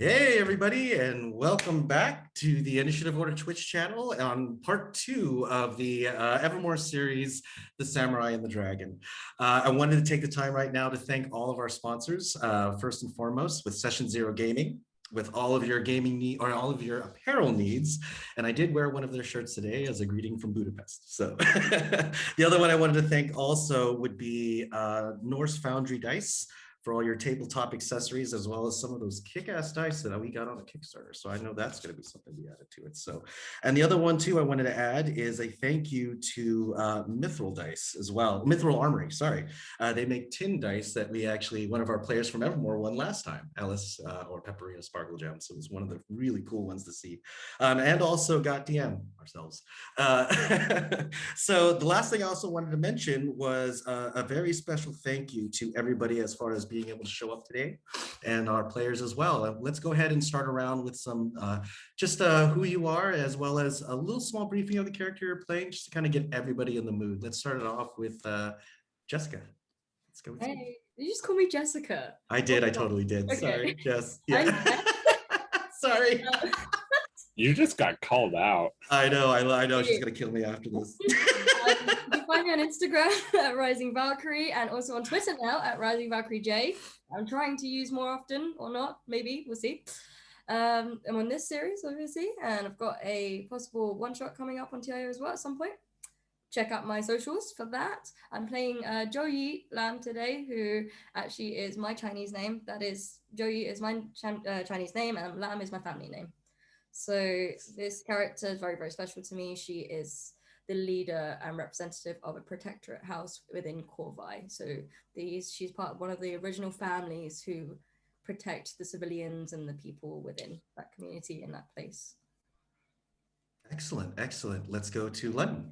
Hey, everybody, and welcome back to the Initiative Order Twitch channel on part 2 of the Evermore series, The Samurai and the Dragon. I wanted to take the time right now to thank all of our sponsors, first and foremost with Session Zero Gaming, with all of your gaming need or all of your apparel needs. And I did wear one of their shirts today as a greeting from Budapest. So the other one I wanted to thank also would be Norse Foundry Dice for all your tabletop accessories, as well as some of those kick-ass dice that we got on a Kickstarter. So I know that's going to be something we added to it. So, and the other one too, I wanted to add is a thank you to Mithril Dice as well. Mithril Armory, sorry. They make tin dice that we actually, one of our players from Evermore won last time, Alice or Pepperina Sparkle Gem. So it was one of the really cool ones to see. And also got DM ourselves. So the last thing I also wanted to mention was a very special thank you to everybody as far as being able to show up today and our players as well. Let's go ahead and start around with some just who you are, as well as a little small briefing of the character you're playing, just to kind of get everybody in the mood. Let's start it off with Jessica. Let's go with you. Hey, you just call me Jessica. I did. I totally did. Okay. Sorry, Jess. Yeah. Sorry. You just got called out. I know. I know. She's gonna kill me after this. You can find me on Instagram at Rising Valkyrie, and also on Twitter now at Rising Valkyrie J. I'm trying to use more often, or not. Maybe we'll see. I'm on this series, obviously, and I've got a possible one-shot coming up on TIO as well at some point. Check out my socials for that. I'm playing Joyi Lam today, who actually is my Chinese name. That is, Joyi is my Chinese name, and Lam is my family name. So this character is very, very special to me. She is the leader and representative of a protectorate house within Qorvi. So she's part of one of the original families who protect the civilians and the people within that community in that place. Excellent, excellent. Let's go to London.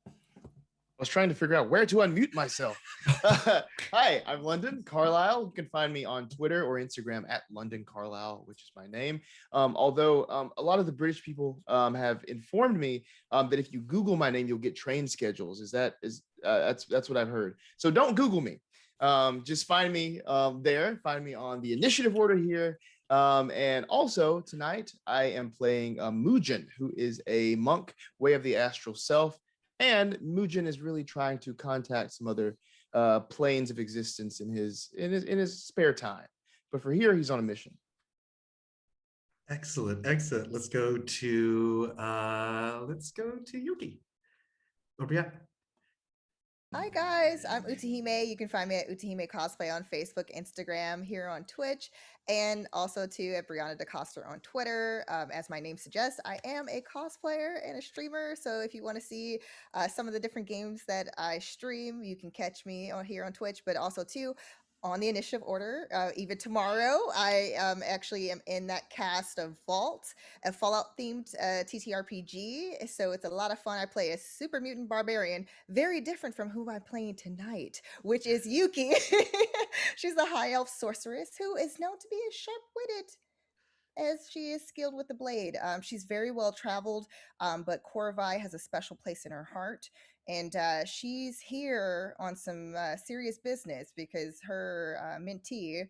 I was trying to figure out where to unmute myself. Hi, I'm London Carlisle. You can find me on Twitter or Instagram at London Carlisle, which is my name. Although a lot of the British people have informed me that if you Google my name, you'll get train schedules. That's what I've heard. So don't Google me. Just find me there. Find me on the initiative order here. And also tonight I am playing Mujun, who is a monk, way of the astral self. And Mujun is really trying to contact some other planes of existence in his spare time. But for here, he's on a mission. Excellent, excellent. Let's go to Yuki. Obrigado. Hi guys, I'm Utahime. You can find me at Utahime Cosplay on Facebook, Instagram, here on Twitch, and also too at Brianna DeCoster on Twitter. As my name suggests, I am a cosplayer and a streamer. So if you want to see some of the different games that I stream, you can catch me on here on Twitch. But also too, on the initiative order, even tomorrow, I actually am in that cast of Vault, a Fallout themed TTRPG. So it's a lot of fun. I play a super mutant barbarian, very different from who I'm playing tonight, which is Yuki. She's a high elf sorceress who is known to be as sharp-witted as she is skilled with the blade. She's very well traveled, but Qorvi has a special place in her heart. And she's here on some serious business because her mentee,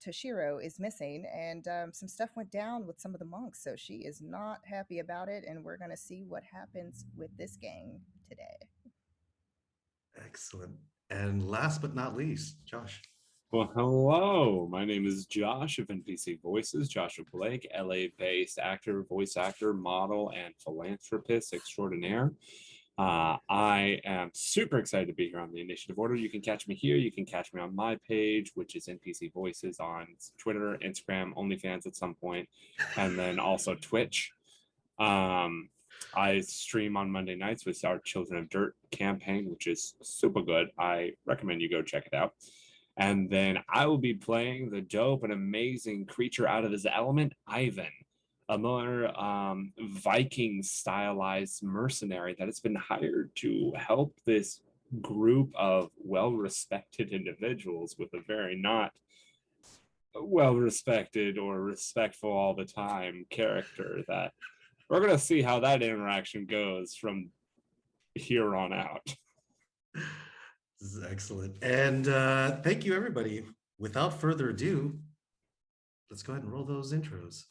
Toshiro, is missing. And some stuff went down with some of the monks. So she is not happy about it. And we're going to see what happens with this gang today. Excellent. And last but not least, Josh. Well, hello. My name is Josh of NPC Voices, Joshua Blake, LA-based actor, voice actor, model, and philanthropist extraordinaire. I am super excited to be here on the initiative order. You can catch me here. You can catch me on my page, which is NPC Voices on Twitter, Instagram, OnlyFans at some point, and then also Twitch. I stream on Monday nights with our Children of Dirt campaign, which is super good. I recommend you go check it out. And then I will be playing the dope and amazing creature out of his element, Ivan, a more Viking stylized mercenary that has been hired to help this group of well-respected individuals with a very not well-respected or respectful all the time character that we're going to see how that interaction goes from here on out. This is excellent. And thank you, everybody. Without further ado, let's go ahead and roll those intros.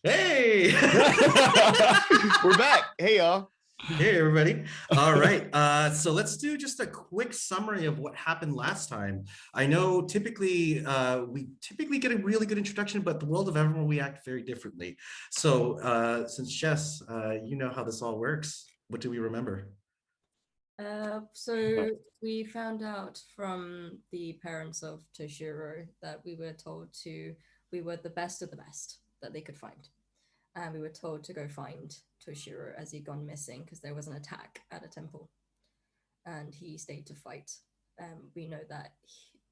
Hey! We're back. Hey, y'all. Hey, everybody. All right. So let's do just a quick summary of what happened last time. I know typically we typically get a really good introduction, but the world of Evermore, we act very differently. So since Jess, you know how this all works, what do we remember? So we found out from the parents of Toshiro that we were the best of the best that they could find. And we were told to go find Toshiro as he'd gone missing because there was an attack at a temple. And he stayed to fight. We know that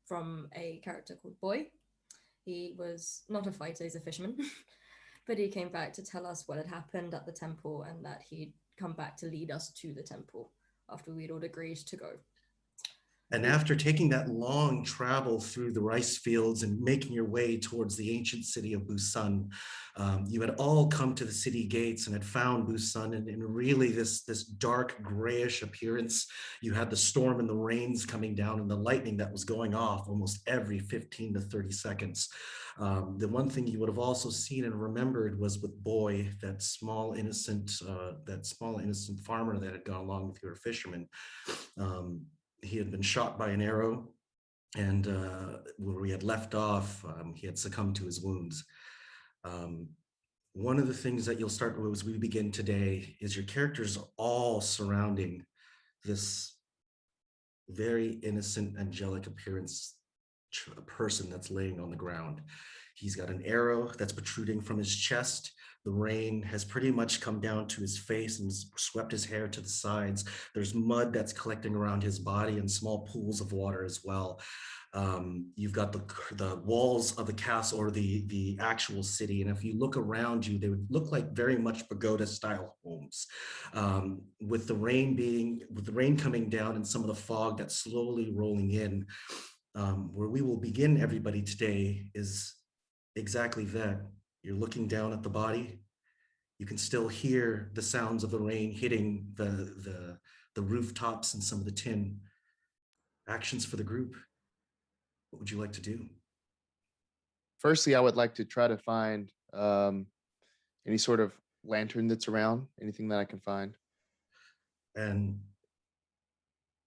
from a character called Boy. He was not a fighter, he's a fisherman. But he came back to tell us what had happened at the temple and that he'd come back to lead us to the temple after we'd all agreed to go. And after taking that long travel through the rice fields and making your way towards the ancient city of Busan, you had all come to the city gates and had found Busan in really this dark grayish appearance. You had the storm and the rains coming down and the lightning that was going off almost every 15 to 30 seconds. The one thing you would have also seen and remembered was with Boy, that small innocent farmer that had gone along with your fisherman. He had been shot by an arrow, and where we had left off, he had succumbed to his wounds. One of the things that you'll start with as we begin today is your characters all surrounding this very innocent, angelic appearance person that's laying on the ground. He's got an arrow that's protruding from his chest. The rain has pretty much come down to his face and swept his hair to the sides. There's mud that's collecting around his body and small pools of water as well. You've got the walls of the castle or the actual city, and if you look around you, they would look like very much pagoda-style homes. With the rain coming down and some of the fog that's slowly rolling in, where we will begin everybody today is exactly that. You're looking down at the body. You can still hear the sounds of the rain hitting the rooftops and some of the tin. Actions for the group. What would you like to do? Firstly, I would like to try to find any sort of lantern that's around, anything that I can find. And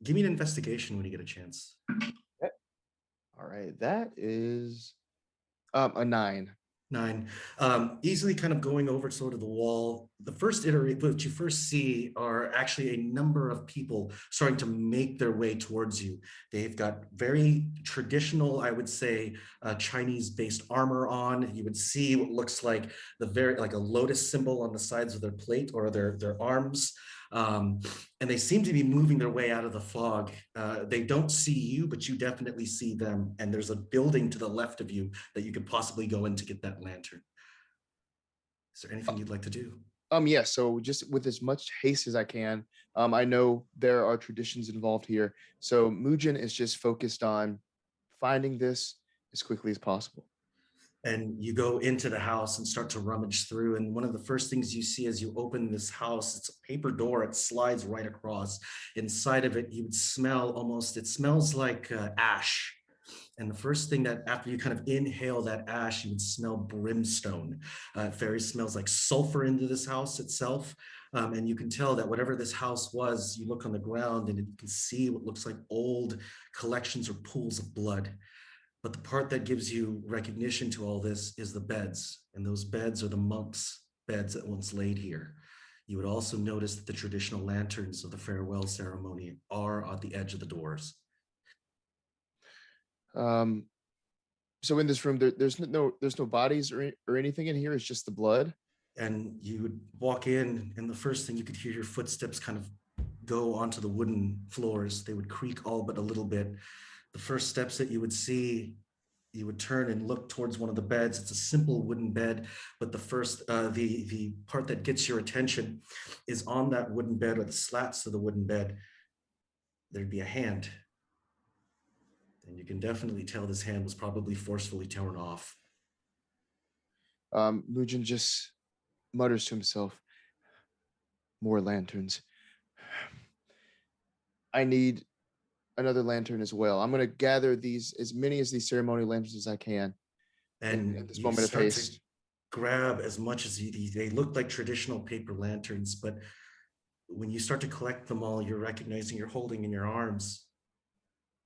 give me an investigation when you get a chance. All right, that is a 9. 9. Easily kind of going over sort of the wall. The first iteration, what you first see are actually a number of people starting to make their way towards you. They've got very traditional, I would say, Chinese-based armor on. You would see what looks like like a lotus symbol on the sides of their plate or their arms. And they seem to be moving their way out of the fog. They don't see you, but you definitely see them. And there's a building to the left of you that you could possibly go in to get that lantern. Is there anything you'd like to do? Yeah, so just with as much haste as I can. I know there are traditions involved here. So Mujun is just focused on finding this as quickly as possible. And you go into the house and start to rummage through. And one of the first things you see as you open this house, it's a paper door. It slides right across. Inside of it, you would smell it smells like ash. And the first thing that after you kind of inhale that ash, you would smell brimstone. It very smells like sulfur into this house itself. And you can tell that whatever this house was, you look on the ground and you can see what looks like old collections or pools of blood. But the part that gives you recognition to all this is the beds. And those beds are the monks' beds that once laid here. You would also notice that the traditional lanterns of the farewell ceremony are at the edge of the doors. So in this room, there's no bodies or anything in here. It's just the blood. And you would walk in, and the first thing you could hear your footsteps kind of go onto the wooden floors. They would creak all but a little bit. The first steps that you would see, you would turn and look towards one of the beds. It's a simple wooden bed, but the part that gets your attention is on that wooden bed or the slats of the wooden bed. There'd be a hand. And you can definitely tell this hand was probably forcefully torn off. Mujin just mutters to himself, "More lanterns. I need another lantern as well. I'm going to gather as many of these ceremonial lanterns as I can." And at this moment of haste. grab as much as they look like traditional paper lanterns, but when you start to collect them all, you're recognizing you're holding in your arms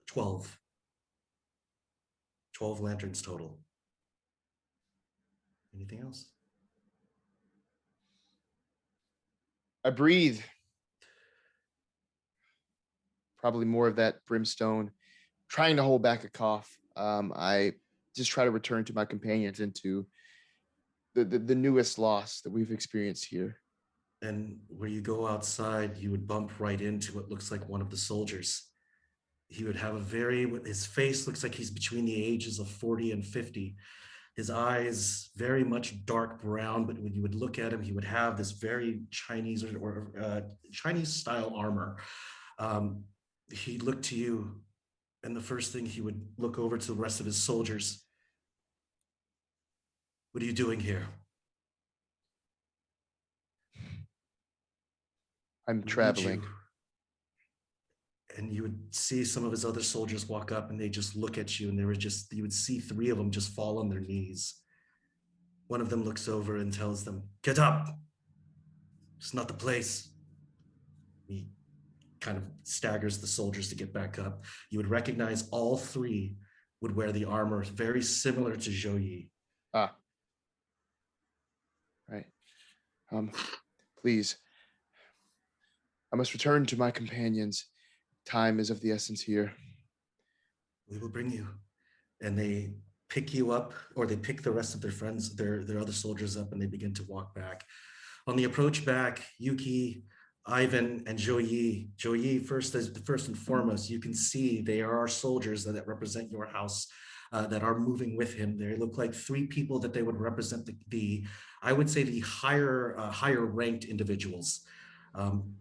12. 12 lanterns total. Anything else? I breathe. Probably more of that brimstone, trying to hold back a cough. I just try to return to my companions and to the newest loss that we've experienced here. And where you go outside, you would bump right into what looks like one of the soldiers. He would have his face looks like he's between the ages of 40 and 50. His eyes very much dark brown, but when you would look at him, he would have this very Chinese Chinese style armor. He'd look to you, and the first thing he would look over to the rest of his soldiers. What are you doing here? I'm We need traveling. you. And you would see some of his other soldiers walk up and they just look at you, and you would see 3 of them just fall on their knees. One of them looks over and tells them, "Get up. It's not the place." He kind of staggers the soldiers to get back up. You would recognize all 3 would wear the armor very similar to Zhou Yi. Ah, right. Please. I must return to my companions. Time is of the essence here. We will bring you. And they pick you up, or they pick the rest of their friends, their other soldiers up, and they begin to walk back. On the approach back, Yuki, Ivan, and Zhou Yi, first and foremost, you can see they are our soldiers that represent your house, that are moving with him. They look like 3 people that they would represent I would say the higher ranked individuals.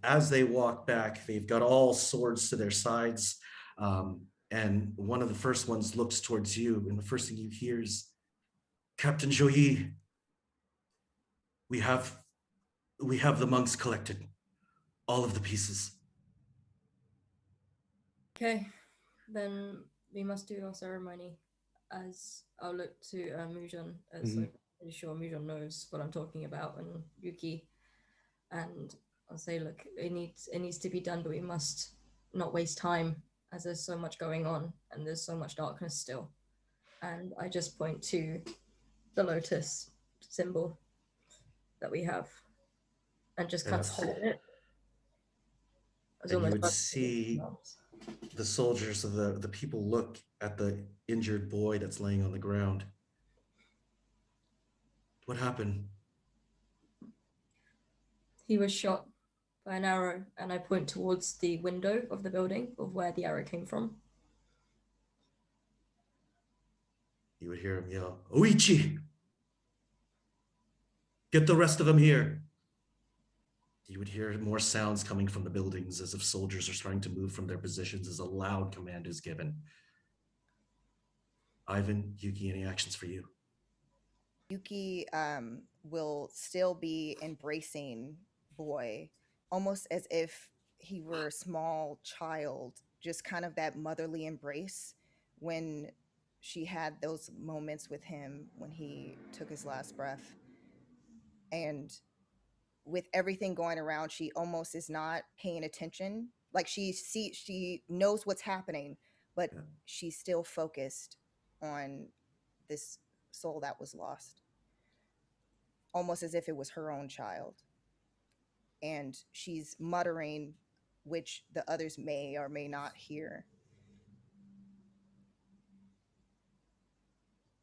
As they walk back, they've got all swords to their sides. And one of the first ones looks towards you, and the first thing you hear is, "Captain Zhou Yi, we have the monks collected, all of the pieces." Okay, then we must do our ceremony. As I'll look to Mujun, as I'm pretty sure Mujun knows what I'm talking about, and Yuki, and I'll say, look, it needs to be done, but we must not waste time, as there's so much going on and there's so much darkness still. And I just point to the lotus symbol that we have, and just kind of hold it. And you would see the soldiers of the people look at the injured boy that's laying on the ground. What happened? He was shot by an arrow, and I point towards the window of the building of where the arrow came from. You would hear him yell, "Oichi! Get the rest of them here!" You would hear more sounds coming from the buildings as if soldiers are starting to move from their positions as a loud command is given. Ivan, Yuki, any actions for you? Yuki will still be embracing boy, almost as if he were a small child, just kind of that motherly embrace when she had those moments with him when he took his last breath. And with everything going around, she almost is not paying attention. Like she knows what's happening, but she's still focused on this soul that was lost, almost as if it was her own child. And she's muttering, which the others may or may not hear.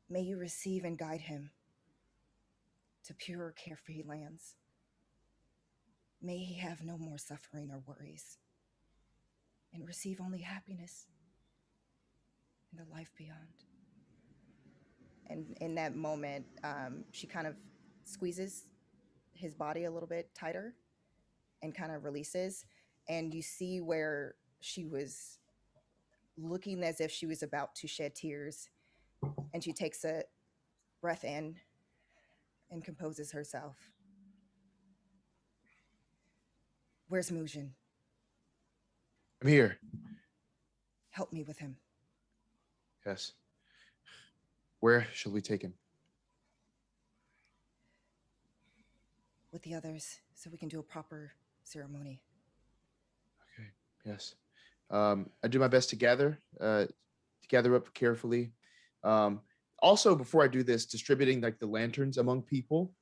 May you receive and guide him to pure, carefree lands. May he have no more suffering or worries, and receive only happiness in the life beyond. And in that moment, she kind of squeezes his body a little bit tighter and kind of releases. And you see where she was looking as if she was about to shed tears. And she takes a breath in and composes herself. Where's Mujun? I'm here. Help me with him. Yes. Where shall we take him? with the others so we can do a proper ceremony. Okay. Yes. I do my best to gather up carefully. Um, Also, before I do this, distributing like the lanterns among people,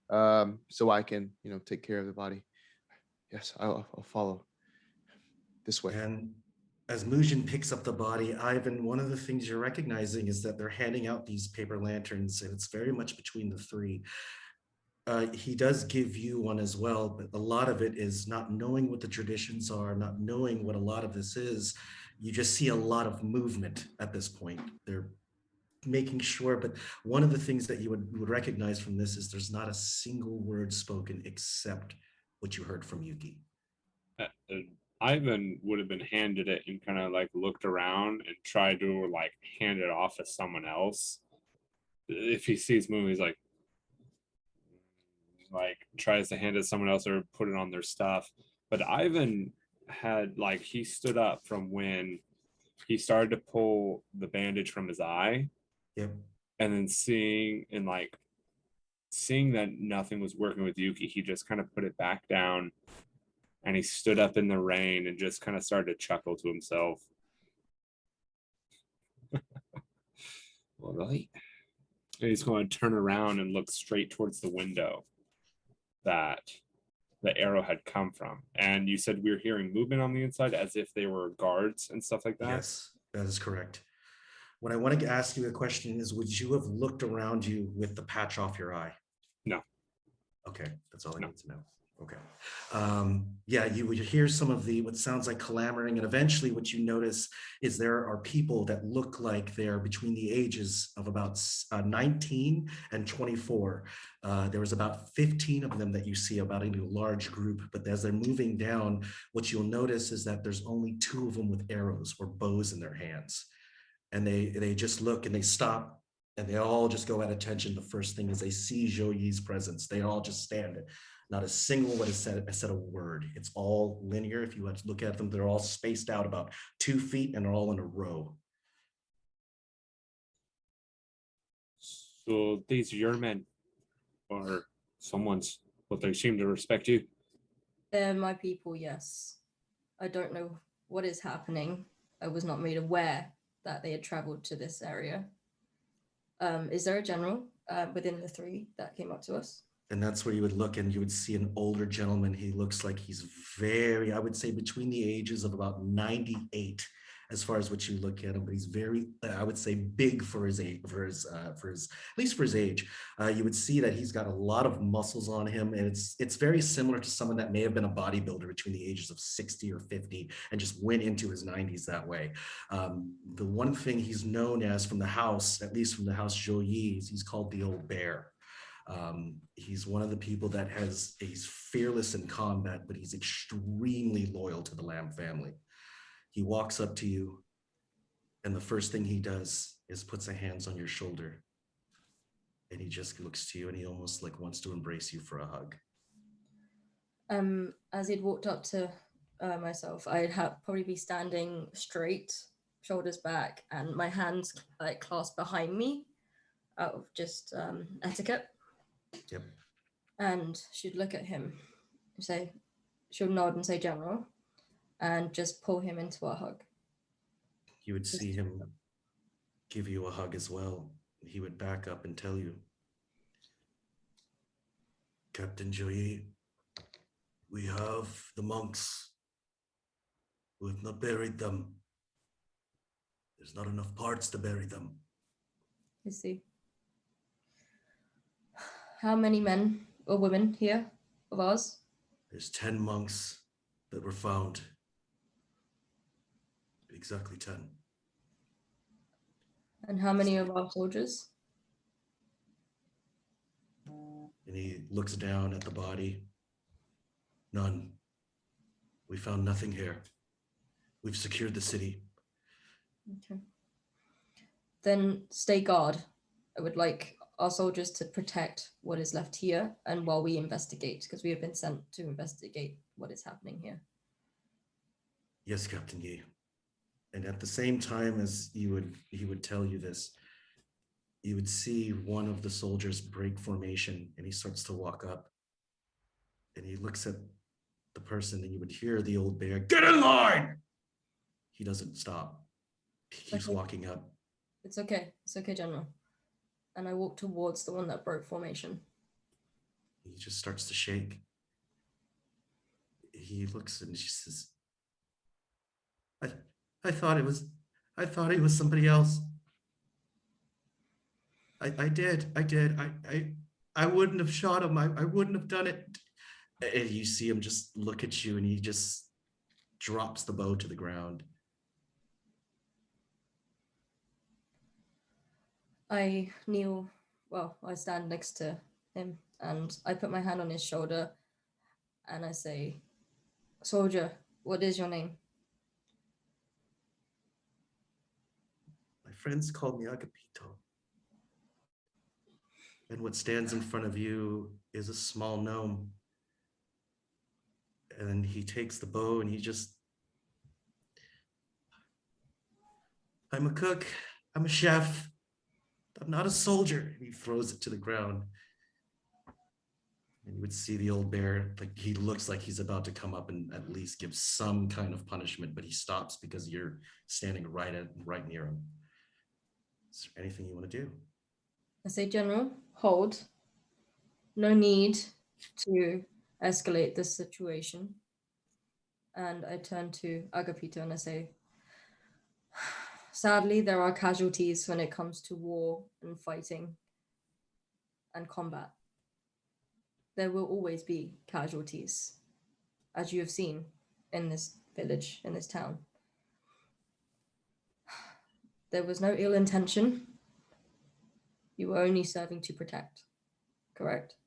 so I can, take care of the body. Yes, I'll follow this way. And as Mujin picks up the body, Ivan, one of the things you're recognizing is that they're handing out these paper lanterns, and it's very much between the three. He does give you one as well, but a lot of it is not knowing what the traditions are, not knowing what a lot of this is. You just see a lot of movement at this point. They're making sure, but one of the things that you would recognize from this is there's not a single word spoken except what you heard from Yuki. Uh, Ivan would have been handed it and kind of like looked around and tried to like hand it off to someone else. If he sees movies like tries to hand it to someone else or put it on their stuff. But Ivan had like he stood up from when he started to pull the bandage from his eye, Yep. and then seeing that nothing was working with Yuki, he just kind of put it back down and he stood up in the rain and just kind of started to chuckle to himself. All right. And he's going to turn around and look straight towards the window that the arrow had come from. And you said we were hearing movement on the inside as if they were guards and stuff like that? Yes, that is correct. What I wanted to ask you a question is, would you have looked around you with the patch off your eye? No. Okay, that's all I No. need to know. Okay. Yeah, you would hear some of the what sounds like clamoring, and eventually what you notice is there are people that look like they're between the ages of about 19 and 24. There was about 15 of them that you see about in a large group, but as they're moving down, what you'll notice is that there's only 2 of them with arrows or bows in their hands. And they just look and they stop and they all just go at attention. The first thing is they see Zhou Yi's presence. They all just stand. Not a single one has said a word. It's all linear. If you look at them, they're all spaced out about 2 feet and they're all in a row. So these are your men, or someone's, but they seem to respect you. They're my people, yes. I don't know what is happening. I was not made aware that they had traveled to this area. Is there a general within the 3 that came up to us? And that's where you would look and you would see an older gentleman. He looks like he's very, I would say between the ages of about 98 as far as what you look at him, but he's very, I would say big for his age, at least for his age. You would see that he's got a lot of muscles on him, and it's very similar to someone that may have been a bodybuilder between the ages of 60 or 50 and just went into his 90s that way. The one thing he's known as from the house, at least from the house Zhou Yi, he's called the Old Bear. He's one of the people that he's fearless in combat, but he's extremely loyal to the Lamb family. He walks up to you, and the first thing he does is puts a hands on your shoulder, and he just looks to you, and he almost like wants to embrace you for a hug. As he'd walked up to myself, I'd probably be standing straight, shoulders back, and my hands like clasped behind me out of just etiquette. Yep. And she'd look at him, she'll nod and say general, and just pull him into a hug. You would see him give you a hug as well. He would back up and tell you, Captain Joyi, we have the monks. We have not buried them. There's not enough parts to bury them. You see. How many men or women here of ours? There's 10 monks that were found. Exactly 10. And how many of our soldiers? And he looks down at the body. None. We found nothing here. We've secured the city. Okay. Then stay guard. I would like our soldiers to protect what is left here, and while we investigate, because we have been sent to investigate what is happening here. Yes, Captain Yi. And at the same time as he would tell you this, you would see one of the soldiers break formation, and he starts to walk up, And he looks at the person, and you would hear the old bear, "Get in line!" He doesn't stop. He keeps Okay. walking up. It's okay. It's okay, General. And I walk towards the one that broke formation. He just starts to shake. He looks and she says, I thought it was somebody else. I did. I wouldn't have shot him. I wouldn't have done it. And you see him just look at you, and he just drops the bow to the ground. I kneel, well, I stand next to him and I put my hand on his shoulder and I say, "Soldier, what is your name?" My friends call me Agapito. And what stands in front of you is a small gnome. And he takes the bow and I'm a cook, I'm a chef, I'm not a soldier. And he throws it to the ground. And you would see the old bear, like he looks like he's about to come up and at least give some kind of punishment, but he stops because you're standing right near him. Is there anything you want to do? I say, "General, hold. No need to escalate this situation." And I turn to Agapito and I say, "Sadly, there are casualties when it comes to war and fighting and combat. There will always be casualties, as you have seen in this village, in this town. There was no ill intention. You were only serving to protect, correct?"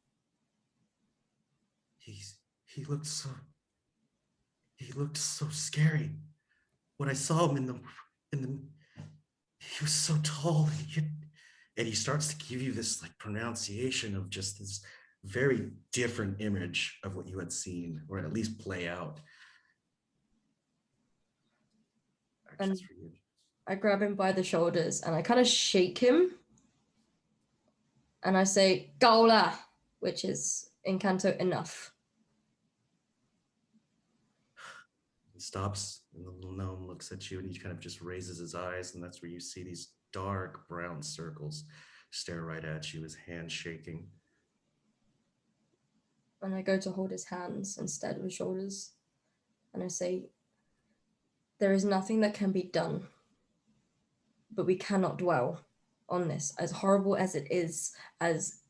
He looked so scary. When I saw him in the he was so tall, and he starts to give you this like pronunciation of just this very different image of what you had seen, or at least play out. Actions for you. I grab him by the shoulders and I kind of shake him. And I say, "Gaola," which is in Canto enough. He stops, and the little gnome looks at you, and he kind of just raises his eyes, and that's where you see these dark brown circles stare right at you, his hand shaking. And I go to hold his hands instead of his shoulders. And I say, "There is nothing that can be done, but we cannot dwell on this. As horrible as it is, as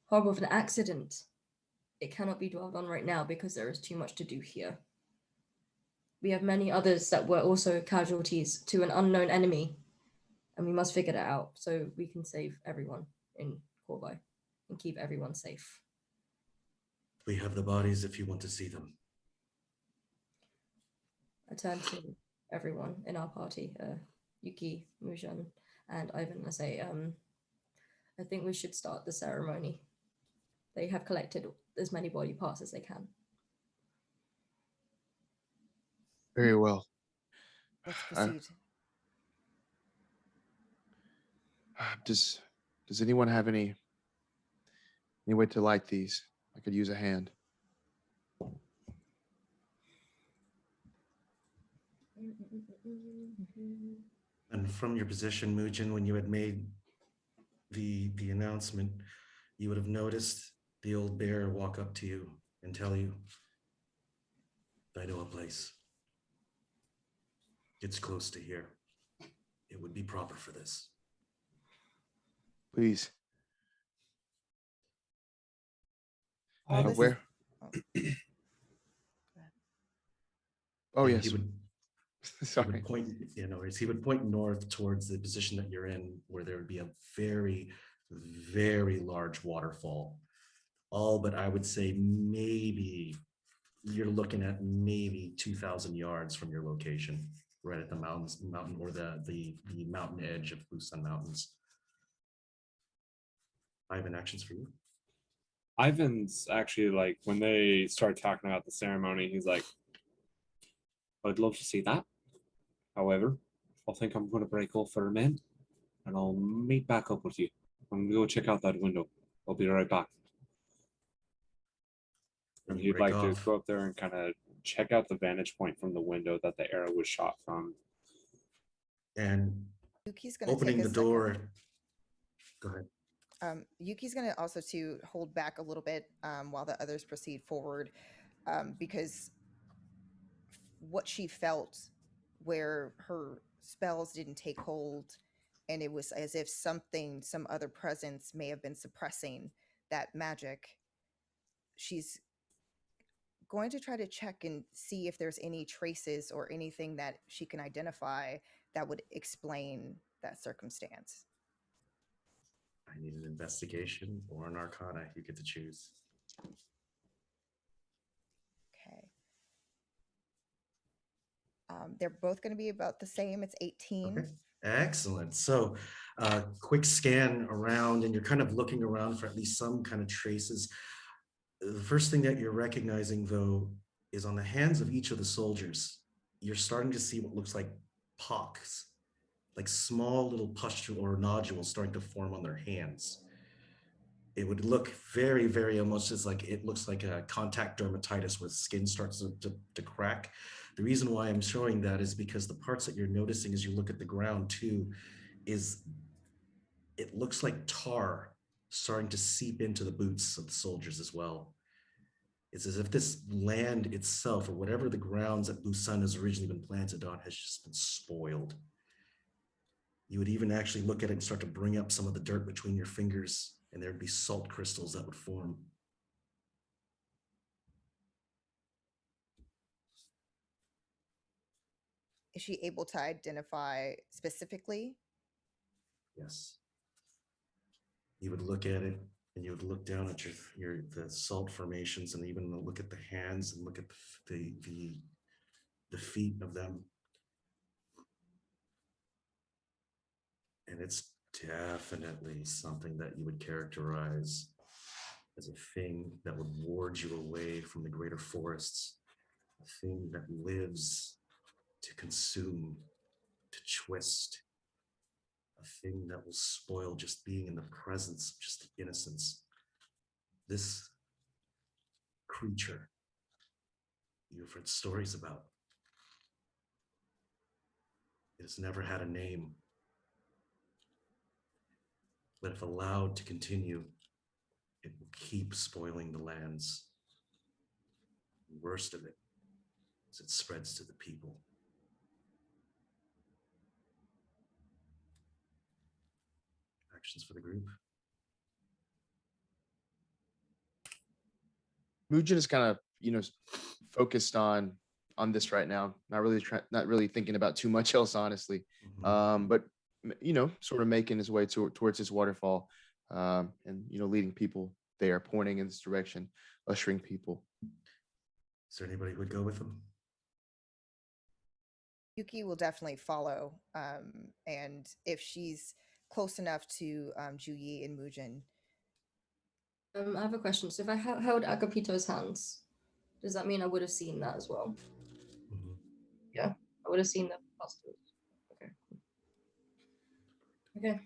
horrible of an accident, it cannot be dwelled on right now because there is too much to do here. We have many others that were also casualties to an unknown enemy, and we must figure that out so we can save everyone in Qorvi and keep everyone safe." We have the bodies if you want to see them. I turn to everyone in our party, Yuki, Mujun, and Ivan. I say, "I think we should start the ceremony. They have collected as many body parts as they can." Very well. Let's proceed. Does anyone have any way to light these? I could use a hand. And from your position, Mujin, when you had made the announcement, you would have noticed the old bear walk up to you and tell you, "I know a place. It's close to here. It would be proper for this." Please. While this is- Where? Oh, And yes. He would Sorry. point, he would point north towards the position that you're in, where there would be a very, very large waterfall. All but I would say maybe you're looking at maybe 2,000 yards from your location, right at the mountain or the mountain edge of Blue Sun Mountains. Ivan, actions for you. Ivan's actually like, when they start talking about the ceremony, he's like, "I'd love to see that. However, I think I'm going to break off for a minute and I'll meet back up with you. I'm going to go check out that window. I'll be right back." And You he'd break like to off. go up there and kind of check out the vantage point from the window that the arrow was shot from. And Yuki's gonna opening take the a door. second. Go ahead. Yuki's gonna also to hold back a little bit while the others proceed forward, because what she felt, where her spells didn't take hold, and it was as if some other presence may have been suppressing that magic. She's going to try to check and see if there's any traces or anything that she can identify that would explain that circumstance. I need an investigation or an arcana. You get to choose. Okay. They're both going to be about the same. It's 18. Okay. Excellent. So, quick scan around, and you're kind of looking around for at least some kind of traces. The first thing that you're recognizing, though, is on the hands of each of the soldiers, you're starting to see what looks like pocks, like small little pustule or nodules starting to form on their hands. It would look very, very almost as like it looks like a contact dermatitis where skin starts to crack. The reason why I'm showing that is because the parts that you're noticing as you look at the ground too is it looks like tar starting to seep into the boots of the soldiers as well. It's as if this land itself, or whatever the grounds that Busan has originally been planted on, has just been spoiled. You would even actually look at it and start to bring up some of the dirt between your fingers, and there'd be salt crystals that would form. Is she able to identify specifically? Yes. You would look at it, and you would look down at the salt formations, and even look at the hands and look at the feet of them. And it's definitely something that you would characterize as a thing that would ward you away from the greater forests, a thing that lives to consume, to twist, a thing that will spoil just being in the presence of just the innocence. This creature you've heard stories about, it has never had a name, but if allowed to continue, it will keep spoiling the lands. The worst of it is it spreads to the people. Actions for the group. Mujin is kind of, focused on this right now. Not really thinking about too much else, honestly. But sort of making his way towards his waterfall, and leading people there, pointing in this direction, ushering people. Is there anybody who would go with him? Yuki will definitely follow. And if she's close enough to Juyi and Mujin. I have a question. So if I held Agapito's hands, does that mean I would have seen that as well? Mm-hmm. Yeah, I would have seen the pastors. Okay. Okay.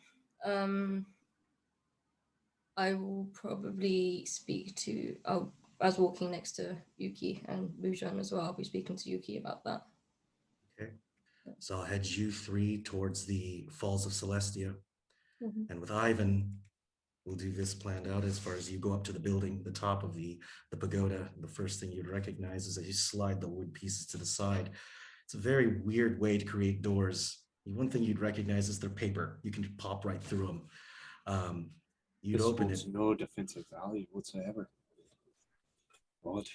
I will probably speak to. I was walking next to Yuki and Mujun as well. I'll be speaking to Yuki about that. Okay. So I'll head you three towards the Falls of Celestia. Mm-hmm. And with Ivan, we'll do this planned out as far as you go up to the building, the top of the pagoda. The first thing you'd recognize is that you slide the wood pieces to the side. It's a very weird way to create doors. One thing you'd recognize is they're paper. You can pop right through them. You'd This open holds it. no defensive value whatsoever. What?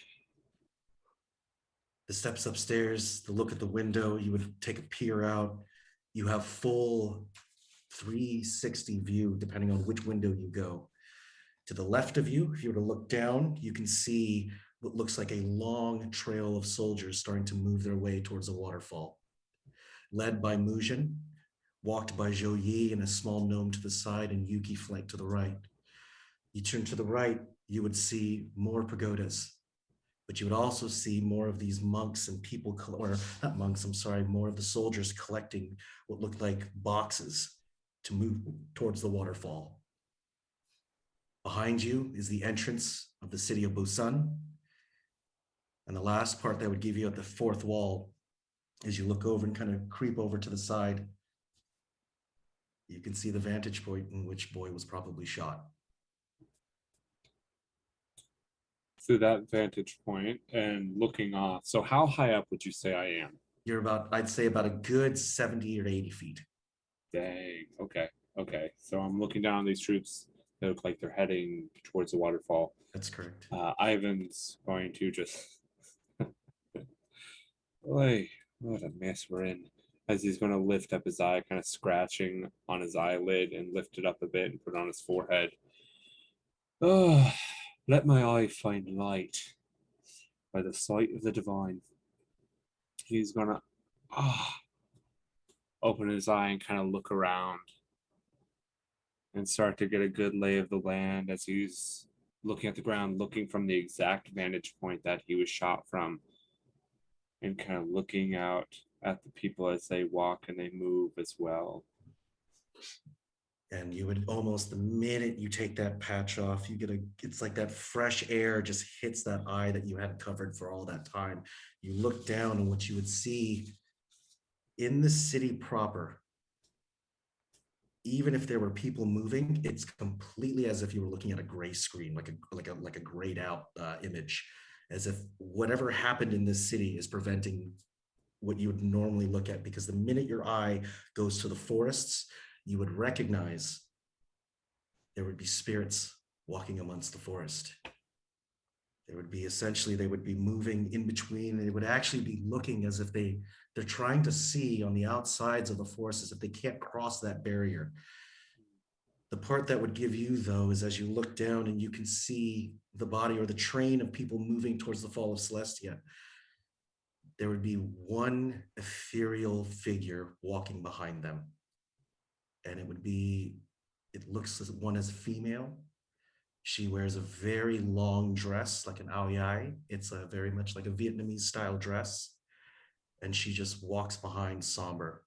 The steps upstairs, the look at the window, you would take a peer out. You have full 360 view, depending on which window you go. To the left of you, if you were to look down, you can see what looks like a long trail of soldiers starting to move their way towards a waterfall. Led by Mujin, walked by Zhou Yi and a small gnome to the side, and Yuki flanked to the right. You turn to the right, you would see more pagodas, but you would also see more of these monks and people, or not monks, I'm sorry, more of the soldiers collecting what looked like boxes to move towards the waterfall. Behind you is the entrance of the city of Busan. And the last part that would give you at the fourth wall is you look over and kind of creep over to the side. You can see the vantage point in which boy was probably shot. Through that vantage point and looking off. So how high up would you say I am? You're about, I'd say about a good 70 or 80 feet. Dang. Okay. Okay. So I'm looking down on these troops. They look like they're heading towards the waterfall. That's correct. Ivan's going to just boy, what a mess we're in. As he's going to lift up his eye, kind of scratching on his eyelid and lift it up a bit and put it on his forehead. Oh, let my eye find light by the sight of the divine. He's going to open his eye and kind of look around and start to get a good lay of the land as he's looking at the ground, looking from the exact vantage point that he was shot from, and kind of looking out at the people as they walk and they move as well. And you would almost, the minute you take that patch off, you get it's like that fresh air just hits that eye that you had covered for all that time. You look down and what you would see in the city proper, even if there were people moving, it's completely as if you were looking at a gray screen, like a grayed out image, as if whatever happened in this city is preventing what you would normally look at. Because the minute your eye goes to the forests, you would recognize there would be spirits walking amongst the forest. There would be essentially, they would be moving in between. They would actually be looking as if they're trying to see on the outsides of the forest as if they can't cross that barrier. The part that would give you though is as you look down and you can see the body or the train of people moving towards the fall of Celestia, there would be one ethereal figure walking behind them. And it looks as one as female. She wears a very long dress, like an ao dai. It's a very much like a Vietnamese style dress. And she just walks behind somber.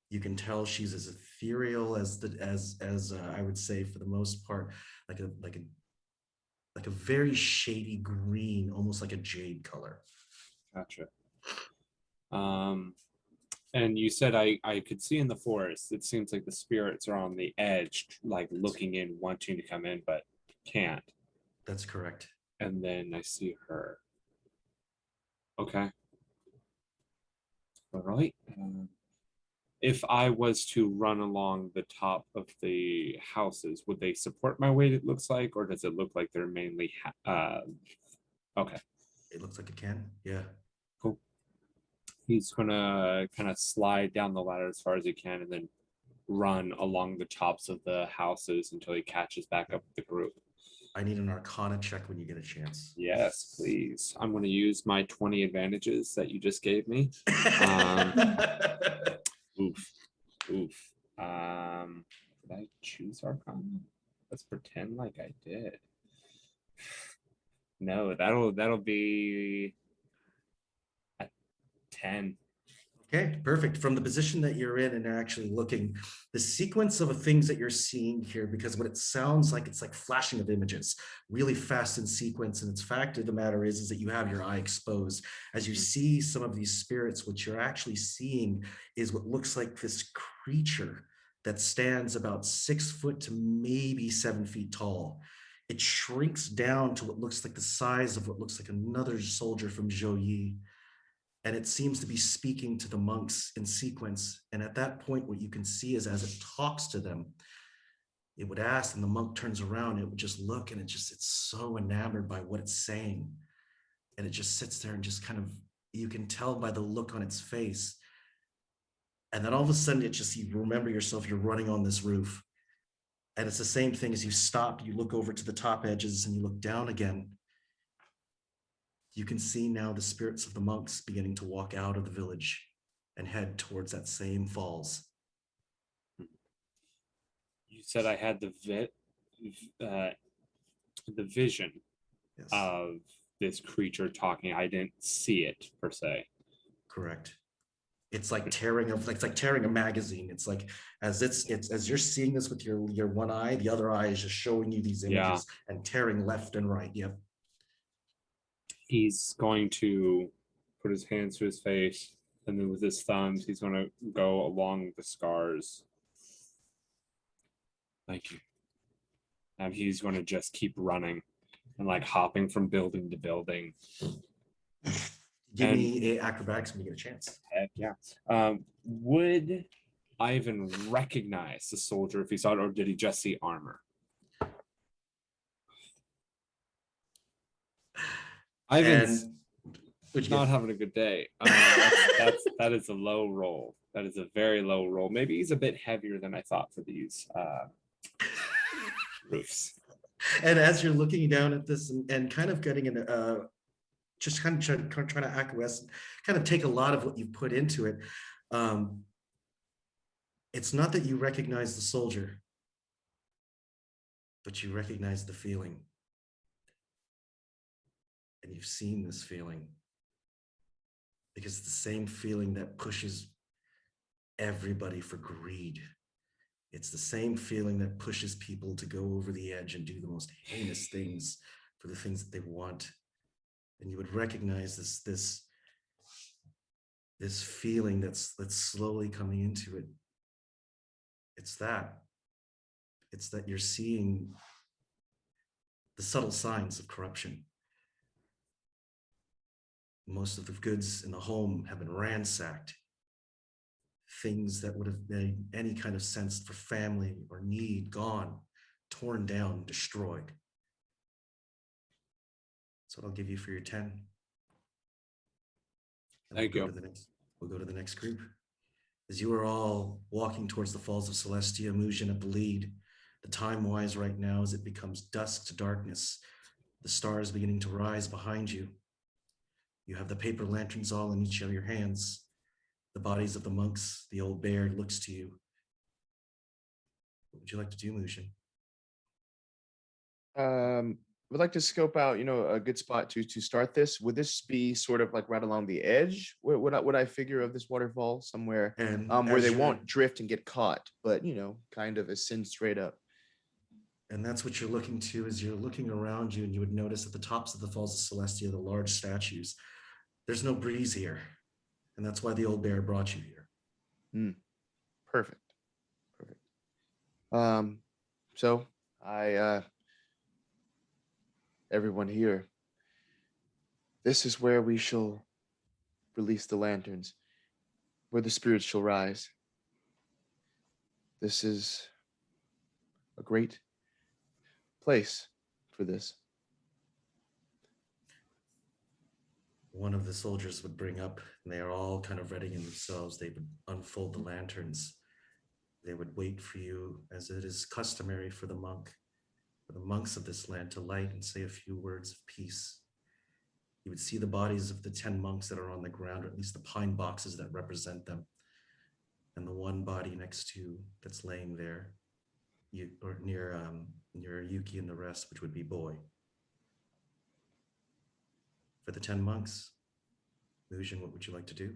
You can tell she's as ethereal as I would say for the most part, like a very shady green, almost like a jade color. Gotcha. And you said I could see in the forest. It seems like the spirits are on the edge, like looking in, wanting to come in, but can't. That's correct. And then I see her. Okay. All right. If I was to run along the top of the houses, would they support my weight, it looks like, or does it look like they're mainly okay. It looks like it can. Yeah. Cool. He's gonna kind of slide down the ladder as far as he can and then run along the tops of the houses until he catches back up with the group. I need an Arcana check when you get a chance. Yes, please. I'm going to use my 20 advantages that you just gave me. Oof. Did I choose Arcana? Let's pretend like I did. No, that'll be a 10. Okay, perfect. From the position that you're in and actually looking, the sequence of things that you're seeing here, because what it sounds like, it's like flashing of images, really fast in sequence. And its fact of the matter is that you have your eye exposed. As you see some of these spirits, what you're actually seeing is what looks like this creature that stands about 6 foot to maybe 7 feet tall. It shrinks down to what looks like the size of what looks like another soldier from Zhou Yi. And it seems to be speaking to the monks in sequence. And at that point, what you can see is as it talks to them, it would ask, and the monk turns around, it would just look, and it's so enamored by what it's saying. And it just sits there and just kind of, you can tell by the look on its face. And then all of a sudden, you remember yourself, you're running on this roof. And it's the same thing as you stop, you look over to the top edges and you look down again. You can see now the spirits of the monks beginning to walk out of the village and head towards that same falls. You said I had the vision Yes, of this creature talking. I didn't see it per se. correct. It's like tearing a magazine. It's like as you're seeing this with your one eye, the other eye is just showing you these images and tearing left and right. Yep. He's going to put his hands to his face, and then with his thumbs, he's going to go along the scars. Thank you. And he's going to just keep running and like hopping from building to building. Give me a acrobatics when you get a chance. Heck yeah. Would Ivan recognize the soldier if he saw it, or did he just see armor? Ivan's not having a good day. That is a low roll. That is a very low roll. Maybe he's a bit heavier than I thought for these roofs. And as you're looking down at this and kind of getting an just kind of trying to acquiesce, kind of take a lot of what you've put into it. It's not that you recognize the soldier, but you recognize the feeling. And you've seen this feeling because it's the same feeling that pushes everybody for greed. It's the same feeling that pushes people to go over the edge and do the most heinous things for the things that they want. And you would recognize this feeling that's slowly coming into it. It's that you're seeing the subtle signs of corruption. Most of the goods in the home have been ransacked. Things that would have made any kind of sense for family or need gone, torn down, destroyed. That's what I'll give you for your 10. Thank you. We'll go to the next group. As you are all walking towards the Falls of Celestia, Mujun at the lead, the time-wise right now as it becomes dusk to darkness, the stars beginning to rise behind you. You have the paper lanterns all in each of your hands. The bodies of the monks, the old bear looks to you. What would you like to do, Mujun? Would like to scope out, a good spot to start this. Would this be sort of like right along the edge? Would I figure of this waterfall somewhere And where they won't drift and get caught, but kind of ascend straight up? And that's what you're looking to as you're looking around you, and you would notice at the tops of the Falls of Celestia, the large statues. There's no breeze here, and that's why the old bear brought you here. Perfect. So everyone here, this is where we shall release the lanterns, where the spirits shall rise. This is a great place for this. One of the soldiers would bring up, and they are all kind of readying themselves. They would unfold the lanterns. They would wait for you, as it is customary for the monks of this land to light and say a few words of peace. You would see the bodies of the 10 monks that are on the ground, or at least the pine boxes that represent them. And the one body next to that's laying there, or near Yuki and the rest, which would be Boy. For the 10 monks, Mujun, what would you like to do?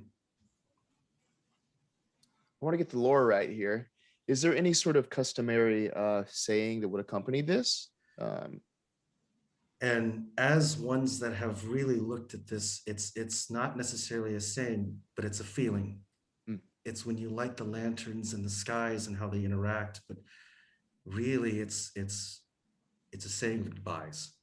I want to get the lore right here. Is there any sort of customary saying that would accompany this? And as ones that have really looked at this, it's not necessarily a saying, but it's a feeling. It's when you light the lanterns and the skies and how they interact, but really it's a saying of goodbyes.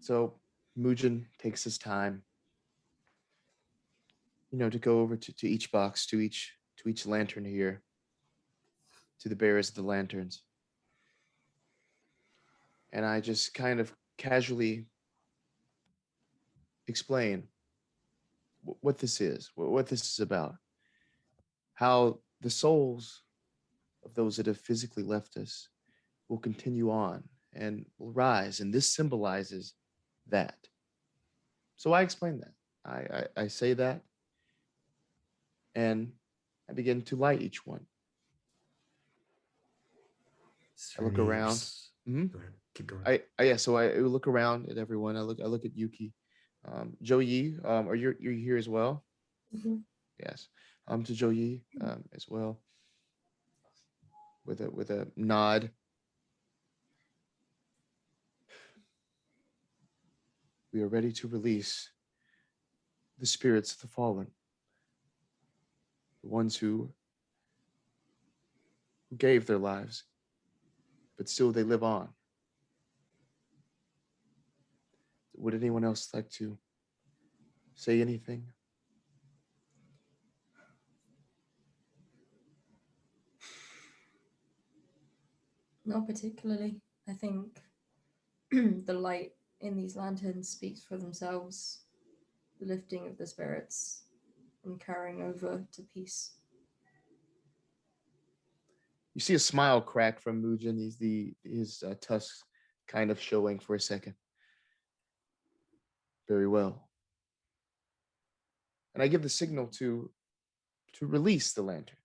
So Mujun takes his time, to go over to each box, to each lantern here, to the bearers of the lanterns. And I just kind of casually explain what this is, what this is about, how the souls of those that have physically left us will continue on and will rise. And this symbolizes that. So I explain that. I say that, and I begin to light each one. I look around. Go ahead. Keep going. So I look around at everyone. I look at Yuki. Joe Yi, are you're here as well? Mm-hmm. Yes. To Joe Yi as well. With a nod. we are ready to release the spirits of the fallen, the ones who gave their lives, but still they live on. Would anyone else like to say anything? Not particularly. I think the light in these lanterns speaks for themselves. The lifting of the spirits and carrying over to peace. You see a smile crack from Mujun. His tusks kind of showing for a second. Very well. And I give the signal to release the lanterns.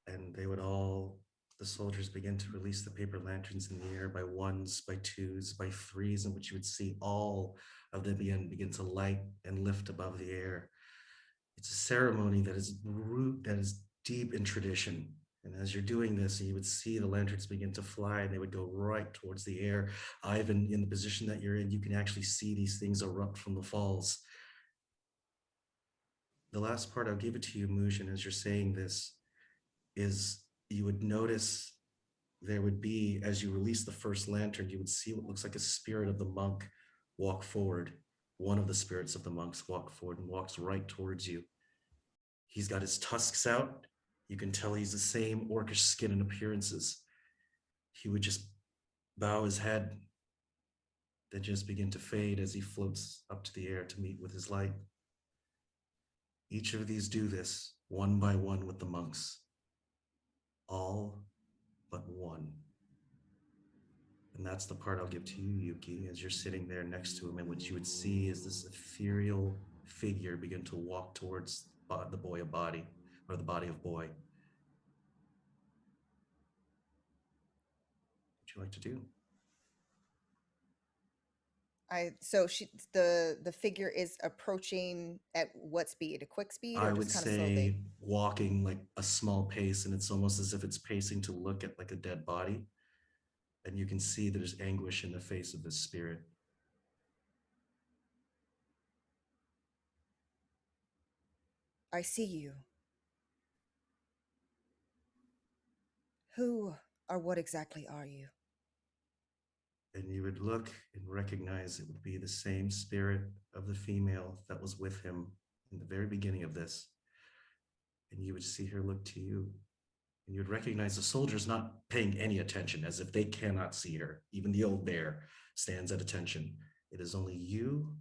And the soldiers begin to release the paper lanterns in the air by ones, by twos, by threes, in which you would see all of them begin to light and lift above the air. It's a ceremony that is deep in tradition. And as you're doing this, you would see the lanterns begin to fly and they would go right towards the air. Ivan, in the position that you're in, you can actually see these things erupt from the falls. The last part, I'll give it to you, Mujin, as you're saying this, is you would notice there would be, as you release the first lantern, you would see what looks like a spirit of the monk walk forward. One of the spirits of the monks walk forward and walks right towards you. He's got his tusks out. You can tell he's the same orcish skin and appearances. He would just bow his head, then just begin to fade as he floats up to the air to meet with his light. Each of these do this one by one with the monks. All but one. And that's the part I'll give to you, Yuki, as you're sitting there next to him, and what you would see is this ethereal figure begin to walk towards the boy of body, or the body of boy. What would you like to do? The figure is approaching at what speed? A quick speed, or I would just kind of say slowly? walking like a small pace, and it's almost as if it's pacing to look at like a dead body. And you can see there's anguish in the face of this spirit. I see you. Who or what exactly are you? And you would look and recognize it would be the same spirit of the female that was with him in the very beginning of this. And you would see her look to you, and you'd recognize the soldiers not paying any attention, as if they cannot see her. Even the old bear stands at attention. It is only you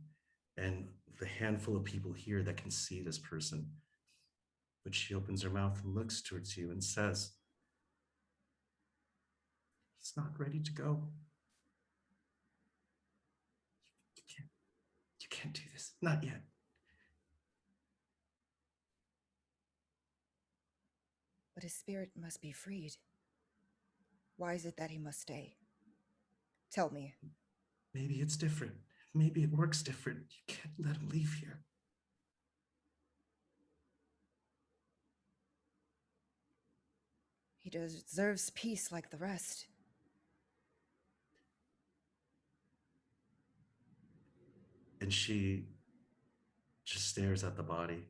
and the handful of people here that can see this person. But she opens her mouth and looks towards you and says, "He's not ready to go. You can't do this. Not yet." But his spirit must be freed. Why is it that he must stay? Tell me. Maybe it's different. Maybe it works different. You can't let him leave here. He deserves peace like the rest. And she just stares at the body.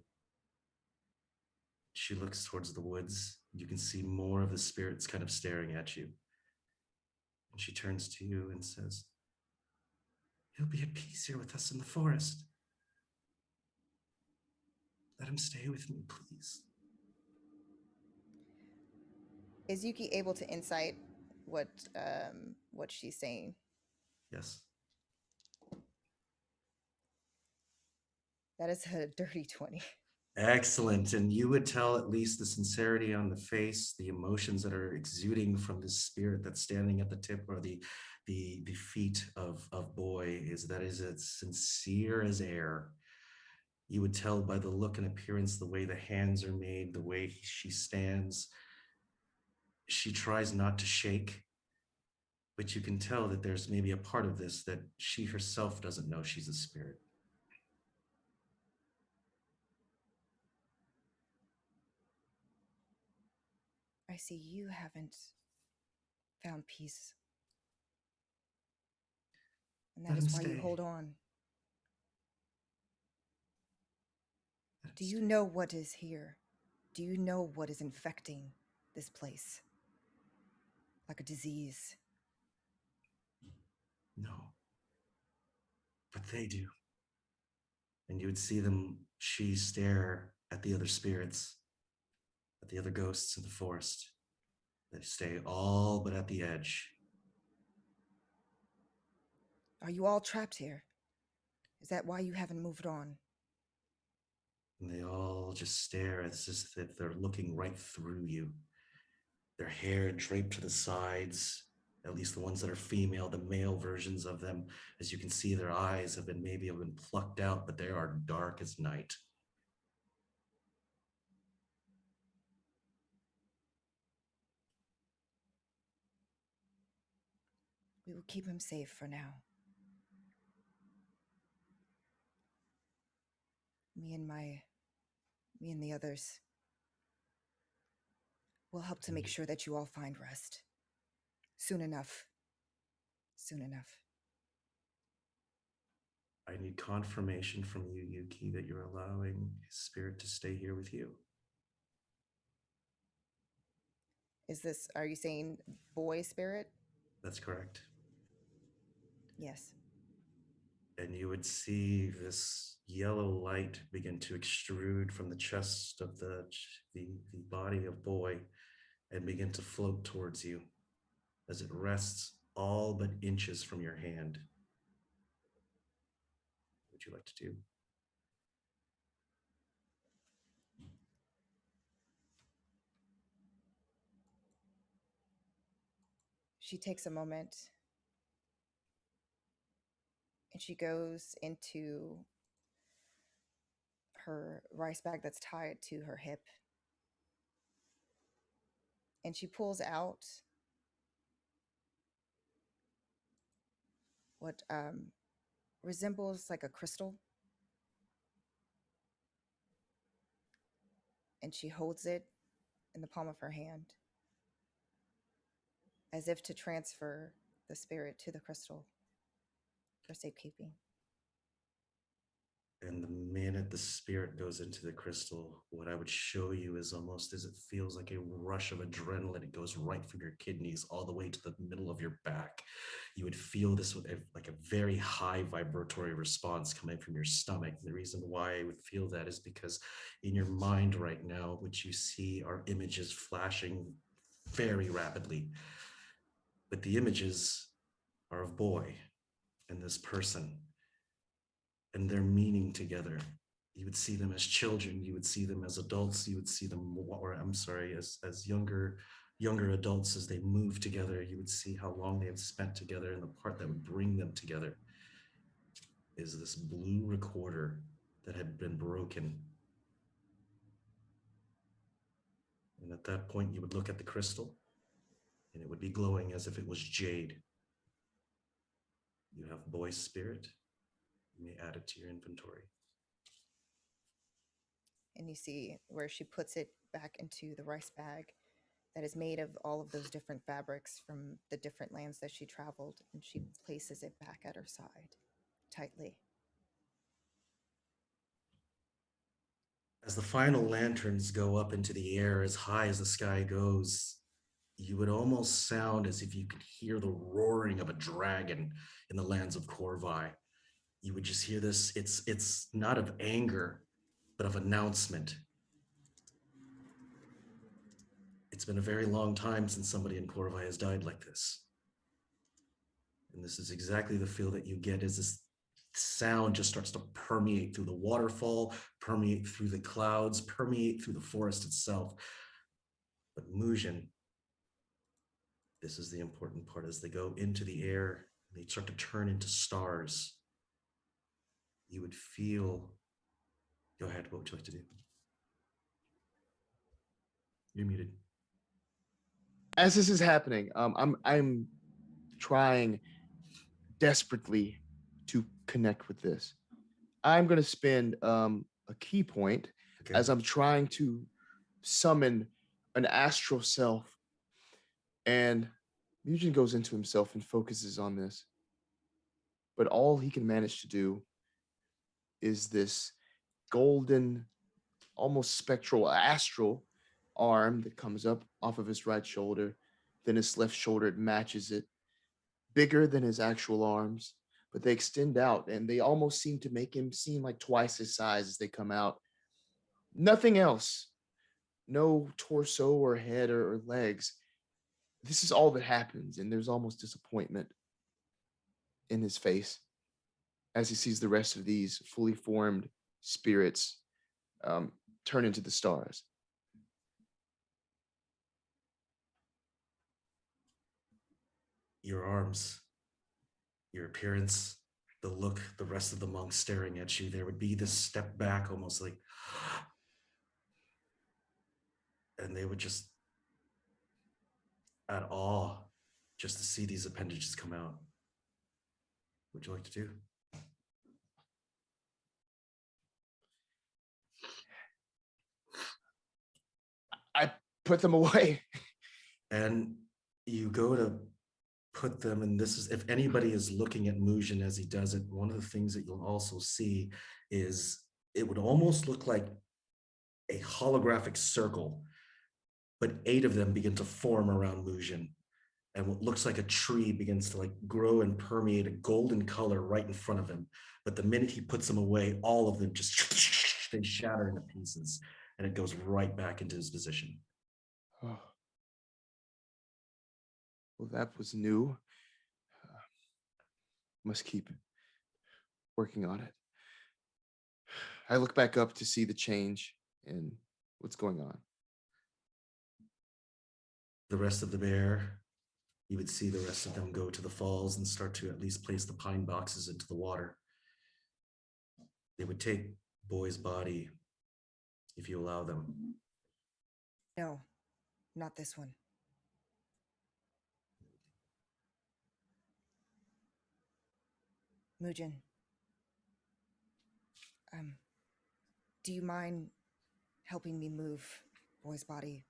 She looks towards the woods. You can see more of the spirits kind of staring at you. And she turns to you and says, "He'll be at peace here with us in the forest. Let him stay with me, please." Is Yuki able to insight what she's saying? Yes. That is a dirty 20. Excellent. And you would tell at least the sincerity on the face, the emotions that are exuding from this spirit that's standing at the tip or the feet of boy is as sincere as air. You would tell by the look and appearance, the way the hands are made, the way she stands. She tries not to shake, but you can tell that there's maybe a part of this that she herself doesn't know she's a spirit. I see you haven't found peace. And Let that is him why you stay. hold on. Let him Do you stay. know what is here? Do you know what is infecting this place? Like a disease. No. But they do. And you would see she stare at the other spirits, at the other ghosts in the forest. They stay all but at the edge. Are you all trapped here? Is that why you haven't moved on? And they all just stare as if they're looking right through you. Their hair draped to the sides, at least the ones that are female, the male versions of them. As you can see, their eyes have been plucked out, but they are dark as night. We will keep him safe for now. Me and the others will help to make sure that you all find rest. Soon enough. Soon enough. I need confirmation from you, Yuki, that you're allowing his spirit to stay here with you. Are you saying boy spirit? That's correct. Yes. And you would see this yellow light begin to extrude from the chest of the body of boy and begin to float towards you as it rests all but inches from your hand. What would you like to do? She takes a moment and she goes into her rice bag that's tied to her hip. And she pulls out what resembles like a crystal. And she holds it in the palm of her hand as if to transfer the spirit to the crystal for safekeeping. And the minute the spirit goes into the crystal, what I would show you is almost as it feels like a rush of adrenaline. It goes right from your kidneys all the way to the middle of your back. You would feel this with like a very high vibratory response coming from your stomach. And the reason why I would feel that is because in your mind right now, what you see are images flashing very rapidly. But the images are of boy and this person and their meaning together. You would see them as children, you would see them as adults, you would see them, or I'm sorry, as younger adults as they move together. You would see how long they have spent together, and the part that would bring them together is this blue recorder that had been broken. And at that point, you would look at the crystal, and it would be glowing as if it was jade. You have boy's spirit. You may add it to your inventory. And you see where she puts it back into the rice bag that is made of all of those different fabrics from the different lands that she traveled, and she places it back at her side tightly. As the final lanterns go up into the air as high as the sky goes, you would almost sound as if you could hear the roaring of a dragon in the lands of Qorvi. You would just hear this, it's not of anger, but of announcement. It's been a very long time since somebody in Qorvi has died like this. And this is exactly the feel that you get as this sound just starts to permeate through the waterfall, permeate through the clouds, permeate through the forest itself. But Mujun, this is the important part. As they go into the air, they start to turn into stars. You would feel, go ahead, what would you like to do? You're muted. As this is happening, I'm trying desperately to connect with this. I'm going to spend a key point as I'm trying to summon an astral self, and Mujin goes into himself and focuses on this. but all he can manage to do is this golden, almost spectral, astral arm that comes up off of his right shoulder. Then his left shoulder, it matches it, bigger than his actual arms, but they extend out and they almost seem to make him seem like twice his size as they come out. Nothing else. No torso or head or legs. This is all that happens, and there's almost disappointment in his face as he sees the rest of these fully formed spirits turn into the stars. Your arms, your appearance, the look, the rest of the monks staring at you, there would be this step back, almost like, and they would just, at awe, just to see these appendages come out. What would you like to do? I put them away. And you go to put them, and this is, if anybody is looking at Mujin as he does it, one of the things that you'll also see is it would almost look like a holographic circle, but 8 of them begin to form around Mujin. And what looks like a tree begins to like grow and permeate a golden color right in front of him. But the minute he puts them away, all of them just they shatter into pieces, and it goes right back into his position. Oh. Well, that was new. Must keep working on it. I look back up to see the change in what's going on. The rest of the bear, you would see the rest of them go to the falls and start to at least place the pine boxes into the water. They would take Boy's body if you allow them. No, not this one. Mujin. Do you mind helping me move Boy's body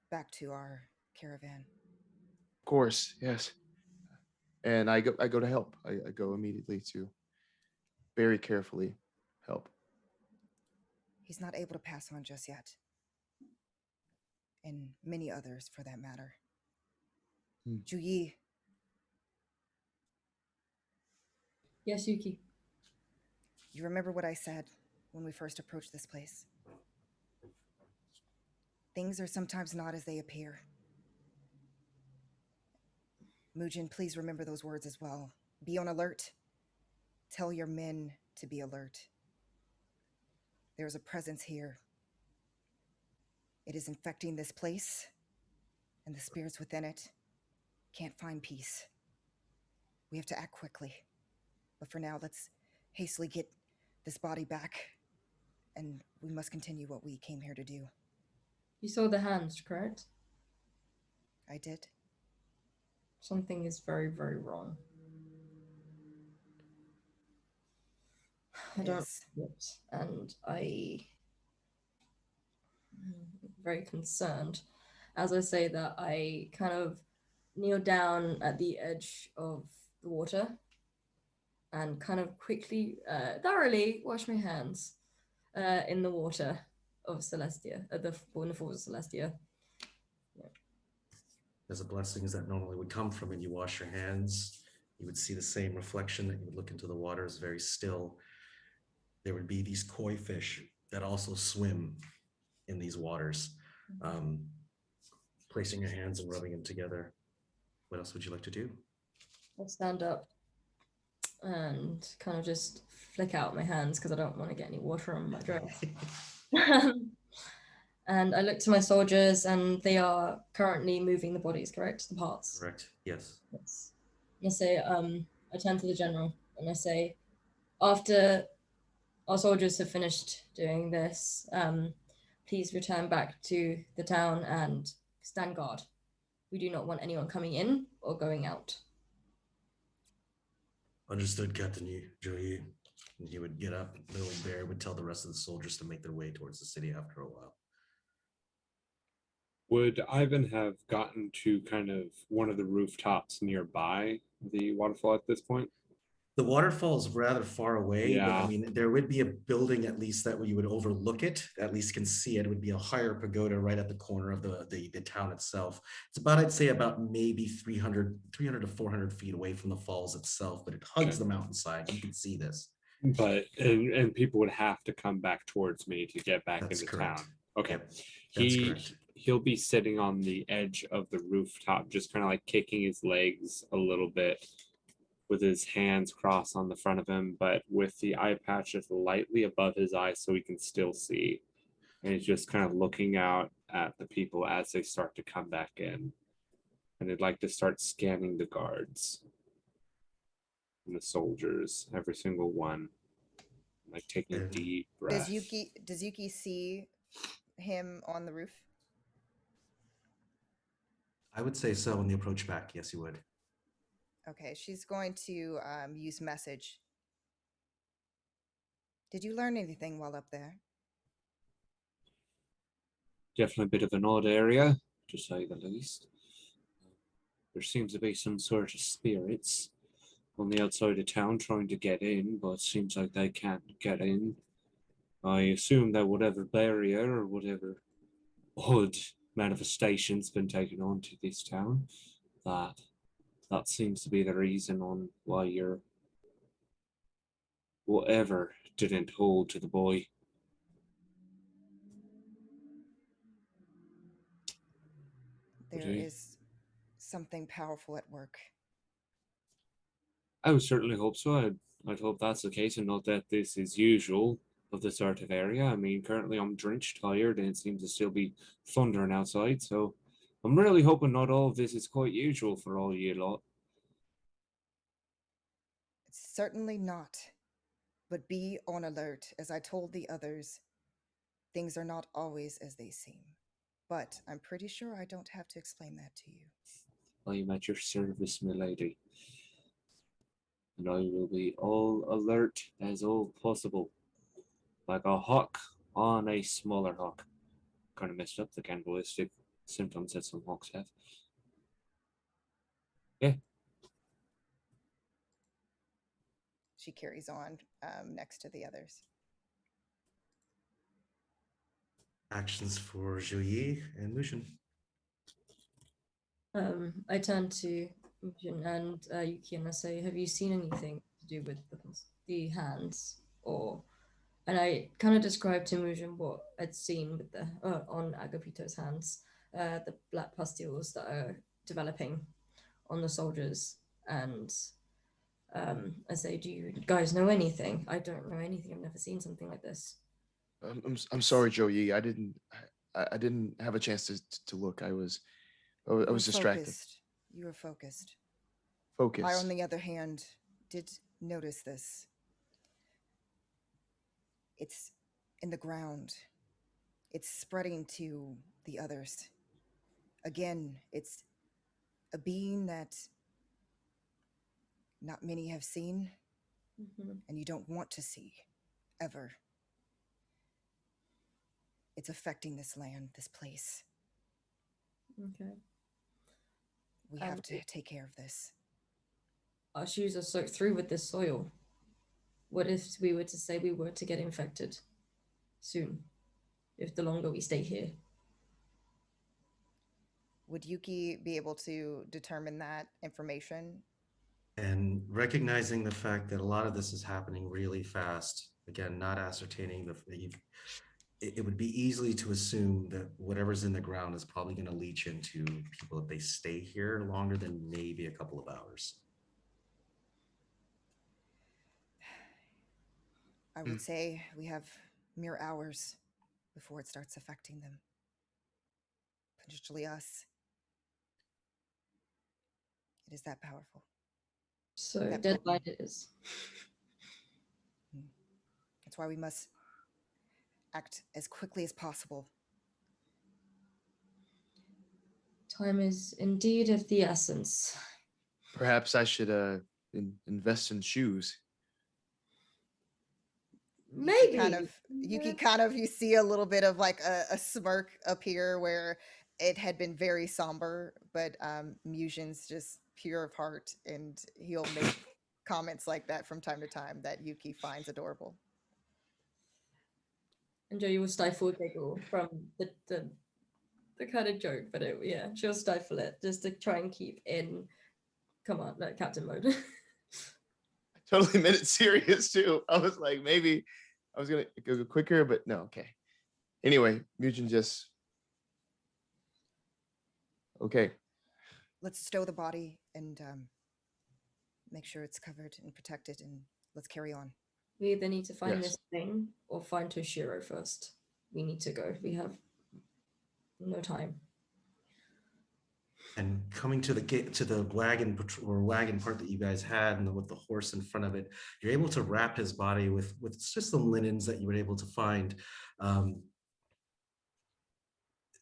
back to our caravan? Of course, yes. And I go to help. I go immediately to very carefully help. He's not able to pass on just yet. And many others, for that matter. Juyi. Yes, Yuki. You remember what I said when we first approached this place? Things are sometimes not as they appear. Mujin, please remember those words as well. Be on alert. Tell your men to be alert. There's a presence here. It is infecting this place, and the spirits within it can't find peace. We have to act quickly. But for now, let's hastily get this body back, and we must continue what we came here to do. You saw the hands, correct? I did. Something is very, very wrong. I don't. And I'm very concerned. As I say that, I kind of kneel down at the edge of the water and kind of quickly, thoroughly wash my hands in the water of Celestia, in the falls of Celestia. Yeah. There's a blessings that normally would come from it. You wash your hands, you would see the same reflection that you would look into the water is very still. There would be these koi fish that also swim in these waters. Placing your hands and rubbing them together. What else would you like to do? I'll stand up and kind of just flick out my hands because I don't want to get any water on my dress. And I look to my soldiers, and they are currently moving the bodies, correct? The parts. Correct. Yes. Yes. I say, I turn to the general and I say, after our soldiers have finished doing this, please return back to the town and stand guard. We do not want anyone coming in or going out. Understood, Captain Joey. And he would get up, little bear would tell the rest of the soldiers to make their way towards the city after a while. Would Ivan have gotten to kind of one of the rooftops nearby the waterfall at this point? The waterfall is rather far away, but I Yeah. mean, there would be a building at least that where you would overlook it, at least can see it. It would be a higher pagoda right at the corner of the town itself. It's about, I'd say, about maybe 300 to 400 feet away from the falls itself, but it hugs Okay. the mountainside. You can see this. But and people would have to come back towards me to get back That's into correct. town. Okay. Yep, that's He correct. he'll be sitting on the edge of the rooftop, just kind of like kicking his legs a little bit with his hands crossed on the front of him, but with the eye patch just lightly above his eyes so he can still see. And he's just kind of looking out at the people as they start to come back in. And they'd like to start scanning the guards and the soldiers, every single one, like taking a And deep breath. Does Yuki see him on the roof? I would say so on the approach back. Yes, you would. Okay, she's going to use message. Did you learn anything while up there? Definitely a bit of an odd area, to say the least. There seems to be some sort of spirits on the outside of town trying to get in, but it seems like they can't get in. I assume that whatever barrier or whatever odd manifestation's been taken onto this town, that seems to be the reason on why your whatever didn't hold to the boy. There is something powerful at work. I would certainly hope so. I'd hope that's the case and not that this is usual of this sort of area. I mean, currently I'm drenched, tired, and it seems to still be thundering outside, so I'm really hoping not all of this is quite usual for all you lot. It's certainly not. But be on alert. As I told the others, things are not always as they seem. But I'm pretty sure I don't have to explain that to you. I am at your service, milady. And I will be all alert as all possible. Like a hawk on a smaller hawk. Kind of messed up the cannibalistic symptoms that some hawks have. Yeah. She carries on next to the others. Actions for Juyi and Mujun. I turn to Mujun and Yuki and I say, "Have you seen anything to do with the hands?" And I kind of described to Mujun what I'd seen with the on Agapito's hands, the black pustules that are developing on the soldiers. And I say, "Do you guys know anything? I don't know anything. I've never seen something like this." I'm sorry, Joey. I didn't have a chance to look. I was distracted. Focused. You were focused. Focused. I, on the other hand, did notice this. It's in the ground. It's spreading to the others. Again, it's a being that not many have seen, and you don't want to see, ever. It's affecting this land, this place. Okay. We have to take care of this. Our shoes are soaked through with this soil. What if we were to say we were to get infected soon, if the longer we stay here? Would Yuki be able to determine that information? And recognizing the fact that a lot of this is happening really fast, again, not ascertaining it would be easily to assume that whatever's in the ground is probably going to leach into people if they stay here longer than maybe a couple of hours. I would say we have mere hours before it starts affecting them. Potentially us. It is that powerful. So deadline it is. That's why we must act as quickly as possible. Time is indeed of the essence. Perhaps I should invest in shoes. Maybe. Yuki kind of, you see a little bit of like a smirk appear where it had been very somber, but Mujin's just pure of heart, and he'll make comments like that from time to time that Yuki finds adorable. And Joe, you will stifle a giggle from the kind of joke, but yeah, she'll stifle it just to try and keep in captain mode. I totally meant it serious too. I was like, maybe I was gonna go quicker, but no, okay. Anyway, Mujun just okay. Let's stow the body and make sure it's covered and protected, and let's carry on. We either need to find Yes. this thing or find Toshiro first. We need to go. We have no time. And coming to the gate, to the wagon part that you guys had, and with the horse in front of it, you're able to wrap his body with just some linens that you were able to find.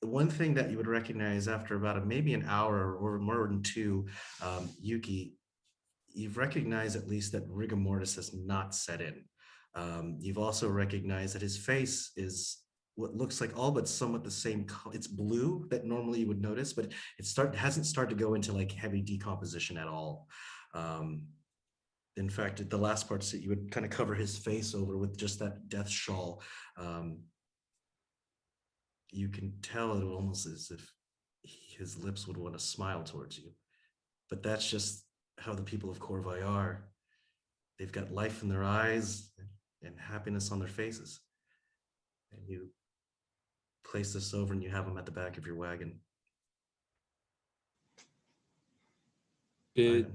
One thing that you would recognize after about maybe an hour or more than two, Yuki, you've recognized at least that rigor mortis has not set in. You've also recognized that his face is what looks like all but somewhat the same color. It's blue that normally you would notice, but hasn't started to go into like heavy decomposition at all. In fact, the last parts that you would kind of cover his face over with just that death shawl. You can tell it almost as if his lips would want to smile towards you. But that's just how the people of Qorvi are. They've got life in their eyes and happiness on their faces. And you place this over and you have them at the back of your wagon. Did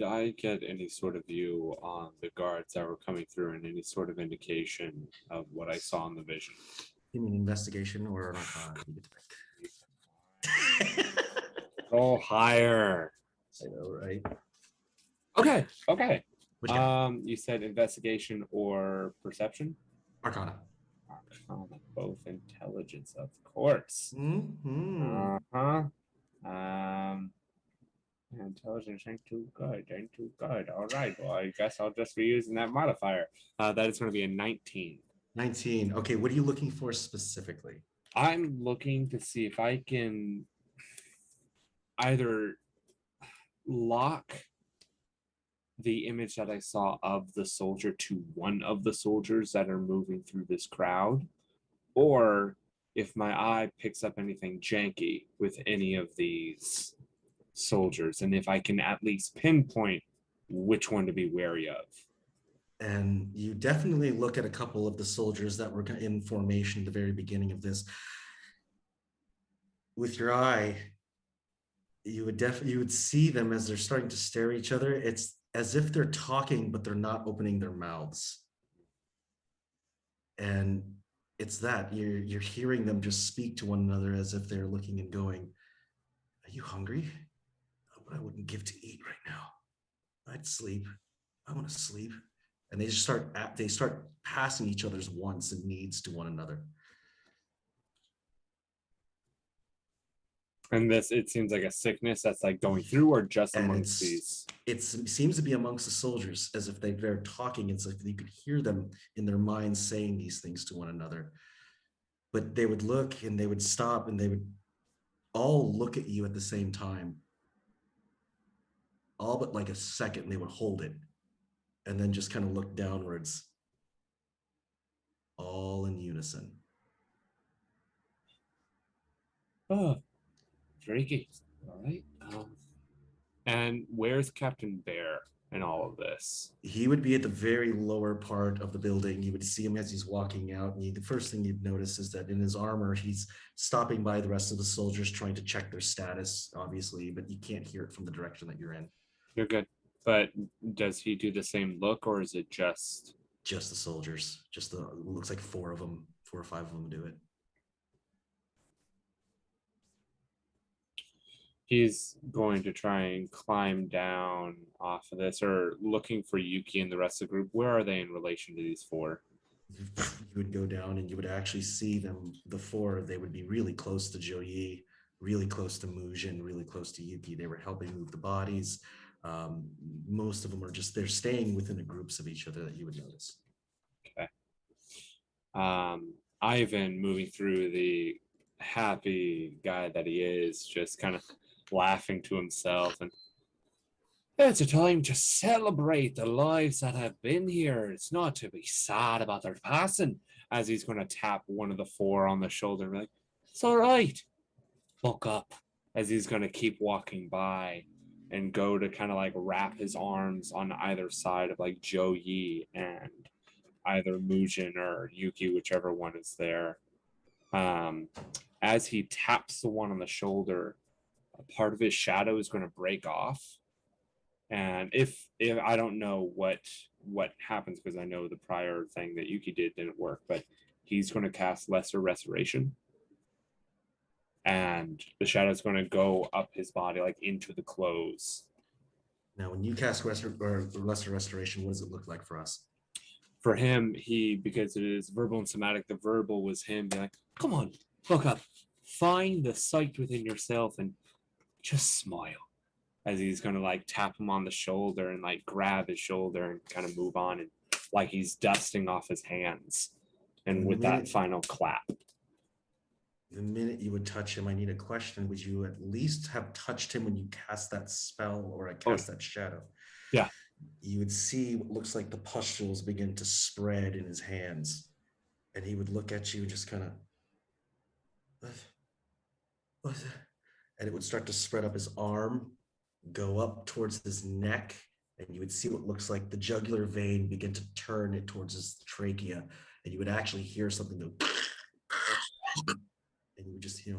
I get any sort of view on the guards that were coming through and any sort of indication of what I saw in the vision? You mean investigation or an arcana? Go higher. I know, right? Okay. Which guy? You said investigation or perception? Arcana. Arcana, both intelligence, of course. Mm-hmm. Intelligence ain't too good. All right, well, I guess I'll just be using that modifier. That is going to be a 19. 19. Okay, what are you looking for specifically? I'm looking to see if I can either lock the image that I saw of the soldier to one of the soldiers that are moving through this crowd, or if my eye picks up anything janky with any of these soldiers, and if I can at least pinpoint which one to be wary of. And you definitely look at a couple of the soldiers that were in formation at the very beginning of this. With your eye, you would see them as they're starting to stare at each other. It's as if they're talking, but they're not opening their mouths. And it's that you're hearing them just speak to one another as if they're looking and going, "Are you hungry? I wouldn't give to eat right now. I'd sleep. I want to sleep." And they start passing each other's wants and needs to one another. And it seems like a sickness that's like going through, or just amongst these. It seems to be amongst the soldiers, as if they're talking. It's like you could hear them in their minds saying these things to one another. But they would look and they would stop and they would all look at you at the same time. All but like a second, they would hold it and then just kind of look downwards, all in unison. Oh, freaky. All right. And where's Captain Bear in all of this? He would be at the very lower part of the building. You would see him as he's walking out. And the first thing you'd notice is that in his armor, he's stopping by the rest of the soldiers, trying to check their status, obviously, but you can't hear it from the direction that you're in. You're good. But does he do the same look, or is it just the soldiers? Looks like 4 or 5 of them do it. He's going to try and climb down off of this, or looking for Yuki and the rest of the group. Where are they in relation to these 4? You would go down and you would actually see them, the 4, they would be really close to Joyi, really close to Mujun, really close to Yuki. They were helping move the bodies. Most of them are they're staying within the groups of each other that you would notice. Okay. Ivan, moving through, the happy guy that he is, just kind of laughing to himself, and It's a time to celebrate the lives that have been here. It's not to be sad about their passing. As he's going to tap one of the four on the shoulder and be like, it's all right. Look up. As he's going to keep walking by and go to kind of like wrap his arms on either side of like Joe Yi and either Mujun or Yuki, whichever one is there. As he taps the one on the shoulder, a part of his shadow is going to break off. And if I don't know what happens, because I know the prior thing that Yuki didn't work, but he's going to cast Lesser Restoration, and the shadow's going to go up his body like into the clothes. Now, when you cast Lesser Restoration, what does it look like for us? For him, because it is verbal and somatic, the verbal was him being like, come on, look up, find the sight within yourself and just smile. As he's going to like tap him on the shoulder and like grab his shoulder and kind of move on, and like he's dusting off his hands. And with that final clap. The minute you would touch him, I need a question. Would you at least have touched him when you cast that spell or I cast that shadow? Yeah. You would see what looks like the pustules begin to spread in his hands. And he would look at you and just kind of, what's that? And it would start to spread up his arm, go up towards his neck, and you would see what looks like the jugular vein begin to turn it towards his trachea, and you would actually hear something go, and you would just hear,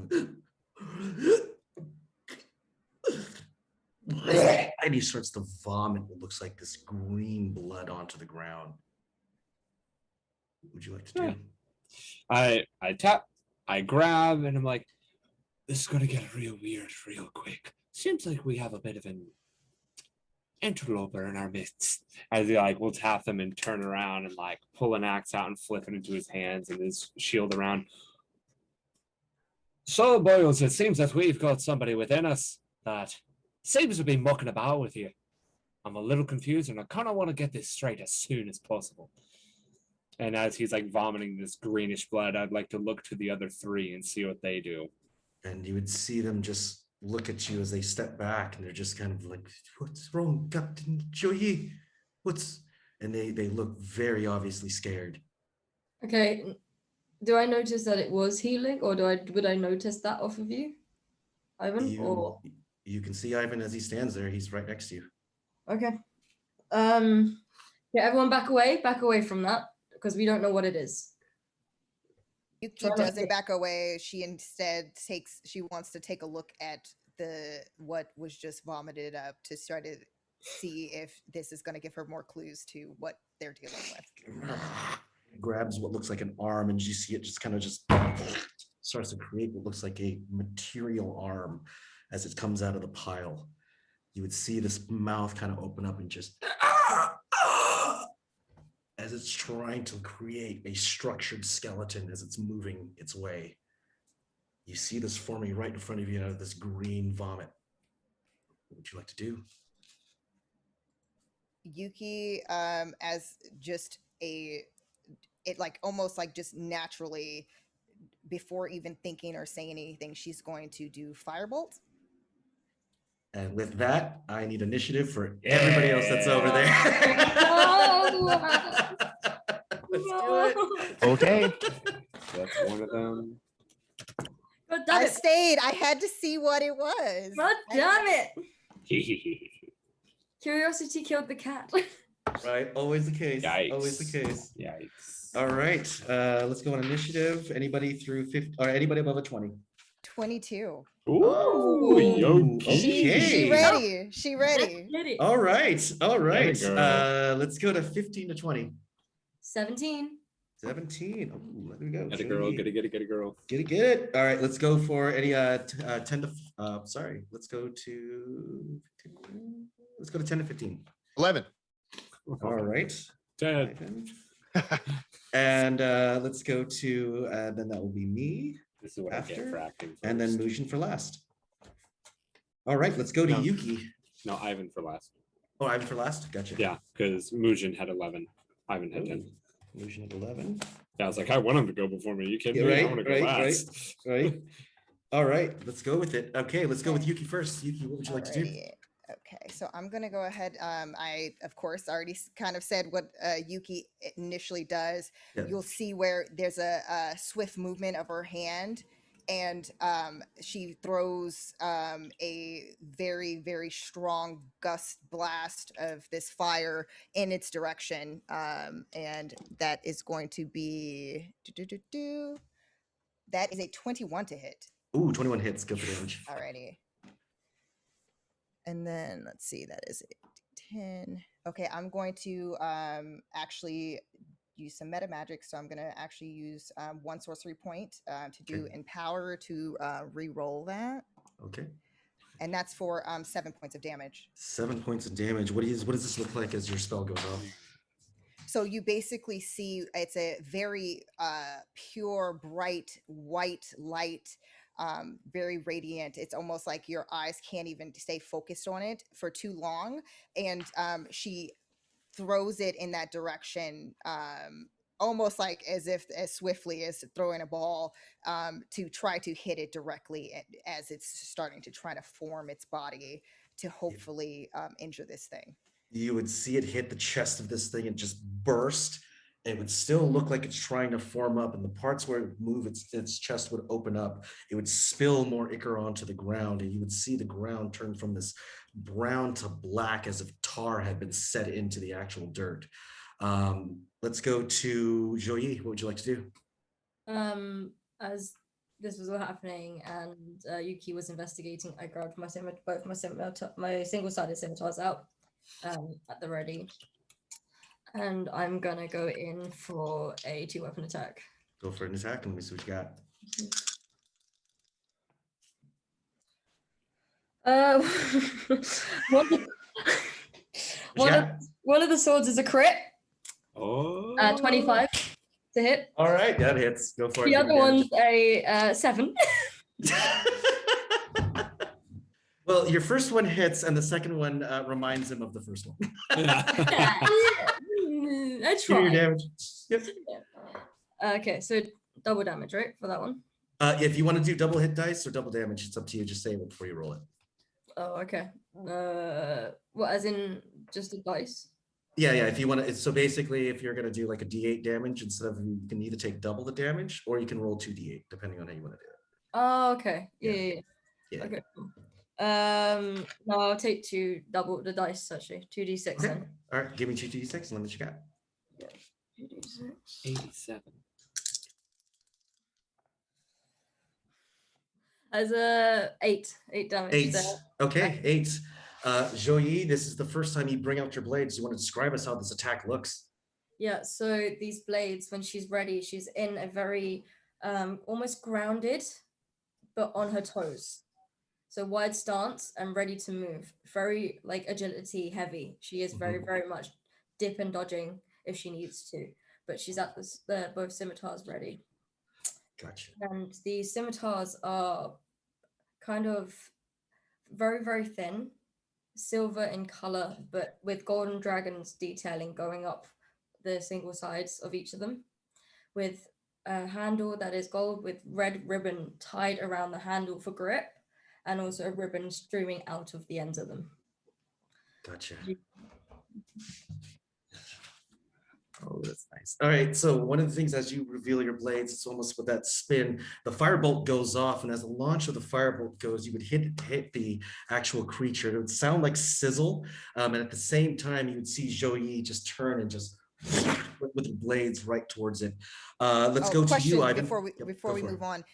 and he starts to vomit what looks like this green blood onto the ground. What would you like to do? I tap, I grab, and I'm like, this is going to get real weird real quick. Seems like we have a bit of an interloper in our midst. As he like will tap them and turn around and like pull an axe out and flip it into his hands and his shield around. So, boys, it seems that we've got somebody within us that seems to be mucking about with you. I'm a little confused and I kind of want to get this straight as soon as possible. And as he's like vomiting this greenish blood, I'd like to look to the other three and see what they do. And you would see them just look at you as they step back, and they're just kind of like, what's wrong, Captain Joyi? And they look very obviously scared. Okay. Do I notice that it was healing, or would I notice that off of you, Ivan? You can see Ivan as he stands there. He's right next to you. Okay. Yeah, everyone back away from that, because we don't know what it is. Yuki doesn't back away. She instead wants to take a look at what was just vomited up to try to see if this is going to give her more clues to what they're dealing with. Grabs what looks like an arm, and you see it just kind of starts to create what looks like a material arm as it comes out of the pile. You would see this mouth kind of open up and just as it's trying to create a structured skeleton as it's moving its way. You see this forming right in front of you out of this green vomit. What would you like to do? Yuki, as just almost like just naturally, before even thinking or saying anything, she's going to do Firebolt. And with that, I need initiative for everybody else that's over there. Let's do it. Okay. That's one of them. God damn I it. stayed. I had to see what it was. God damn it. Curiosity killed the cat. Right, always the case. Yikes. Always the case. Yikes. All right, let's go on initiative. Anybody through 50 or anybody above a 20? 22. Ooh, Yuki. Okay. She ready. She ready. All right. Girl. Let's go to 15 to 20. 17. 17. Oh, let me go. Get a girl, get a girl. Get it. All right, let's go for any 10 to let's go to 10 to 15. 11. All right. 10. And let's go to then that will be me. This is what I get After, for acting first. and then Mujun for last. All right, let's go to No. Yuki. No, Ivan for last. Oh, Ivan for last. Gotcha. Yeah, because Mujin had 11. Ivan had 10. Mujun at 11. Yeah, I was like, I want him to go before me. You kidding Yeah, me? right, I want to go right, last. Right. All right, let's go with it. Okay, let's go with Yuki first. Yuki, what would you like to do? Alrighty. Okay, so I'm gonna go ahead. I of course already kind of said what Yuki initially does. Yeah. You'll see where there's a swift movement of her hand, and she throws a very very strong gust blast of this fire in its direction, and that is going to be that is a 21 to hit. Ooh, 21 hits. Go for damage. Alrighty. And then let's see, that is 10. Okay, I'm going to actually use some meta magic. So I'm going to actually use one sorcery point to do Okay. Empower to re-roll that. Okay. And that's for 7 points of damage. 7 points of damage. What does this look like as your spell goes off? So you basically see it's a very pure, bright, white light, very radiant. It's almost like your eyes can't even stay focused on it for too long. And she throws it in that direction, almost like as swiftly as throwing a ball, to try to hit it directly as it's starting to try to form its body to hopefully injure this thing. You would see it hit the chest of this thing and just burst. It would still look like it's trying to form up, and the parts where it would move, its chest would open up. It would spill more ichor onto the ground, and you would see the ground turn from this brown to black as if tar had been set into the actual dirt. Let's go to Joyi. What would you like to do? As this was all happening and Yuki was investigating, I grabbed both my single-sided scimitars out at the ready. And I'm gonna go in for a 2-weapon attack. Go for an attack and let me see what you got. One of the swords is a crit. Oh. 25 to hit. All right, that hits. Go for it. The other one's a 7. Well, your first one hits, and the second one reminds him of the first one. I Give me your tried. damage. Yep. Okay, so double damage, right, for that one? If you want to do double hit dice or double damage, it's up to you. Just say it before you roll it. Oh, okay. What, as in just a dice? Yeah. If you want to, so basically, if you're going to do like a D8 damage, instead of, you can either take double the damage or you can roll 2D8, depending on how you want to do it. Oh, okay. Yeah. Yeah. Okay. Cool. No, I'll take double the dice actually. 2d6 Okay. then. All right, give me 2d6 and let me what you got. 2d6. 87. As a 8 damage. 8. There. Okay, 8. Joyi, this is the first time you bring out your blades. You want to describe us how this attack looks? Yeah, so these blades, when she's ready, she's in a very almost grounded, but on her toes. So wide stance and ready to move. Very like agility heavy. She is very, very much dip and dodging if she needs to. But she's at both scimitars ready. Gotcha. And the scimitars are kind of very, very thin, silver in color, but with golden dragons detailing going up the single sides of each of them, with a handle that is gold with red ribbon tied around the handle for grip, and also a ribbon streaming out of the ends of them. Gotcha. Oh, that's nice. All right, so one of the things as you reveal your blades, it's almost with that spin, the firebolt goes off, and as the launch of the firebolt goes, you would hit the actual creature. It would sound like sizzle, and at the same time, you would see Joyi just turn and just with the blades right towards it. Let's go to you, Ivan. Before we move on,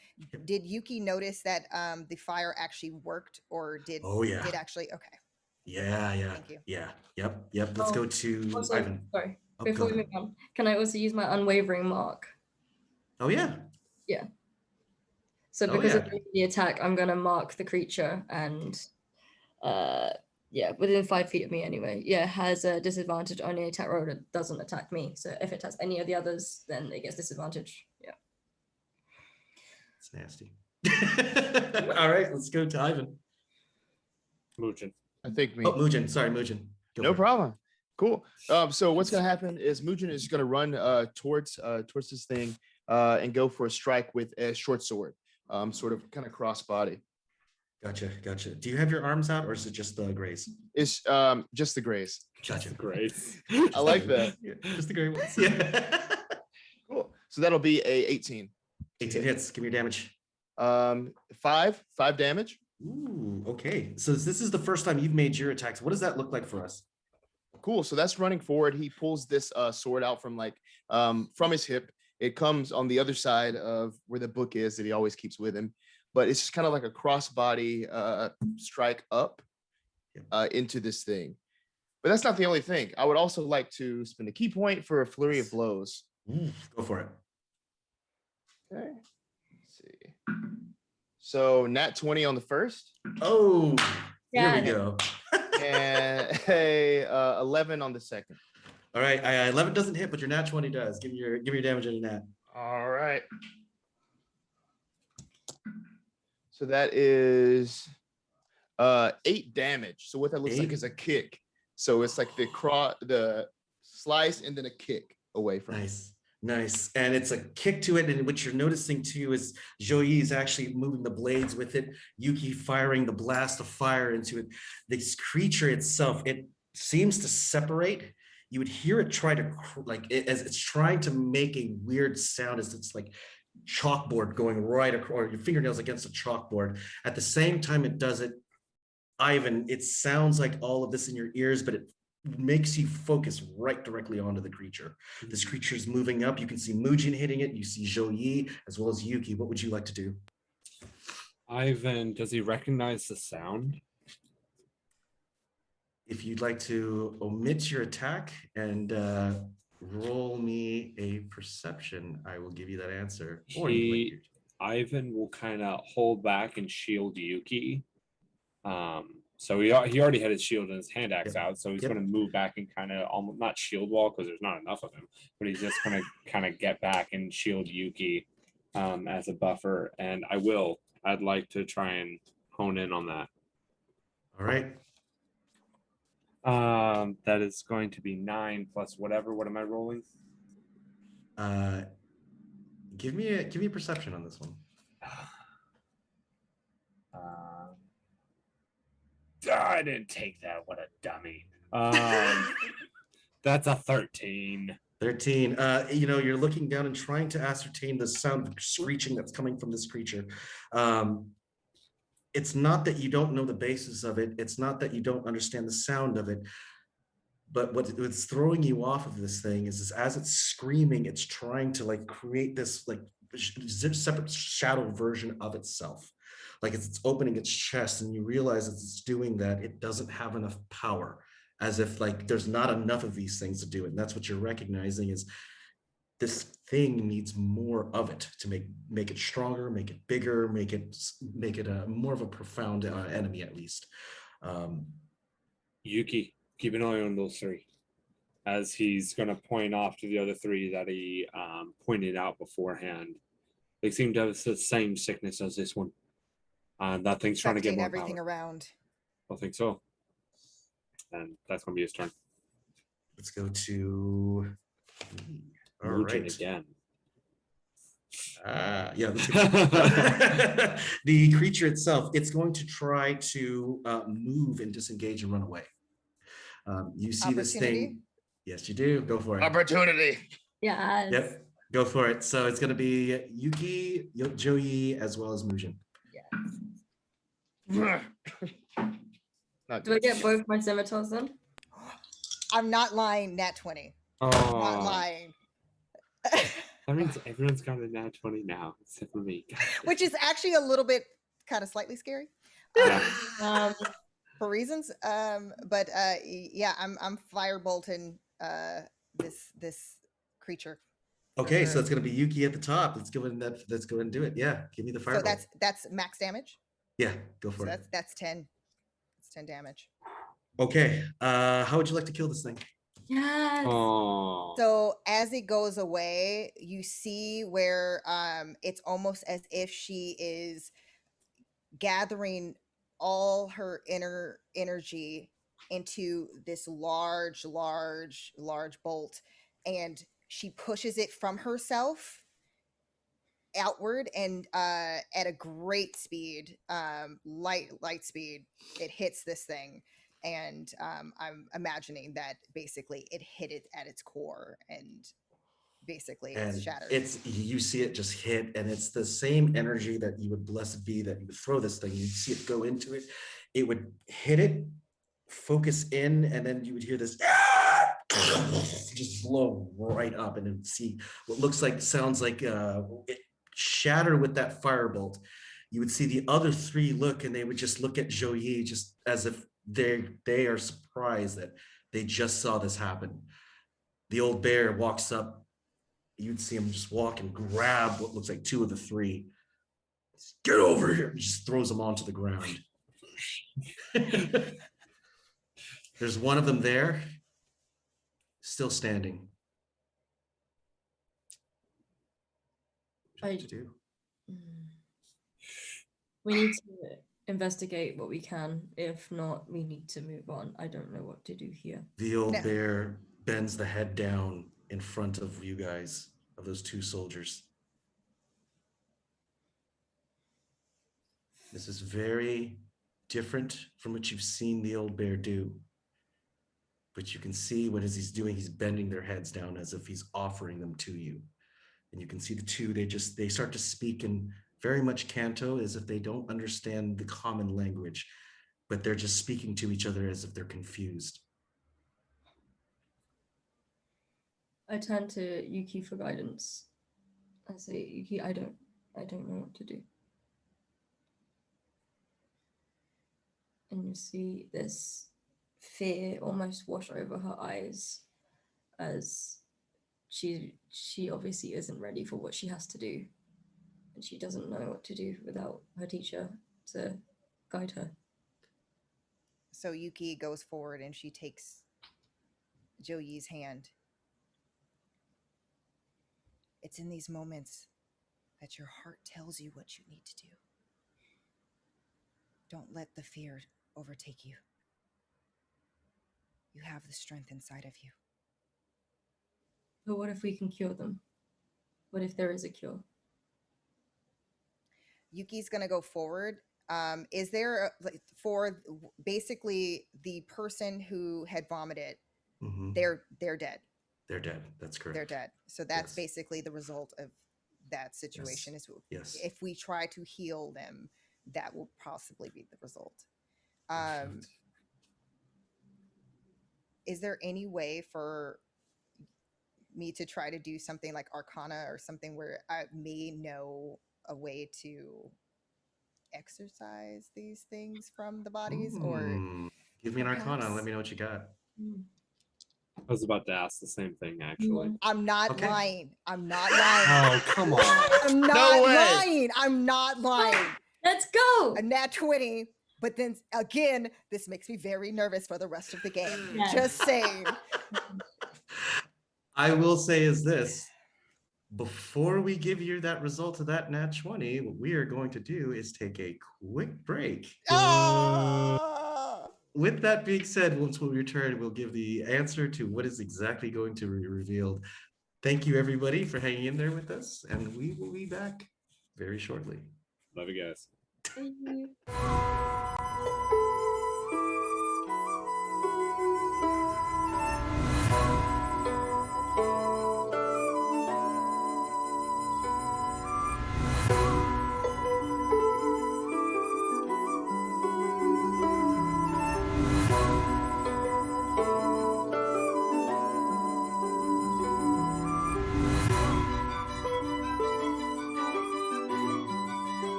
did Yuki notice that the fire actually worked, or did did actually? Okay. Yeah. Thank you. Yeah. Yep. Let's go to also, Ivan. Sorry. Before we move on, can I also use my unwavering mark? Oh yeah. Yeah. So because of the attack, I'm gonna mark the creature, and within 5 feet of me anyway. Yeah, has a disadvantage on the attack roll that doesn't attack me. So if it attacks any of the others, then it gets disadvantage. Yeah. It's nasty. All right, let's go to Ivan. Mujun. I think me. Oh, Mujun. Sorry, Mujun. No problem. Cool. So what's gonna happen is Mujun is gonna run towards this thing and go for a strike with a short sword, sort of kind of cross body. Gotcha. Do you have your arms out, or is it just the grays? It's just the grace. Gotcha. Great. I like that. Yeah, just the gray ones. Yeah. Cool. So that'll be a 18. 18 hits. Give me your damage. 5 damage. Ooh, okay. So this is the first time you've made your attacks. What does that look like for us? Cool. So that's running forward. He pulls this sword out from from his hip. It comes on the other side of where the book is that he always keeps with him, but it's just kind of like a crossbody strike up into this thing. But that's not the only thing. I would also like to spend a key point for a flurry of blows. Go for it. Okay. Let's see. So nat 20 on the first. Oh, here we Got it. go. And a 11 on the second. All right, 11 doesn't hit, but your nat 20 does. Give me your damage on your nat. All right. So that is 8 damage. So what that looks like 8? is a kick. So it's like the slice and then a kick away from it. Nice. And it's a kick to it. And what you're noticing too is Joey is actually moving the blades with it. Yuki firing the blast of fire into it. This creature itself, it seems to separate. You would hear it try to as it's trying to make a weird sound as it's like chalkboard going right across, or your fingernails against a chalkboard. At the same time it does it, Ivan, it sounds like all of this in your ears, but it makes you focus right directly onto the creature. This creature is moving up. You can see Mujun hitting it. You see Zhou as well as Yuki. What would you like to do? Ivan, does he recognize the sound? If you'd like to omit your attack and roll me a perception, I will give you that answer. Ivan will kind of hold back and shield Yuki. So he already had his shield and his hand axe out, so he's going to move back and kind of almost not shield wall because there's not enough of him, but he's just going to kind of get back and shield Yuki as a buffer. And I'd like to try and hone in on that. All right. That is going to be 9 plus whatever. What am I rolling? Give me a perception on this one. I didn't take that. What a dummy. That's a 13. 13. You're looking down and trying to ascertain the sound of screeching that's coming from this creature. It's not that you don't know the basis of it. It's not that you don't understand the sound of it. But what's throwing you off of this thing is as it's screaming, it's trying to create this separate shadow version of itself. Like it's opening its chest, and you realize as it's doing that, it doesn't have enough power, as if there's not enough of these things to do it. And that's what you're recognizing is this thing needs more of it to make it stronger, make it bigger, make it a more of a profound enemy at least. Yuki, keep an eye on those 3, as he's going to point off to the other 3 that he pointed out beforehand. They seem to have the same sickness as this one. That thing's trying to get more everything power. around. I think so. And that's going to be his turn. Let's go to Mujun again. The creature itself, it's going to try to move and disengage and run away. You see this thing. Yes, you do. Go for it. Opportunity. Yes. Yep. Go for it. So it's going to be Yuki, Joey, as well as Mujun. Do I get both my scimitars then? I'm not lying. Nat 20. Oh, Not lying. that means everyone's got a nat 20 now, except for me. Which is actually a little bit kind of slightly scary. Yeah. For reasons. But yeah, I'm firebolting this creature. Okay, so it's going to be Yuki at the top. Let's go ahead and do it. Yeah, give me the fireball. So that's max damage. Yeah, go for it. That's 10. It's 10 damage. Okay, how would you like to kill this thing? Yes. Oh. So as it goes away, you see where it's almost as if she is gathering all her inner energy into this large bolt, and she pushes it from herself outward and at a great speed, light speed, it hits this thing. And I'm imagining that basically it hit it at its core and basically it's And shattered. you see it just hit, and it's the same energy that you would, blessed be, that you would throw this thing. You see it go into it, it would hit it, focus in, and then you would hear this just blow right up, and then see what sounds like it shatter with that firebolt. You would see the other three look, and they would just look at Joey just as if they are surprised that they just saw this happen. The old bear walks up. You'd see him just walk and grab what looks like two of the three. Get over here! And just throws them onto the ground. There's one of them there, still standing. What to do? We need to investigate what we can. If not, we need to move on. I don't know what to do here. The old bear bends the head down in front of you guys, of those two soldiers. This is very different from what you've seen the old bear do. But you can see what he's doing, he's bending their heads down as if he's offering them to you. And you can see the two, they start to speak in very much Canto, as if they don't understand the common language, but they're just speaking to each other as if they're confused. I turn to Yuki for guidance. I say, Yuki, I don't know what to do. And you see this fear almost wash over her eyes as she obviously isn't ready for what she has to do. And she doesn't know what to do without her teacher to guide her. So Yuki goes forward and she takes Joey's hand. It's in these moments that your heart tells you what you need to do. Don't let the fear overtake you. You have the strength inside of you. But what if we can cure them? What if there is a cure? Yuki's going to go forward. Is there, for basically the person who had vomited, they're dead. They're dead. That's correct. They're dead. So that's basically the result of that situation. Yes. If we try to heal them, that will possibly be the result. Is there any way for me to try to do something like Arcana or something where I may know a way to exercise these things from the bodies? Or give me an Arcana and let me know what you got. I was about to ask the same thing, actually. I'm not lying. I'm not lying. Oh, come on. I'm not lying. I'm not lying. Let's go. A nat 20. But then again, this makes me very nervous for the rest of the game. Yes. Just saying. I will say is this. Before we give you that result of that nat 20, what we are going to do is take a quick break. With that being said, once we return, we'll give the answer to what is exactly going to be revealed. Thank you, everybody, for hanging in there with us, and we will be back very shortly. Love you guys. Thank you.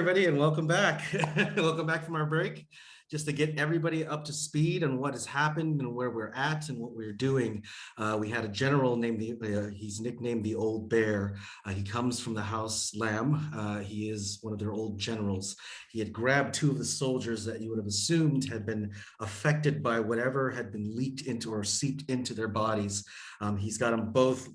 everybody, and welcome back. Welcome back from our break. Just to get everybody up to speed on what has happened and where we're at and what we're doing. We had a general named he's nicknamed the Old Bear. He comes from the House Lamb. He is one of their old generals. He had grabbed two of the soldiers that you would have assumed had been affected by whatever had been leaked into or seeped into their bodies. He's got them both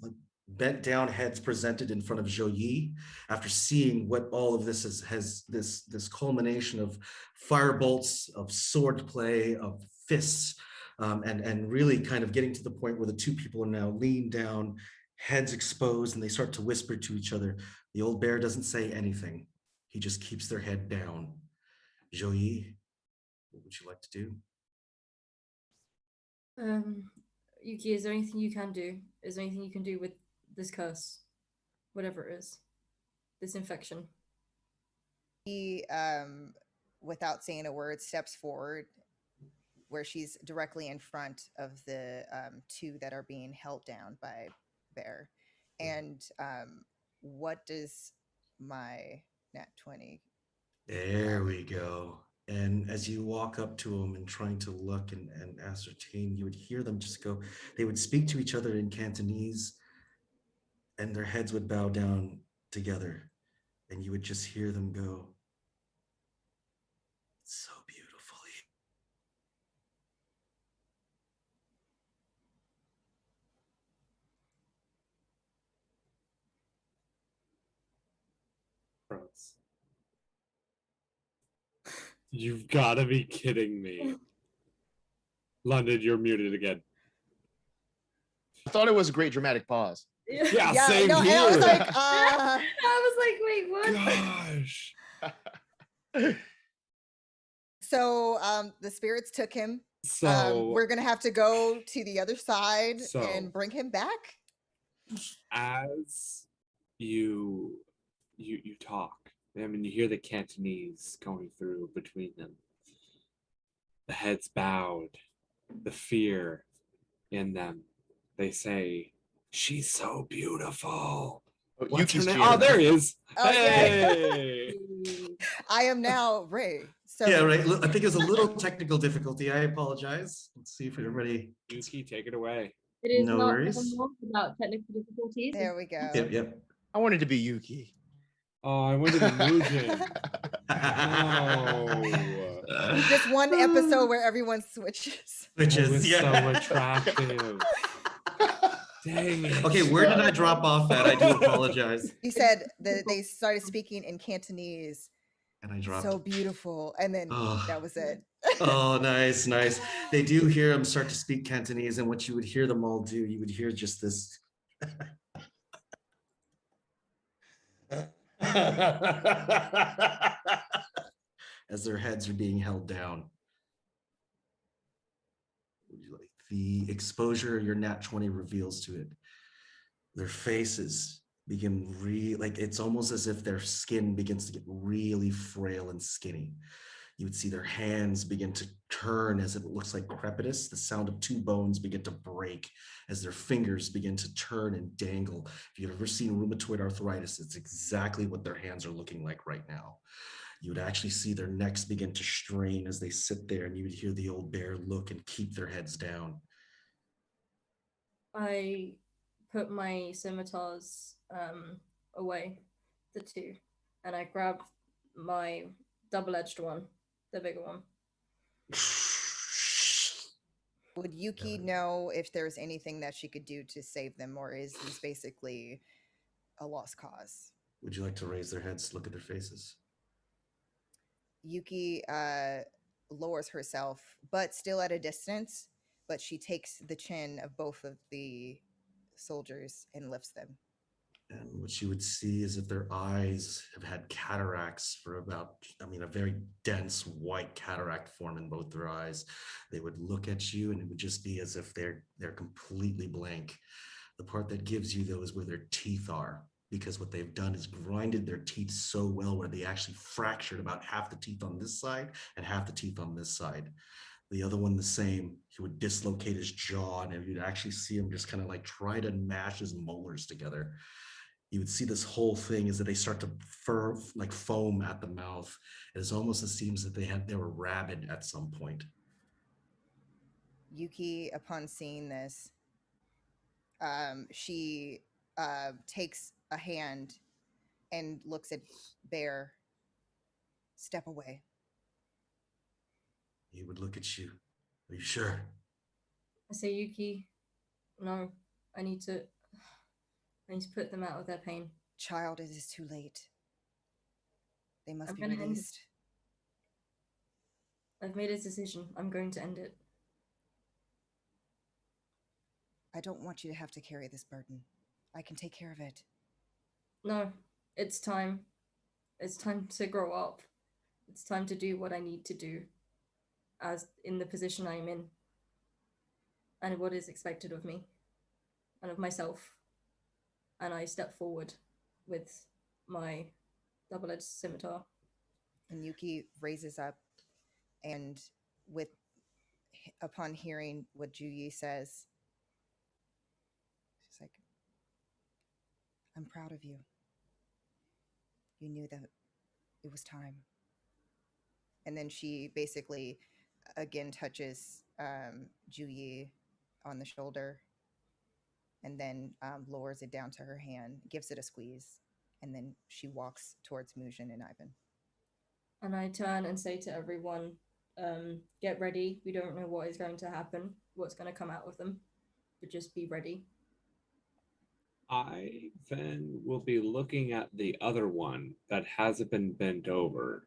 bent down, heads presented in front of Zhou Yi after seeing what all of this has this culmination of fire bolts, of sword play, of fists, and really kind of getting to the point where the two people are now leaned down, heads exposed, and they start to whisper to each other. The Old Bear doesn't say anything. He just keeps their head down. Zhou Yi, what would you like to do? Yuki, is there anything you can do? Is there anything you can do with this curse? Whatever it is. This infection. He, without saying a word, steps forward where she's directly in front of the two that are being held down by Bear. And what does my nat 20? There we go. And as you walk up to them and trying to look and ascertain, you would hear them just go, they would speak to each other in Cantonese, and their heads would bow down together. And you would just hear them go, "It's so beautiful." Gross. You've got to be kidding me. London, you're muted again. I thought it was a great dramatic pause. Yeah, same no, here. and I was like, I was like, wait, what? Gosh. so the spirits took him. So We're gonna have to go to the other side So- and bring him back. as you talk, I mean, you hear the Cantonese going through between them. The heads bowed, the fear in them. They say, "She's so beautiful." Oh, What's her Yuki's name? cheering. Oh, there he is. Oh, yeah. Hey. I am now Ray. So Yeah, right. I think it's a little technical difficulty. I apologize. Let's see if everybody. Yuki, take it away. It is No not worries. Evermore without technical difficulties. there we go. Yep. I wanted to be Yuki. Oh, I went to the Mujun. Oh. Just one episode where everyone switches. Which It is was so attractive. Dang it. Okay, where did I drop off at? I do apologize. You said that they started speaking in Cantonese. And I dropped. So beautiful. And then Oh. that was it. Oh, nice. They do hear them start to speak Cantonese, and what you would hear them all do, you would hear just this. As their heads are being held down. The exposure your nat 20 reveals to it. Their faces begin like it's almost as if their skin begins to get really frail and skinny. You would see their hands begin to turn as if it looks like crepitus. The sound of two bones begin to break as their fingers begin to turn and dangle. If you've ever seen rheumatoid arthritis, it's exactly what their hands are looking like right now. You would actually see their necks begin to strain as they sit there, and you would hear the Old Bear look and keep their heads down. I put my scimitars away, the two, and I grabbed my double-edged one, the bigger one. Would Yuki know if there's anything that she could do to save them, or is this basically a lost cause? Would you like to raise their heads, look at their faces? Yuki lowers herself, but still at a distance, but she takes the chin of both of the soldiers and lifts them. And what you would see is that their eyes have had cataracts for about, a very dense white cataract form in both their eyes. They would look at you and it would just be as if they're completely blank. The part that gives you though is where their teeth are, because what they've done is grinded their teeth so well where they actually fractured about half the teeth on this side and half the teeth on this side. The other one the same. He would dislocate his jaw and you'd actually see him just kind of like try to mash his molars together. You would see this whole thing is that they start to foam at the mouth. It almost seems that they were rabid at some point. Yuki, upon seeing this, she takes a hand and looks at Bear. Step away. He would look at you. Are you sure? I say, Yuki, no, I need to put them out of their pain. Child, it is too late. They must I'm be gonna end it. released. I've made a decision. I'm going to end it. I don't want you to have to carry this burden. I can take care of it. No, it's time. It's time to grow up. It's time to do what I need to do as in the position I am in and what is expected of me and of myself. And I step forward with my double-edged scimitar. And Yuki raises up, and upon hearing what Juyi says, she's like, I'm proud of you. You knew that it was time. And then she basically again touches Juyi on the shoulder, and then lowers it down to her hand, gives it a squeeze, and then she walks towards Mujun and Ivan. And I turn and say to everyone, get ready. We don't know what is going to happen, what's going to come out of them, but just be ready. I then will be looking at the other one that hasn't been bent over,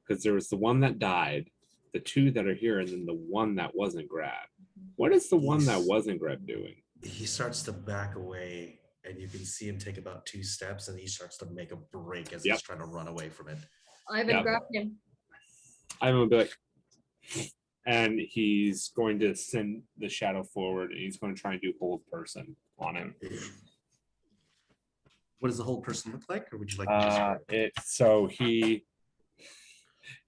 because there was the one that died, the two that are here, and then the one that wasn't grabbed. What is the one that wasn't grabbed doing? He starts to back away, and you can see him take about 2 steps, and he starts to make a break as he's trying to run away from it. Ivan grabbed him. Ivan will be like, and he's going to send the shadow forward, and he's going to try and do hold person on him. What does the whole person look like, or would you like to describe it? So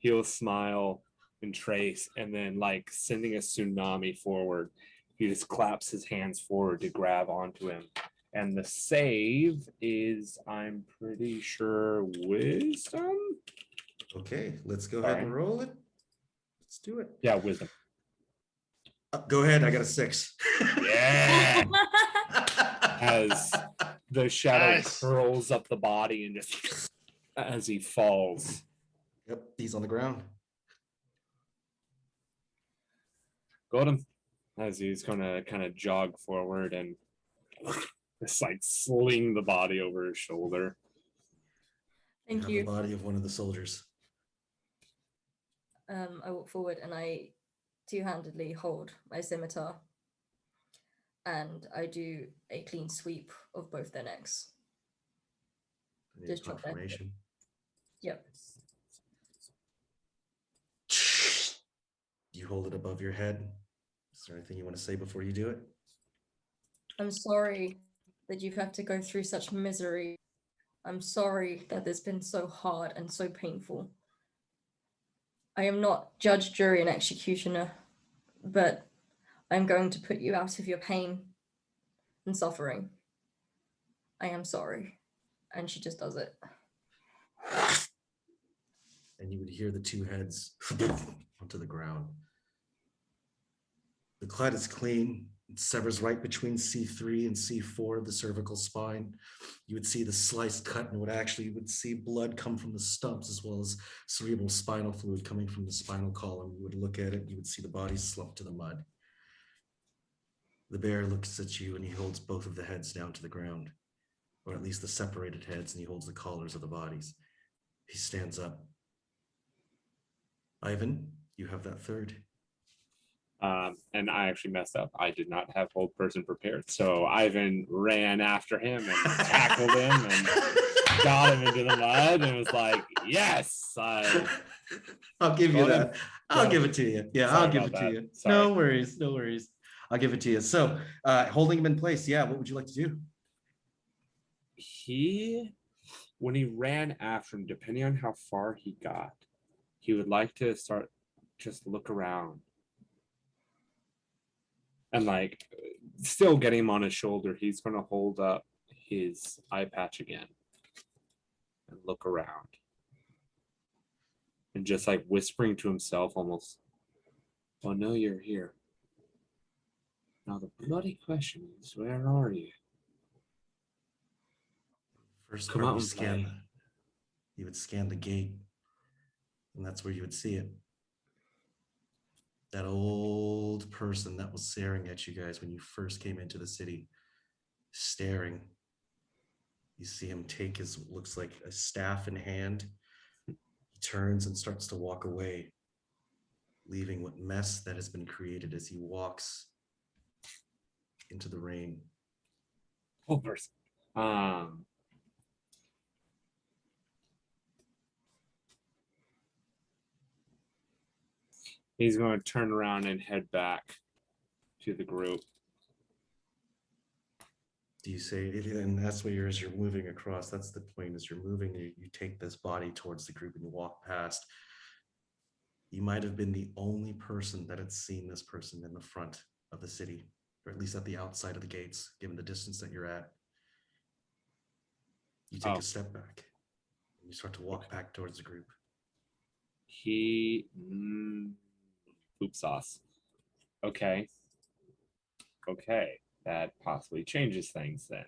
he'll smile and trace, and then like sending a tsunami forward, he just claps his hands forward to grab onto him. And the save is, I'm pretty sure, wisdom. Okay, let's go ahead and roll it. Let's do it. Yeah, wisdom. Go ahead. I got a 6. Yeah. As the shadow curls up the body and just as he falls. Yep, he's on the ground. Got him. As he's gonna kind of jog forward and just like sling the body over his shoulder. Thank you. The body of one of the soldiers. I walk forward and I two-handedly hold my scimitar, and I do a clean sweep of both their necks. Just chop their head. Yep. You hold it above your head. Is there anything you want to say before you do it? I'm sorry that you've had to go through such misery. I'm sorry that it's been so hard and so painful. I am not judge, jury, and executioner, but I'm going to put you out of your pain and suffering. I am sorry. And she just does it. And you would hear the 2 heads onto the ground. The cut is clean. It severs right between C3 and C4 of the cervical spine. You would see the sliced cut, and you would see blood come from the stumps, as well as cerebral spinal fluid coming from the spinal column. You would look at it, you would see the body slumped to the mud. The bear looks at you, and he holds both of the heads down to the ground, or at least the separated heads, and he holds the collars of the bodies. He stands up. Ivan, you have that third. And I actually messed up. I did not have hold person prepared. So Ivan ran after him and tackled him and got him into the mud and was like, yes. I'll give you that. I'll give it to you. Yeah, I'll give it to you. Sorry. No worries. No worries. I'll give it to you. So holding him in place. Yeah. What would you like to do? When he ran after him, depending on how far he got, he would like to start just look around. And like still getting him on his shoulder, he's going to hold up his eye patch again and look around. And just like whispering to himself almost, "Oh no, you're here. Now the bloody question is, where are you? First Come part out you and scan, play." you would scan the gate, and that's where you would see it. That old person that was staring at you guys when you first came into the city, staring. You see him take his, looks like a staff in hand. He turns and starts to walk away, leaving what mess that has been created as he walks into the rain. Whole person. He's going to turn around and head back to the group. Do you say, and that's where as you're moving across, that's the point, as you're moving, you take this body towards the group and you walk past. You might have been the only person that had seen this person in the front of the city, or at least at the outside of the gates, given the distance that you're at. You take a step back and you start to walk back towards the group. He poop sauce. Okay. That possibly changes things then.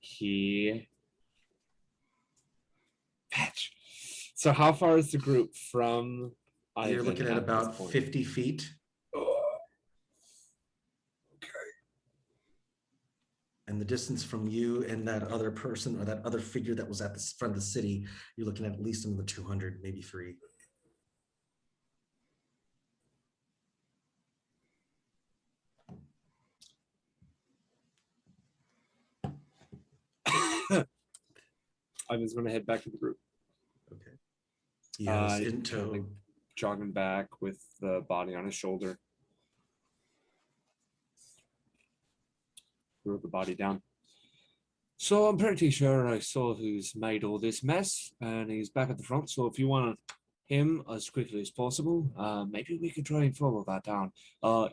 He fetch. So how far is the group from Ivan? You're looking at about 50 feet. And the distance from you and that other person or that other figure that was at the front of the city, you're looking at least another 200, maybe 3. Ivan's going to head back to the group. Okay. He has in kind of tow. like jogging back with the body on his shoulder. Throw the body down. So I'm pretty sure I saw who's made all this mess, and he's back at the front. So if you want him as quickly as possible, maybe we could try and follow that down.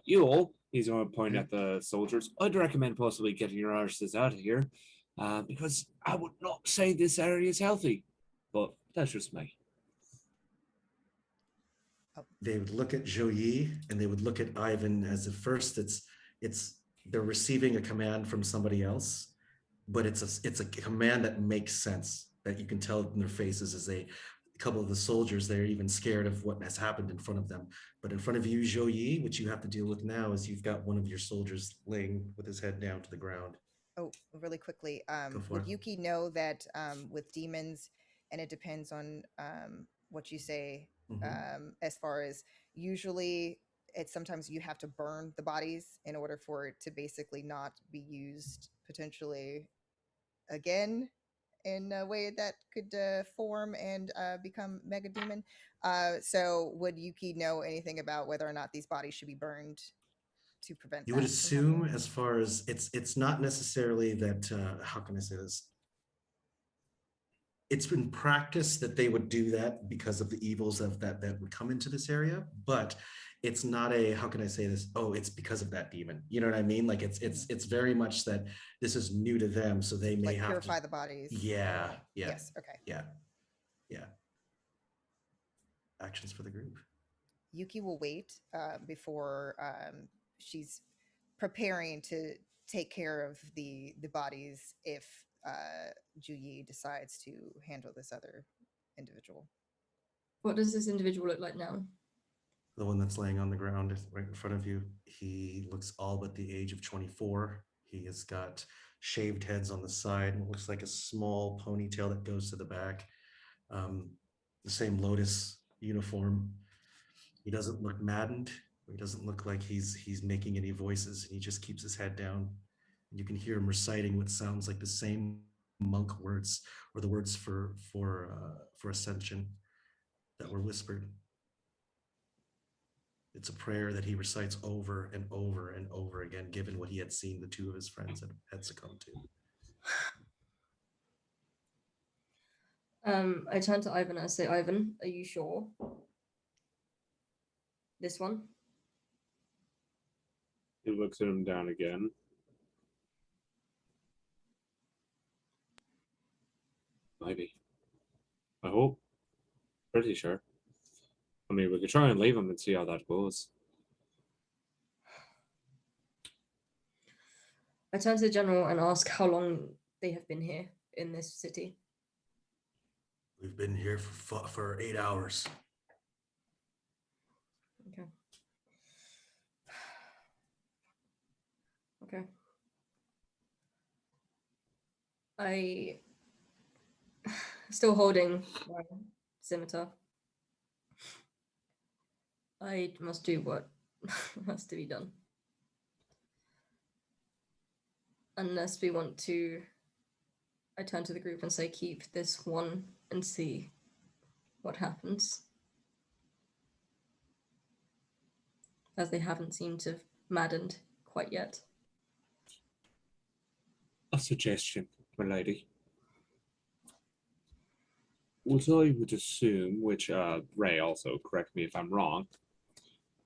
You all, he's going to point at the soldiers. I'd recommend possibly getting your arses out of here, because I would not say this area is healthy, but that's just me. They would look at Joyi and they would look at Ivan as at first it's they're receiving a command from somebody else, but it's a command that makes sense, that you can tell in their faces as a couple of the soldiers, they're even scared of what has happened in front of them. But in front of you, Joyi, what you have to deal with now is you've got one of your soldiers laying with his head down to the ground. Oh, really quickly. Go for Would it. Yuki know that with demons, and it depends on what you say, as far as usually it's sometimes you have to burn the bodies in order for it to basically not be used potentially again in a way that could form and become mega demon. So would Yuki know anything about whether or not these bodies should be burned to prevent You that would from assume, happening? as far as it's not necessarily that, how can I say this? It's been practiced that they would do that because of the evils of that would come into this area, but it's not a, how can I say this? Oh, it's because of that demon. You know what I mean? Like it's very much that this is new to them, so they may Like have purify to. the bodies. Yeah, yeah, Yes. Okay. yeah. Actions for the group. Yuki will wait before she's preparing to take care of the bodies if Juyi decides to handle this other individual. What does this individual look like now? The one that's laying on the ground is right in front of you. He looks all but the age of 24. He has got shaved heads on the side. It looks like a small ponytail that goes to the back. The same Lotus uniform. He doesn't look maddened. He doesn't look like he's making any voices, and he just keeps his head down. And you can hear him reciting what sounds like the same monk words, or the words for ascension that were whispered. It's a prayer that he recites over and over and over again, given what he had seen the 2 of his friends had succumbed to. I turn to Ivan and I say, Ivan, are you sure? This one? He looks at him down again. Maybe. I hope. Pretty sure. I mean, we could try and leave him and see how that goes. I turn to the general and ask how long they have been here in this city. We've been here for 8 hours. Okay. Okay. I still holding my scimitar. I must do what has to be done. Unless we want to, I turn to the group and say, keep this one and see what happens. As they haven't seemed to have maddened quite yet. A suggestion, my lady. What I would assume, which Ray also correct me if I'm wrong,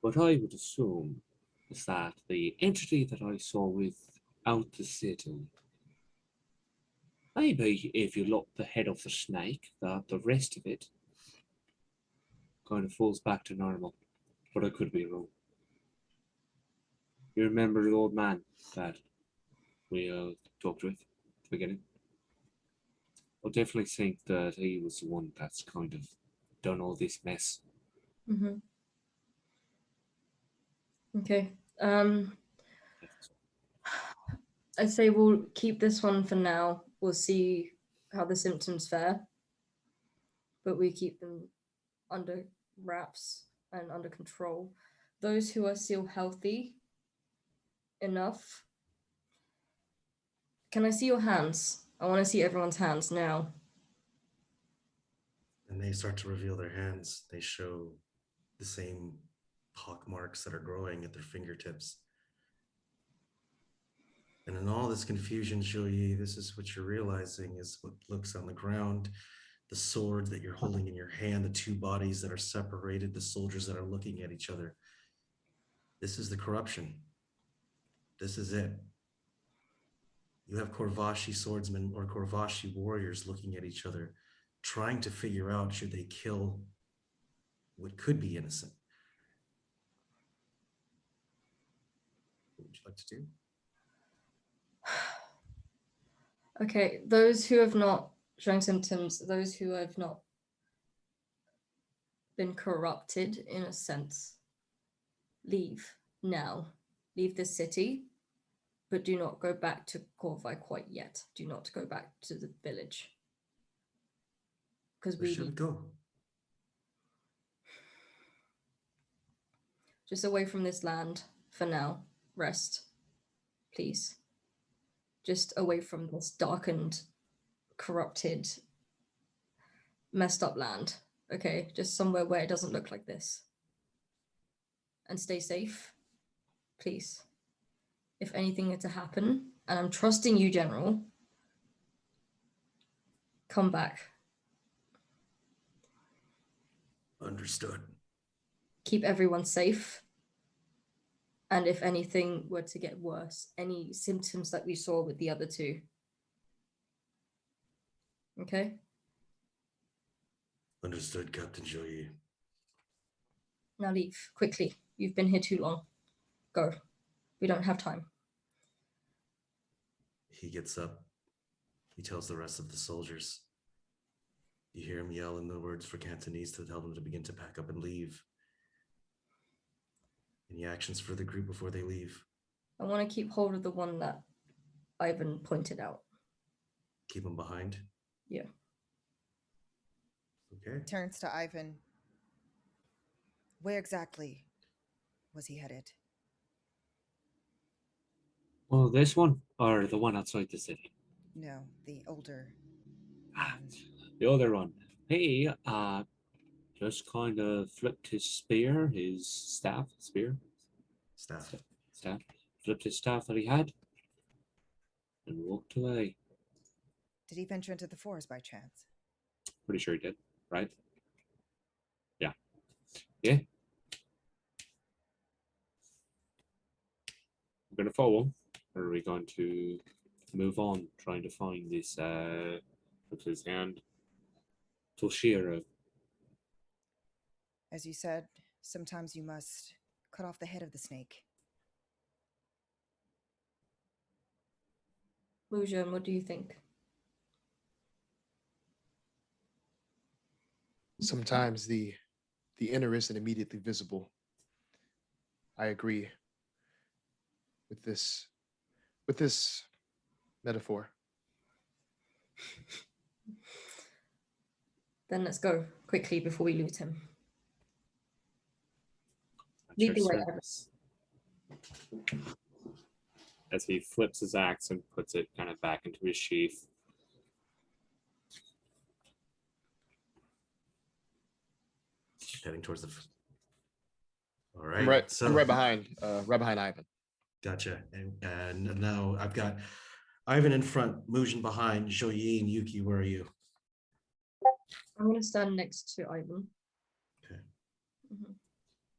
what I would assume is that the entity that I saw without the city, maybe if you lock the head of the snake, that the rest of it kind of falls back to normal. But I could be wrong. You remember the old man that we talked with at the beginning? I definitely think that he was the one that's kind of done all this mess. Mm-hmm. Okay. I'd say we'll keep this one for now. We'll see how the symptoms fare, but we keep them under wraps and under control. Those who are still healthy enough. Can I see your hands? I want to see everyone's hands now. And they start to reveal their hands. They show the same pock marks that are growing at their fingertips. And in all this confusion, Shoyi, this is what you're realizing is what looks on the ground, the sword that you're holding in your hand, the two bodies that are separated, the soldiers that are looking at each other. This is the corruption. This is it. You have Qorvashi swordsmen or Qorvashi warriors looking at each other, trying to figure out should they kill what could be innocent. What would you like to do? Okay, those who have not shown symptoms, those who have not been corrupted in a sense, leave now. Leave the city, but do not go back to Qorvi quite yet. Do not go back to the village. Because Where should we go? Just away from this land for now. Rest, please. Just away from this darkened, corrupted, messed up land. Okay, just somewhere where it doesn't look like this. And stay safe, please. If anything were to happen, and I'm trusting you, General, come back. Understood. Keep everyone safe. And if anything were to get worse, any symptoms that we saw with the other two. Okay? Understood, Captain Joyi. Now leave, quickly. You've been here too long. Go. We don't have time. He gets up. He tells the rest of the soldiers. You hear him yell in the words for Cantonese to tell them to begin to pack up and leave. Any actions for the group before they leave? I want to keep hold of the one that Ivan pointed out. Keep them behind? Yeah. Okay. Turns to Ivan. Where exactly was he headed? Well, this one or the one outside the city? No, the older. The other one. He just kind of flipped his spear, his staff, Staff. flipped his staff that he had, and walked away. Did he venture into the forest by chance? Pretty sure he did, right? Yeah. Yeah. We're gonna follow, or are we going to move on, trying to find this? What's his hand? Tulshiro. As you said, sometimes you must cut off the head of the snake. Mujun, what do you think? Sometimes the inner isn't immediately visible. I agree with this metaphor. Then let's go quickly before we lose him. At Lead your the way. service. As he flips his axe and puts it kind of back into his sheath. Heading towards the. All I'm right. right behind Ivan. Gotcha. And now I've got Ivan in front, Mujin behind, Zhouyi and Yuki. Where are you? I'm going to stand next to Ivan. Okay. Mhm.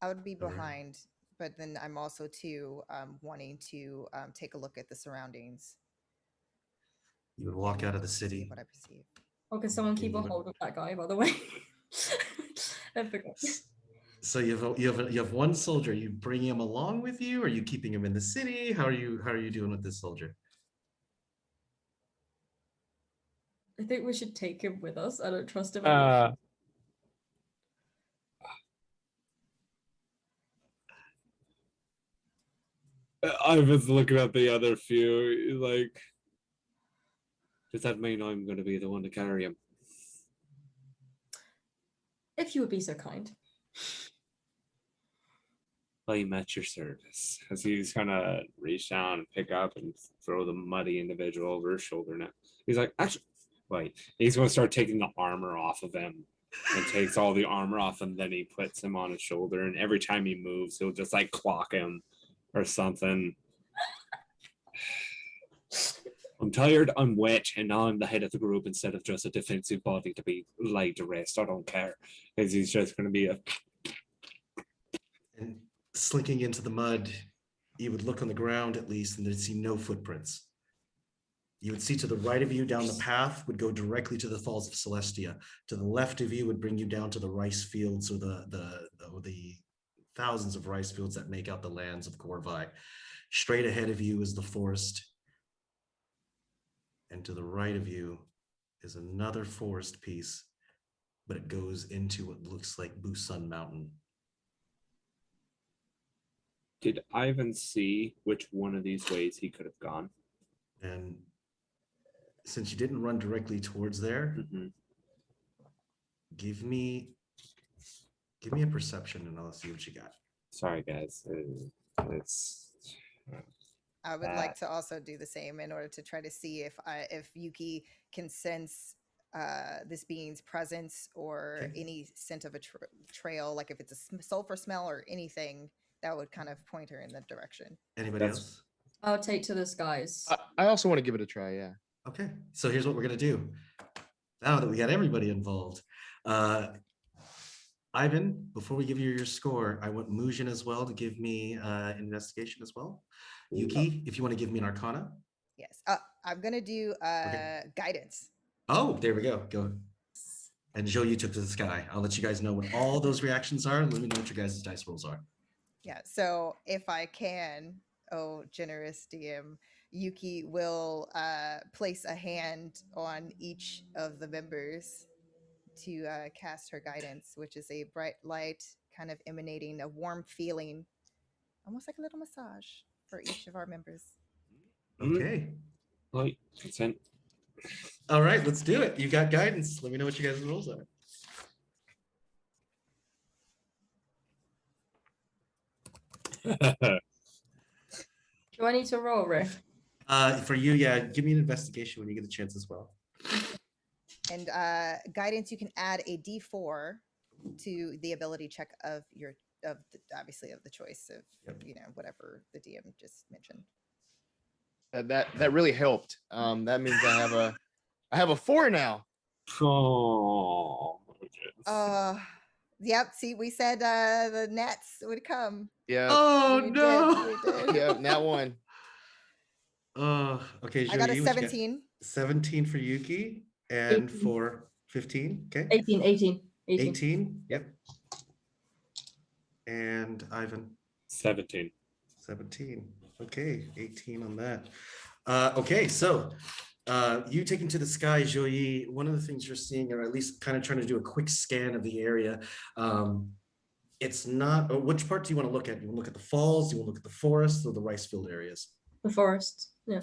I would be All right. behind, but then I'm also too wanting to take a look at the surroundings. You would walk out of the See city. what I perceive. Oh, can someone keep a you would- hold of that guy, by the way? I forgot. So you have one soldier. Are you bringing him along with you? Are you keeping him in the city? How are you doing with this soldier? I think we should take him with us. I don't trust him anymore. Ivan's looking at the other few, like, does that mean I'm going to be the one to carry him? If you would be so kind. I'm at your service. As he's kind of reach down and pick up and throw the muddy individual over his shoulder now. He's like, actually, wait. He's going to start taking the armor off of him and takes all the armor off, and then he puts him on his shoulder. And every time he moves, he'll just like clock him or something. I'm tired, I'm wet, and now I'm the head of the group instead of just a defensive body to be laid to rest. I don't care. Because he's just going to be a. And slinking into the mud, you would look on the ground at least, and there'd see no footprints. You would see to the right of you down the path would go directly to the Falls of Celestia. To the left of you would bring you down to the rice fields, or the thousands of rice fields that make out the lands of Qorvi. Straight ahead of you is the forest. And to the right of you is another forest piece, but it goes into what looks like Busan Mountain. Did Ivan see which one of these ways he could have gone? And since you didn't run directly towards there, give me a perception and I'll see what you got. Sorry, guys. It's. I would like to also do the same in order to try to see if Yuki can sense this being's presence or any scent of a trail, like if it's a sulfur smell or anything that would kind of point her in the direction. Anybody else? I'll take to the skies. I also want to give it a try. Yeah. Okay, so here's what we're gonna do. Now that we got everybody involved, Ivan, before we give you your score, I want Mujin as well to give me investigation as well. Yuki, if you want to give me an Arcana. Yes. I'm gonna do guidance. Oh, there we go. Go. And Joe, you took to the sky. I'll let you guys know what all those reactions are. Let me know what your guys' dice rolls are. Yeah. So if I can, oh generous DM, Yuki will place a hand on each of the members to cast her guidance, which is a bright light kind of emanating a warm feeling, almost like a little massage for each of our members. Okay. Light, consent. All right, let's do it. You got guidance. Let me know what you guys' rolls are. Do I need to roll, Rick? For you, yeah, give me an investigation when you get a chance as well. And guidance, you can add a D4 to the ability check of obviously of the choice of whatever the DM just mentioned. That really helped. That means I have a 4 now. Oh. Yep. See, we said the nets would come. Yeah. Oh We no. did. Yeah. Nat 1. Okay. I got a Joey, what you 17. 17 for Yuki and for 15. Okay. 18, 18, 18. 18. Yep. And Ivan. 17. 17. Okay, 18 on that. Okay, so you taking to the sky, Joyi, one of the things you're seeing, or at least kind of trying to do a quick scan of the area, it's not, which part do you want to look at? You want to look at the falls, you want to look at the forest, or the rice field areas? The forest. Yeah.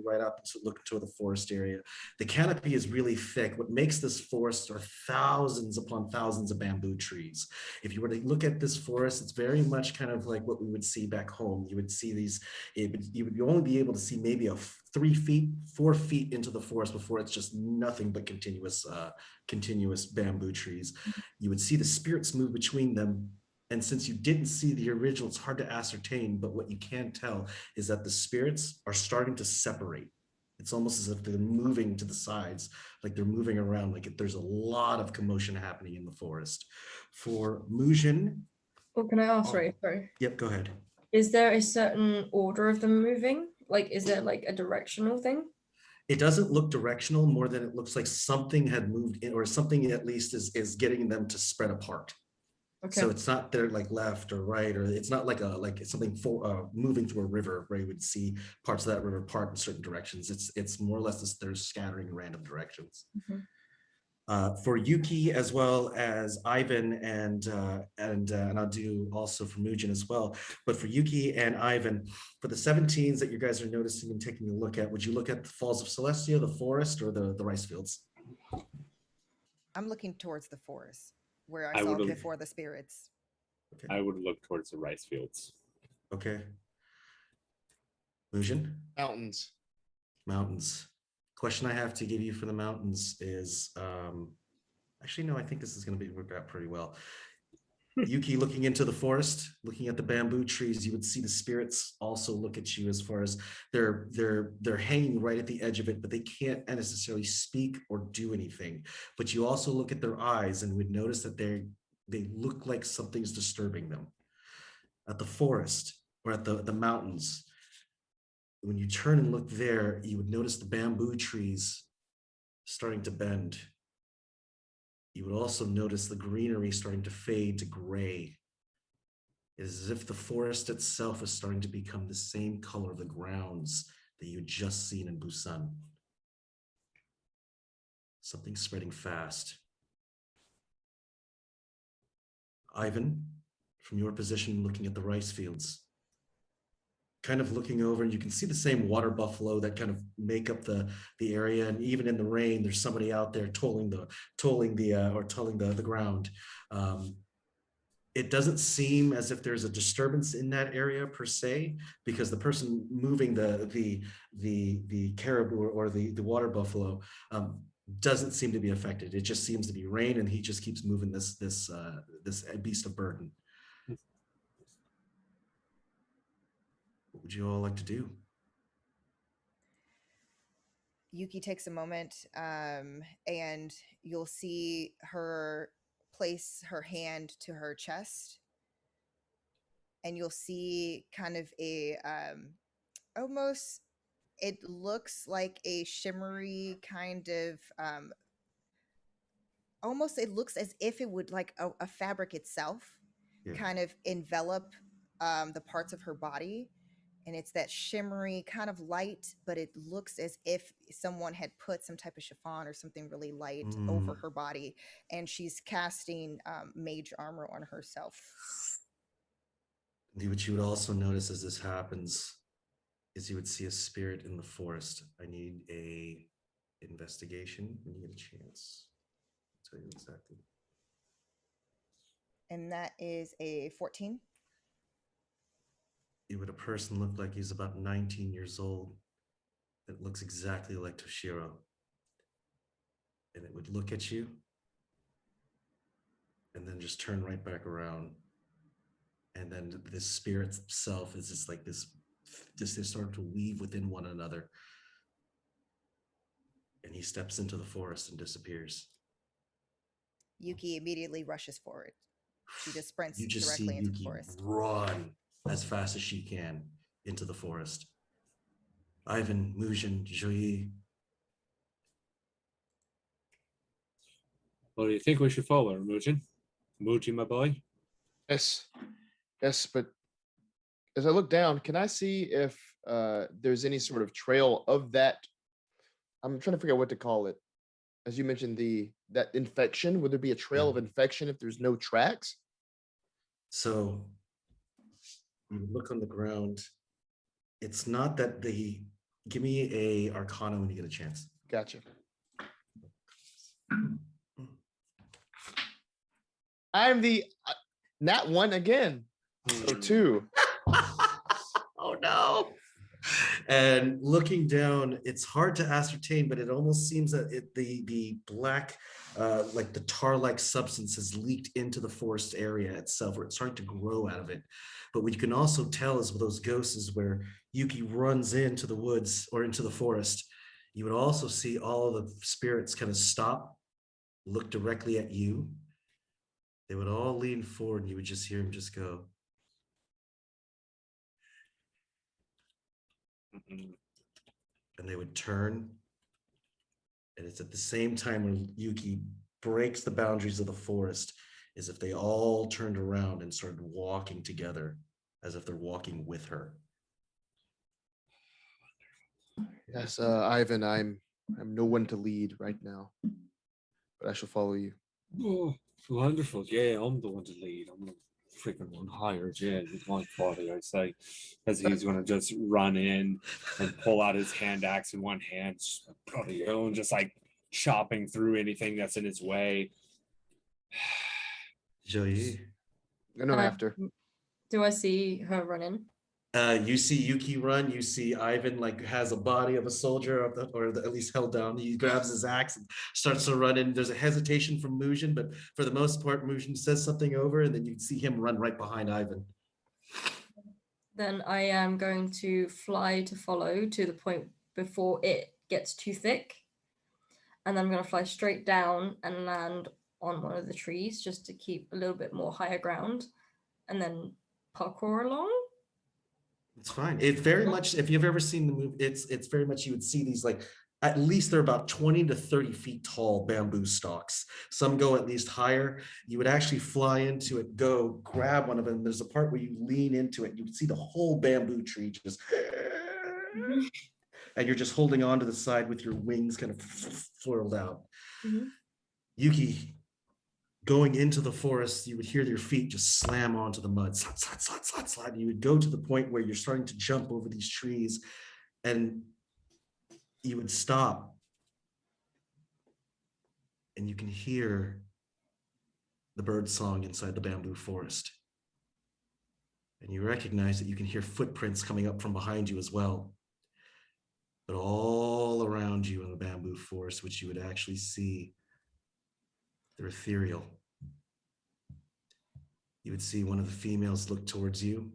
Right up to look to the forest area. The canopy is really thick. What makes this forest are thousands upon thousands of bamboo trees. If you were to look at this forest, it's very much kind of like what we would see back home. You would see these, you would only be able to see maybe a 3 feet, 4 feet into the forest before it's just nothing but continuous bamboo trees. You would see the spirits move between them. And since you didn't see the original, it's hard to ascertain, but what you can tell is that the spirits are starting to separate. It's almost as if they're moving to the sides, like they're moving around, like there's a lot of commotion happening in the forest. For Mujun. Oh, can I ask, sorry. Yep, go ahead. Is there a certain order of them moving? Like, is there like a directional thing? It doesn't look directional more than it looks like something had moved in, or something at least is getting them to spread apart. Okay. So it's not they're like left or right, or it's not like it's something moving through a river where you would see parts of that river part in certain directions. It's more or less this, they're scattering in random directions. For Yuki as well as Ivan and I'll do also for Mujin as well. But for Yuki and Ivan, for the 17s that you guys are noticing and taking a look at, would you look at the Falls of Celestia, the forest, or the rice fields? I'm looking towards the forest where I saw before the spirits. Okay. I would look towards the rice fields. Okay. Mujin? Mountains. Mountains. Question I have to give you for the mountains is, actually, no, I think this is going to work out pretty well. Yuki, looking into the forest, looking at the bamboo trees, you would see the spirits also look at you as far as they're hanging right at the edge of it, but they can't necessarily speak or do anything. But you also look at their eyes and would notice that they look like something's disturbing them. At the forest or at the mountains, when you turn and look there, you would notice the bamboo trees starting to bend. You would also notice the greenery starting to fade to gray. It is as if the forest itself is starting to become the same color of the grounds that you had just seen in Busan. Something spreading fast. Ivan, from your position looking at the rice fields, kind of looking over, and you can see the same water buffalo that kind of make up the area, and even in the rain there's somebody out there tolling the ground. It doesn't seem as if there's a disturbance in that area per se, because the person moving the caribou or the water buffalo doesn't seem to be affected. It just seems to be rain, and he just keeps moving this beast of burden. What would you all like to do? Yuki takes a moment, and you'll see her place her hand to her chest, and you'll see kind of a almost, it looks like a shimmery kind of almost, it looks as if it would, like a fabric itself, kind of envelop the parts of her body. And it's that shimmery kind of light, but it looks as if someone had put some type of chiffon or something really light over her body. And she's casting mage armor on herself. What you would also notice as this happens is you would see a spirit in the forest. I need a investigation when you get a chance. I'll tell you exactly. And that is a 14. It would a person look like he's about 19 years old. It looks exactly like Toshiro. And it would look at you and then just turn right back around. And then this spirit itself is just like this, they start to weave within one another. And he steps into the forest and disappears. Yuki immediately rushes forward. She just sprints You just directly see into Yuki the forest. run as fast as she can into the forest. Ivan, Mujin, Joyi. Well, do you think we should follow her, Mujin? Mujin, my boy? Yes, yes, but as I look down, can I see if there's any sort of trail of that? I'm trying to figure out what to call it. As you mentioned, that infection. Would there be a trail of infection if there's no tracks? So you look on the ground. It's not that the give me a Arcana when you get a chance. Gotcha. I'm the nat one again. So 2. Oh no. And looking down, it's hard to ascertain, but it almost seems that the black, like the tar-like substance has leaked into the forest area itself, or it's starting to grow out of it. But what you can also tell is with those ghosts is where Yuki runs into the woods or into the forest. You would also see all of the spirits kind of stop, look directly at you. They would all lean forward, and you would just hear him just go. And they would turn. And it's at the same time when Yuki breaks the boundaries of the forest, as if they all turned around and started walking together, as if they're walking with her. Yes, Ivan, I'm no one to lead right now, but I shall follow you. Oh, wonderful. Yeah, I'm the one to lead. I'm the freaking one hired. Yeah, with my body, I say, as he's going to just run in and pull out his hand axe in one hand, bloody hell, and just like chopping through anything that's in his way. Joey, I know after. Do I see her running? you see Yuki run. You see Ivan like has a body of a soldier, or at least held down. He grabs his axe and starts to run in. There's a hesitation from Mujin, but for the most part, Mujin says something over, and then you see him run right behind Ivan. Then I am going to fly to follow to the point before it gets too thick. And then I'm going to fly straight down and land on one of the trees just to keep a little bit more higher ground. And then parkour along. It's fine. It's very much, if you've ever seen the movie, it's very much, you would see these like, at least they're about 20 to 30 feet tall bamboo stalks. Some go at least higher. You would actually fly into it, go grab one of them. There's a part where you lean into it. You can see the whole bamboo tree just, and you're just holding on to the side with your wings kind of furled out. Yuki, going into the forest, you would hear your feet just slam onto the mud, slide, slide, slide, slide, slide. You would go to the point where you're starting to jump over these trees, and you would stop, and you can hear the bird song inside the bamboo forest. And you recognize that you can hear footprints coming up from behind you as well. But all around you in the bamboo forest, which you would actually see, they're ethereal. You would see one of the females look towards you,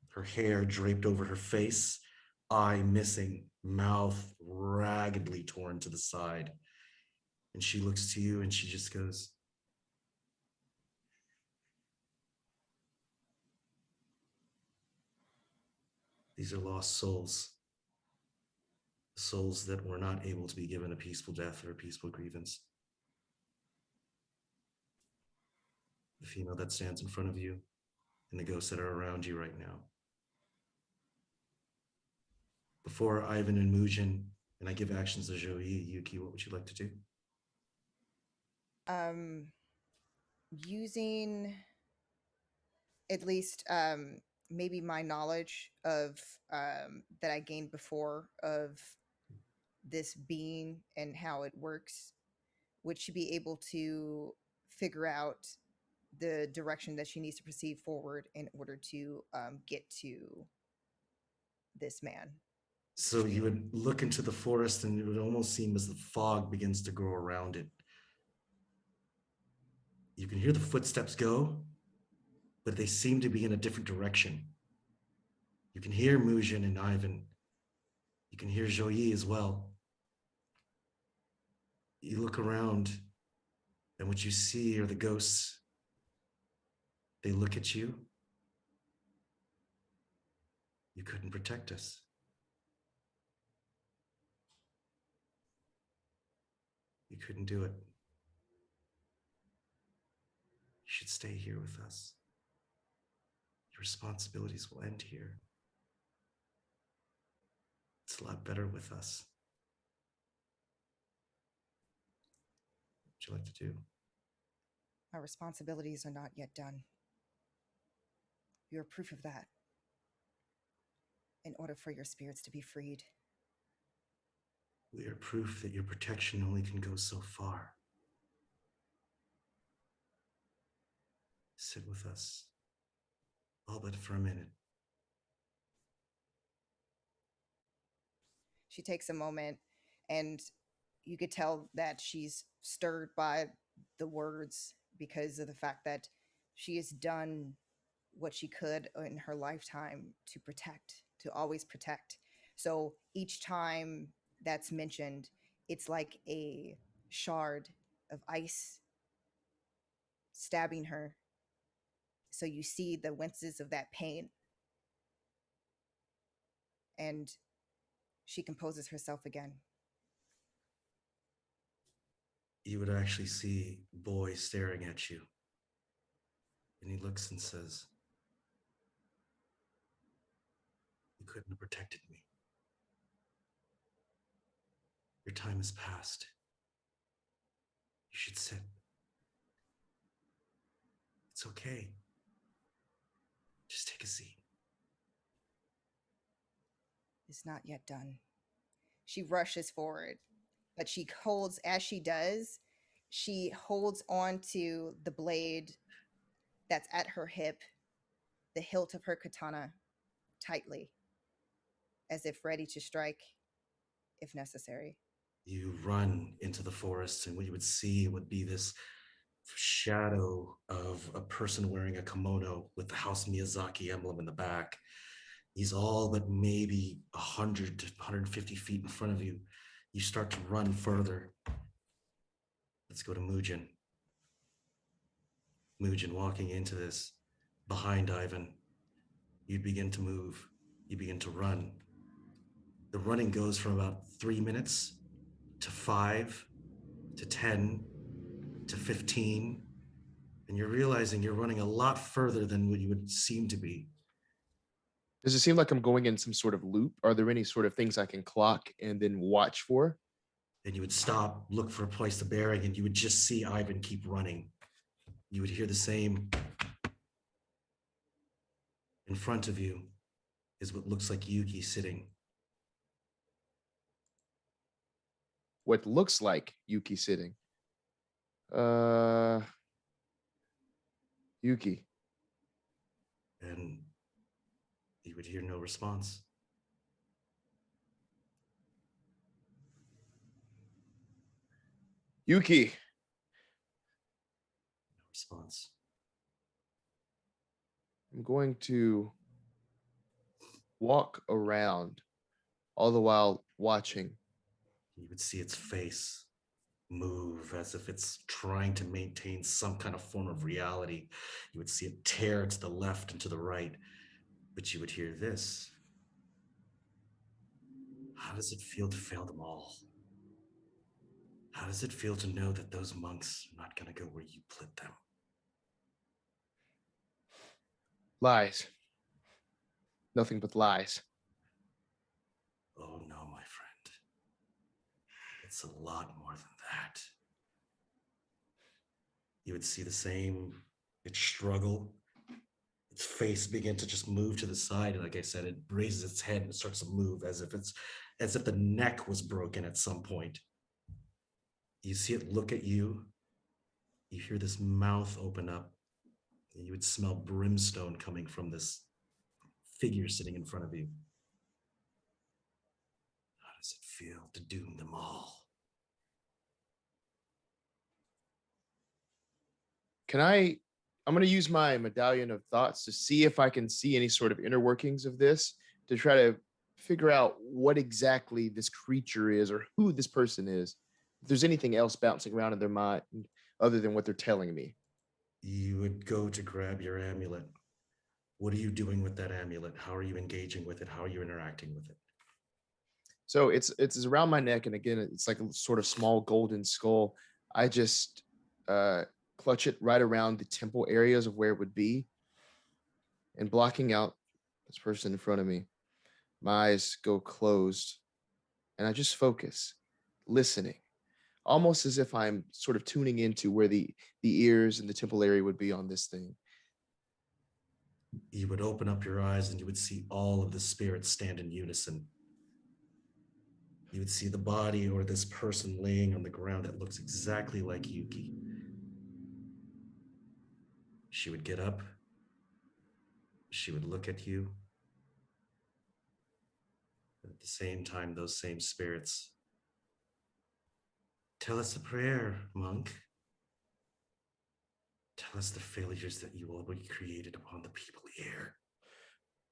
her hair draped over her face, eye missing, mouth raggedly torn to the side. And she looks to you and she just goes, "These are lost souls. Souls that were not able to be given a peaceful death or a peaceful grievance." The female that stands in front of you and the ghosts that are around you right now. Before Ivan and Mujin, and I give actions to Joey, Yuki, what would you like to do? Using at least maybe my knowledge of that I gained before of this being and how it works, would she be able to figure out the direction that she needs to proceed forward in order to get to this man? So you would look into the forest and it would almost seem as the fog begins to grow around it. You can hear the footsteps go, but they seem to be in a different direction. You can hear Mujin and Ivan. You can hear Joyi as well. You look around, and what you see are the ghosts. They look at you. You couldn't protect us. You couldn't do it. should stay here with us. Your responsibilities will end here. It's a lot better with us. What would you like to do? Our responsibilities are not yet done. You're proof of that. In order for your spirits to be freed, We are proof that your protection only can go so far. Sit with us, all but for a minute. she takes a moment, and you could tell that she's stirred by the words because of the fact that she has done what she could in her lifetime to protect, to always protect. So each time that's mentioned, it's like a shard of ice stabbing her. So you see the winces of that pain. And she composes herself again. You would actually see Boy staring at you. And he looks and says, "You couldn't have protected me. Your time has passed. You should sit. It's okay. Just take a seat." It's not yet done. She rushes forward, but she holds, as she does, she holds on to the blade that's at her hip, the hilt of her katana, tightly, as if ready to strike if necessary. You run into the forest, and what you would see would be this shadow of a person wearing a kimono with the House Miyazaki emblem in the back. He's all but maybe 100 to 150 feet in front of you. You start to run further. Let's go to Mujun. Mujun walking into this behind Ivan. You begin to move. You begin to run. The running goes from about 3 minutes to 5 to 10 to 15. And you're realizing you're running a lot further than what you would seem to be. Does it seem like I'm going in some sort of loop? Are there any sort of things I can clock and then watch for? And you would stop, look for a place to bearing, and you would just see Ivan keep running. You would hear the same. In front of you is what looks like Yuki sitting. What looks like Yuki sitting. Yuki. And you would hear no response. Yuki. No response. I'm going to walk around, all the while watching. You would see its face move as if it's trying to maintain some kind of form of reality. You would see it tear to the left and to the right, but you would hear this. How does it feel to fail them all? How does it feel to know that those monks are not going to go where you put them? Lies. Nothing but lies. Oh no, my friend. It's a lot more than that. You would see the same, it struggle, its face begin to just move to the side. And like I said, it raises its head and it starts to move as if the neck was broken at some point. You see it look at you. You hear this mouth open up, and you would smell brimstone coming from this figure sitting in front of you. How does it feel to doom them all? I'm going to use my medallion of thoughts to see if I can see any sort of inner workings of this, to try to figure out what exactly this creature is or who this person is. If there's anything else bouncing around in their mind other than what they're telling me. You would go to grab your amulet. What are you doing with that amulet? How are you engaging with it? How are you interacting with it? So it's around my neck, and again, it's like a sort of small golden skull. I just clutch it right around the temple areas of where it would be, and blocking out this person in front of me. My eyes go closed, and I just focus, listening, almost as if I'm sort of tuning into where the ears and the temple area would be on this thing. You would open up your eyes and you would see all of the spirits stand in unison. You would see the body or this person laying on the ground that looks exactly like Yuki. She would get up. She would look at you. At the same time, those same spirits. Tell us a prayer, monk. Tell us the failures that you already created upon the people here.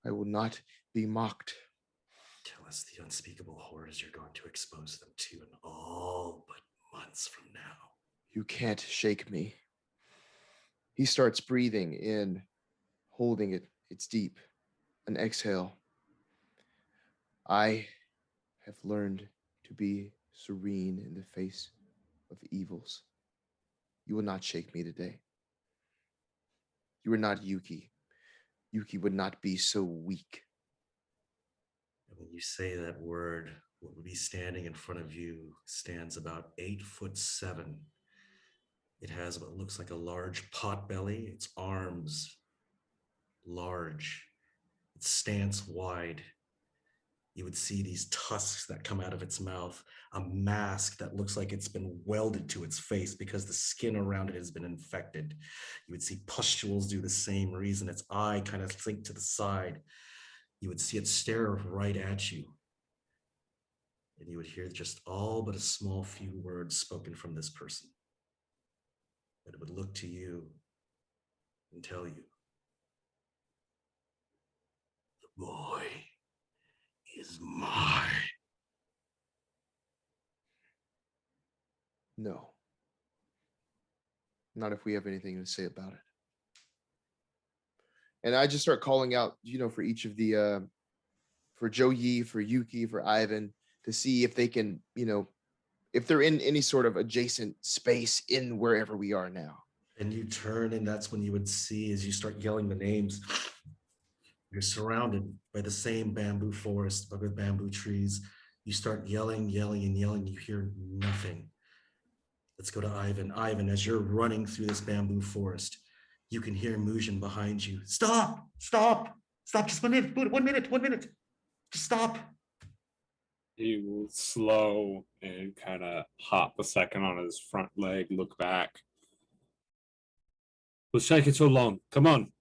I will not be mocked. Tell us the unspeakable horrors you're going to expose them to in all but months from now. You can't shake me. He starts breathing in, holding it. It's deep. An exhale. I have learned to be serene in the face of evils. You will not shake me today. You are not Yuki. Yuki would not be so weak. And when you say that word, what would be standing in front of you stands about 8'7". It has what looks like a large pot belly. Its arms large. Its stance wide. You would see these tusks that come out of its mouth, a mask that looks like it's been welded to its face because the skin around it has been infected. You would see pustules do the same reason. Its eye kind of sink to the side. You would see it stare right at you. And you would hear just all but a small few words spoken from this person. But it would look to you and tell you, the boy is mine. No. Not if we have anything to say about it. And I just start calling out, for each of the, for Joe Yi, for Yuki, for Ivan, to see if they can, if they're in any sort of adjacent space in wherever we are now. And you turn, and that's when you would see, as you start yelling the names, you're surrounded by the same bamboo forest, with bamboo trees. You start yelling, and yelling. You hear nothing. Let's go to Ivan. Ivan, as you're running through this bamboo forest, you can hear Mujun behind you. Stop, stop, stop. Just 1 minute, 1 minute, 1 minute. Just stop. He will slow and kind of hop a second on his front leg, look back. What's taking so long? Come on.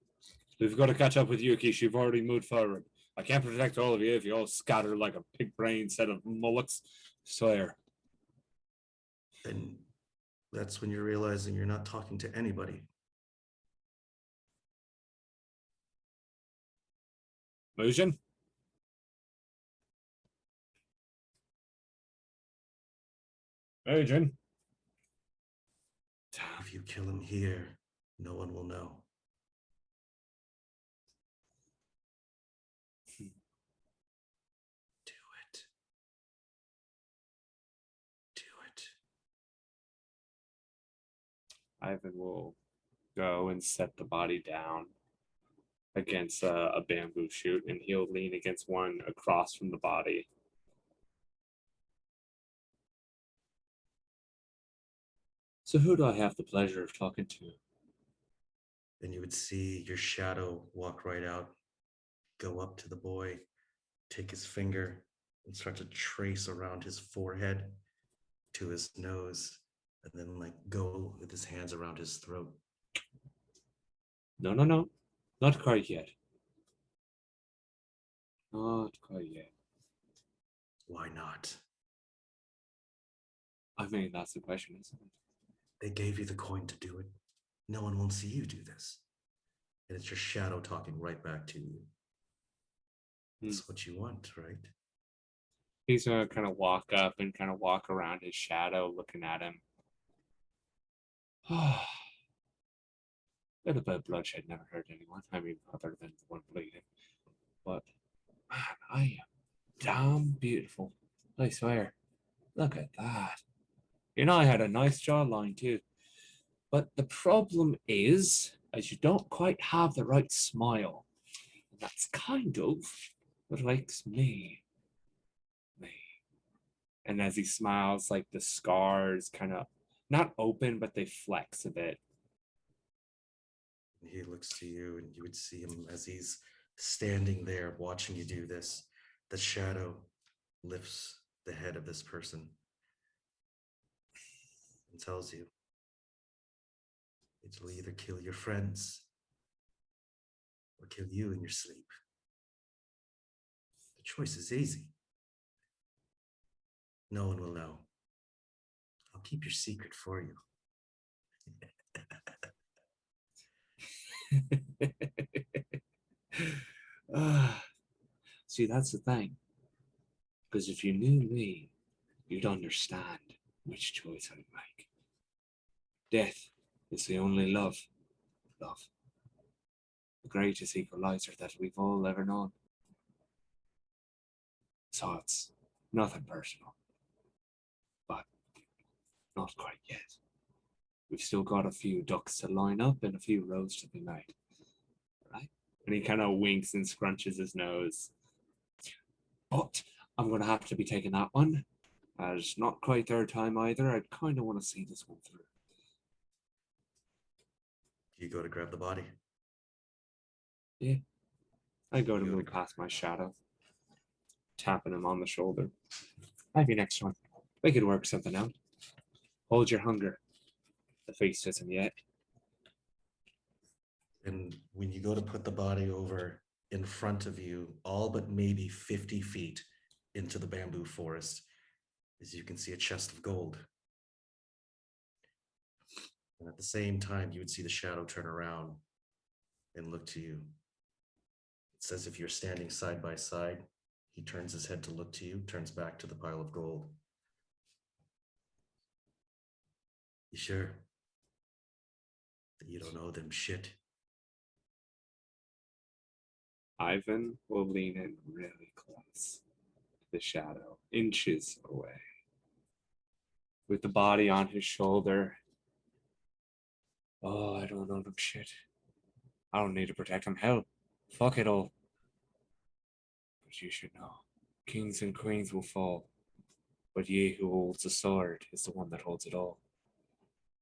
We've got to catch up with Yuki. She's already moved forward. I can't protect all of you if you all scatter like a pig-brained set of mullets. Slayer. And that's when you're realizing you're not talking to anybody. Mujun? Mujun? If you kill him here, no one will know. Do it. Do it. Ivan will go and set the body down against a bamboo shoot, and he'll lean against one across from the body. So who do I have the pleasure of talking to? Then you would see your shadow walk right out, go up to the boy, take his finger, and start to trace around his forehead to his nose, and then go with his hands around his throat. No, not quite yet. Not quite yet. Why not? I mean, that's the question, isn't it? They gave you the coin to do it. No one will see you do this. And it's your shadow talking right back to you. That's what you want, right? He's gonna kind of walk up and kind of walk around his shadow, looking at him. Little bit of bloodshed never hurt anyone. I mean, other than the one bleeding. But man, I am damn beautiful. I swear. Look at that. I had a nice jawline too. But the problem is you don't quite have the right smile. And that's kind of what makes me. And as he smiles, like the scars kind of not open, but they flex a bit. He looks to you, and you would see him as he's standing there watching you do this. The shadow lifts the head of this person and tells you it'll either kill your friends or kill you in your sleep. The choice is easy. No one will know. I'll keep your secret for you. See, that's the thing. Because if you knew me, you'd understand which choice I'd make. Death is the only love. The greatest equalizer that we've all ever known. So it's nothing personal. But not quite yet. We've still got a few ducks to line up and a few rows to be made. Right? And he kind of winks and scrunches his nose. But I'm going to have to be taking that one. As not quite third time either. I kind of want to see this one through. You go to grab the body. Yeah. I go to move past my shadow, tapping him on the shoulder. Maybe next one. We could work something out. Hold your hunger. The feast isn't yet. And when you go to put the body over in front of you, all but maybe 50 feet into the bamboo forest, as you can see a chest of gold. And at the same time, you would see the shadow turn around and look to you. It's as if you're standing side by side. He turns his head to look to you, turns back to the pile of gold. You sure that you don't owe them shit? Ivan will lean in really close to the shadow, inches away. With the body on his shoulder. Oh, I don't owe them shit. I don't need to protect them. Hell, fuck it all. But you should know, kings and queens will fall, but he who holds the sword is the one that holds it all.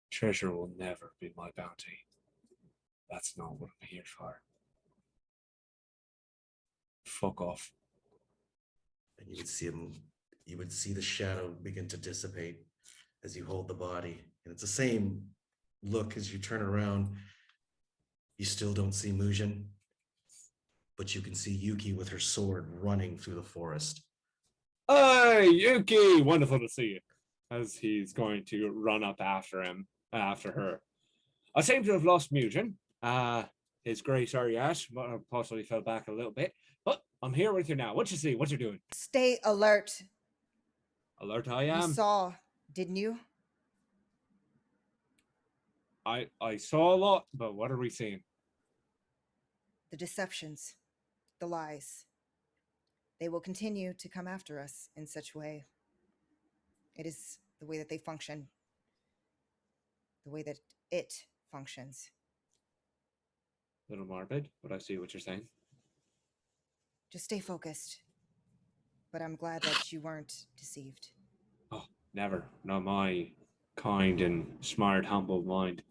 Treasure will never be my bounty. That's not what I'm here for. Fuck off. And you would see the shadow begin to dissipate as you hold the body. And it's the same look as you turn around. You still don't see Mujun, but you can see Yuki with her sword running through the forest. Hey, Yuki! Wonderful to see you. As he's going to run up after her. I seem to have lost Mujin. His grace Arias possibly fell back a little bit, but I'm here with you now. What you see? What you doing? Stay alert. Alert I You am. saw, didn't you? I saw a lot, but what are we seeing? The deceptions, the lies. They will continue to come after us in such way. It is the way that they function, the way that it functions. Little morbid, but I see what you're saying. Just stay focused. But I'm glad that you weren't deceived. Oh, never. Not my kind and smart, humble mind.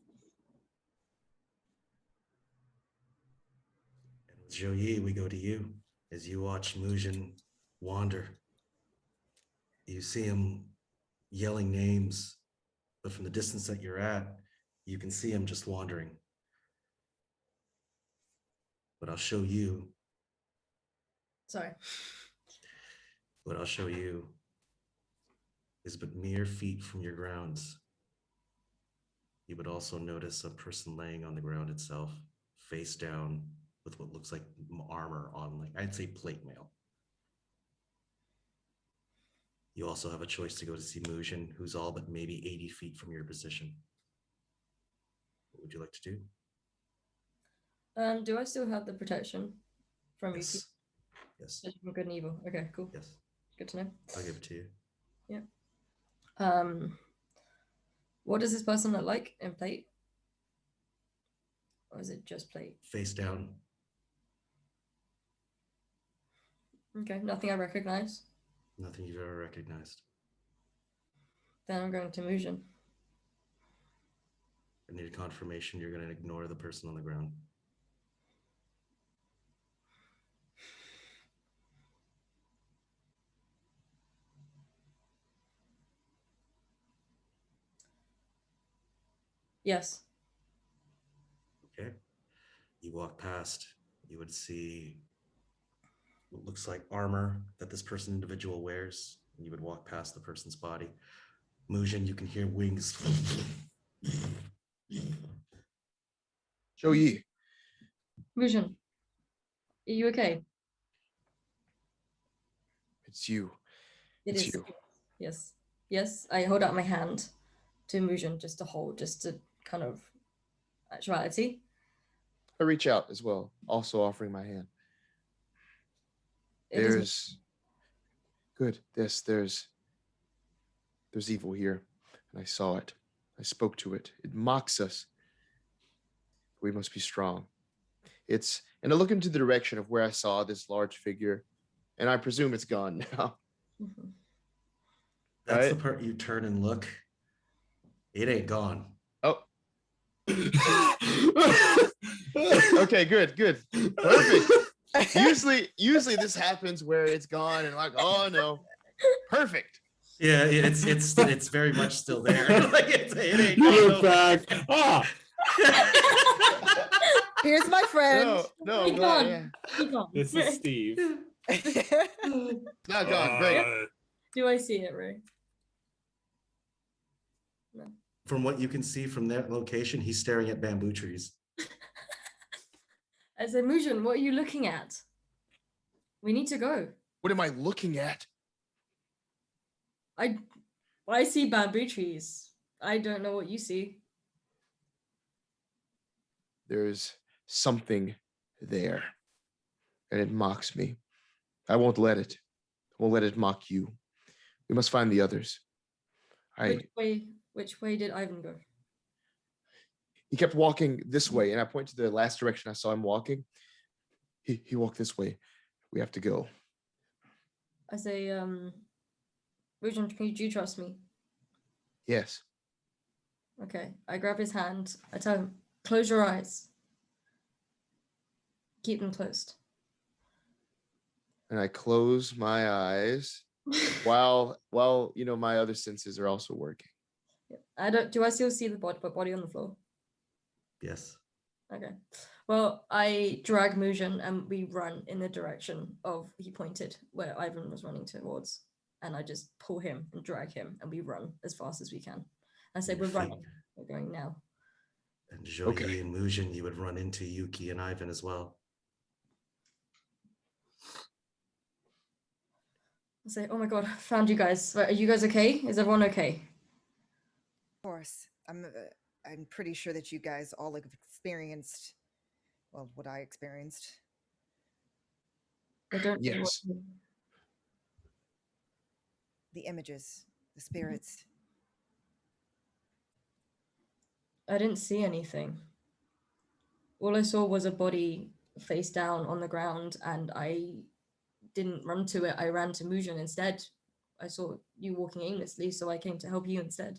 And with Zhou, we go to you. As you watch Mujin wander, you see him yelling names, but from the distance that you're at, you can see him just wandering. But I'll show you. Sorry. What I'll show you is but mere feet from your grounds. You would also notice a person laying on the ground itself, face down, with what looks like armor on, like I'd say plate mail. You also have a choice to go to see Mujin, who's all but maybe 80 feet from your position. What would you like to do? Do I still have the protection from Yuki? Yes. Yes. Protection from good and evil. Okay, cool. Yes. Good to know. I'll give it to you. Yeah. What does this person look like in plate? Or is it just plate? face down. Okay, nothing I recognize. Nothing you've ever recognized. Then I'm going to Mujun. I need confirmation you're going to ignore the person on the ground. Yes. Okay. You walk past, you would see what looks like armor that this person individual wears. And you would walk past the person's body. Mujin, you can hear wings. Show Yi. Mujun, are you okay? It's you. It It's is. you. Yes. Yes. I hold out my hand to Mujun just to hold, just to kind of actuality. I reach out as well, also offering my hand. It is. There's good. There's evil here, and I saw it. I spoke to it. It mocks us. We must be strong. And I look into the direction of where I saw this large figure, and I presume it's gone now. Mhm. That's the Right? part you turn and look. It ain't gone. Oh, okay, good. Perfect. Usually this happens where it's gone and like, oh no. Perfect. Yeah, it's very much still there. Like it ain't You gone. look back. Ah, Here's my friend. No, Be I'm glad, gone. yeah. Be gone. this is Steve. Not gone. Great. Do I see it, Ray? No. From what you can see from that location, he's staring at bamboo trees. I said, Mujun, what are you looking at? We need to go. What am I looking at? I see bamboo trees. I don't know what you see. There's something there, and it mocks me. I won't let it. I won't let it mock you. We must find the others. Which way did Ivan go? He kept walking this way, and I point to the last direction I saw him walking. He walked this way. We have to go. I say, Mujun, do you trust me? Yes. Okay. I grab his hand. I tell him, close your eyes. Keep them closed. And I close my eyes while my other senses are also working. Do I still see the body on the floor? Yes. Okay. Well, I drag Mujin and we run in the direction of he pointed where Ivan was running towards. And I just pull him and drag him and we run as fast as we can. I say, we're running. We're going now. And Joyi and Mujin, you would run into Yuki and Ivan as well. I say, oh my god, I found you guys. Are you guys okay? Is everyone okay? Of course, I'm pretty sure that you guys all have experienced, well, what I experienced. I don't know Yes. The images, the spirits. I didn't see anything. All I saw was a body face down on the ground, and I didn't run to it. I ran to Mujin instead. I saw you walking aimlessly, so I came to help you instead.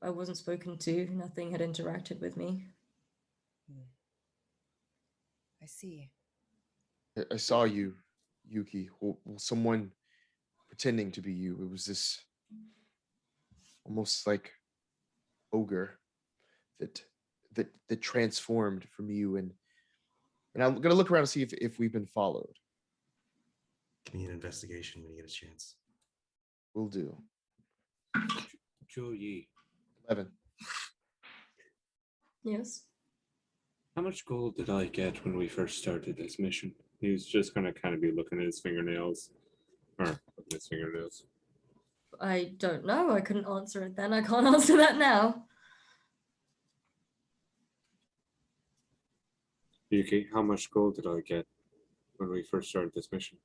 I wasn't spoken to. Nothing had interacted with me. I see. I saw you, Yuki. Well, someone pretending to be you. It was this almost like ogre that transformed from you, and I'm gonna look around and see if we've been followed. Give me an investigation when you get a chance. Will do. Joey, 11. Yes. how much gold did I get when we first started this mission? He's just gonna kind of be looking at his fingernails, or looking at his fingernails. I don't know. I couldn't answer it then. I can't answer that now. Yuki, how much gold did I get when we first started this mission?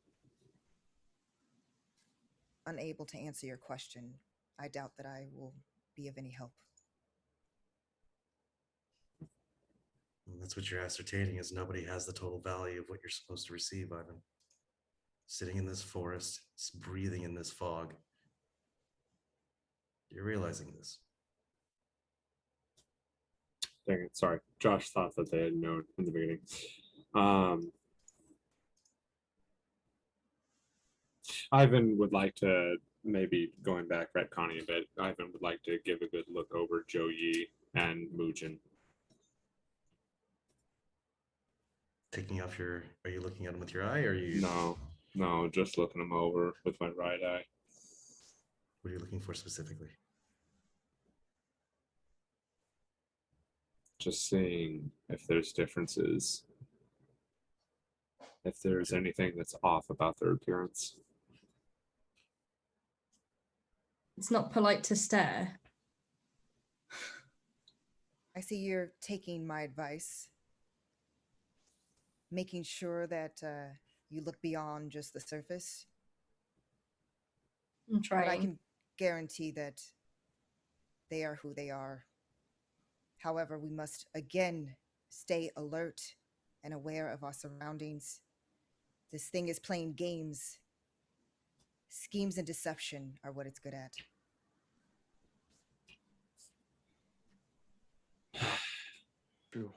Unable to answer your question. I doubt that I will be of any help. And that's what you're ascertaining is nobody has the total value of what you're supposed to receive, Ivan. Sitting in this forest, breathing in this fog. You're realizing this. Dang it, sorry. Josh thought that they had known in the beginning. Um, Ivan would like to, maybe going back retconning a bit, Ivan would like to give a good look over Joe Yi and Mujin. Taking off your, are you looking at them with your eye or are you? No, just looking them over with my right eye. What are you looking for specifically? Just seeing if there's differences, if there's anything that's off about their appearance. It's not polite to stare. I see you're taking my advice, making sure that you look beyond just the surface. I'm But I trying. can guarantee that they are who they are. However, we must again stay alert and aware of our surroundings. This thing is playing games. Schemes and deception are what it's good at. True.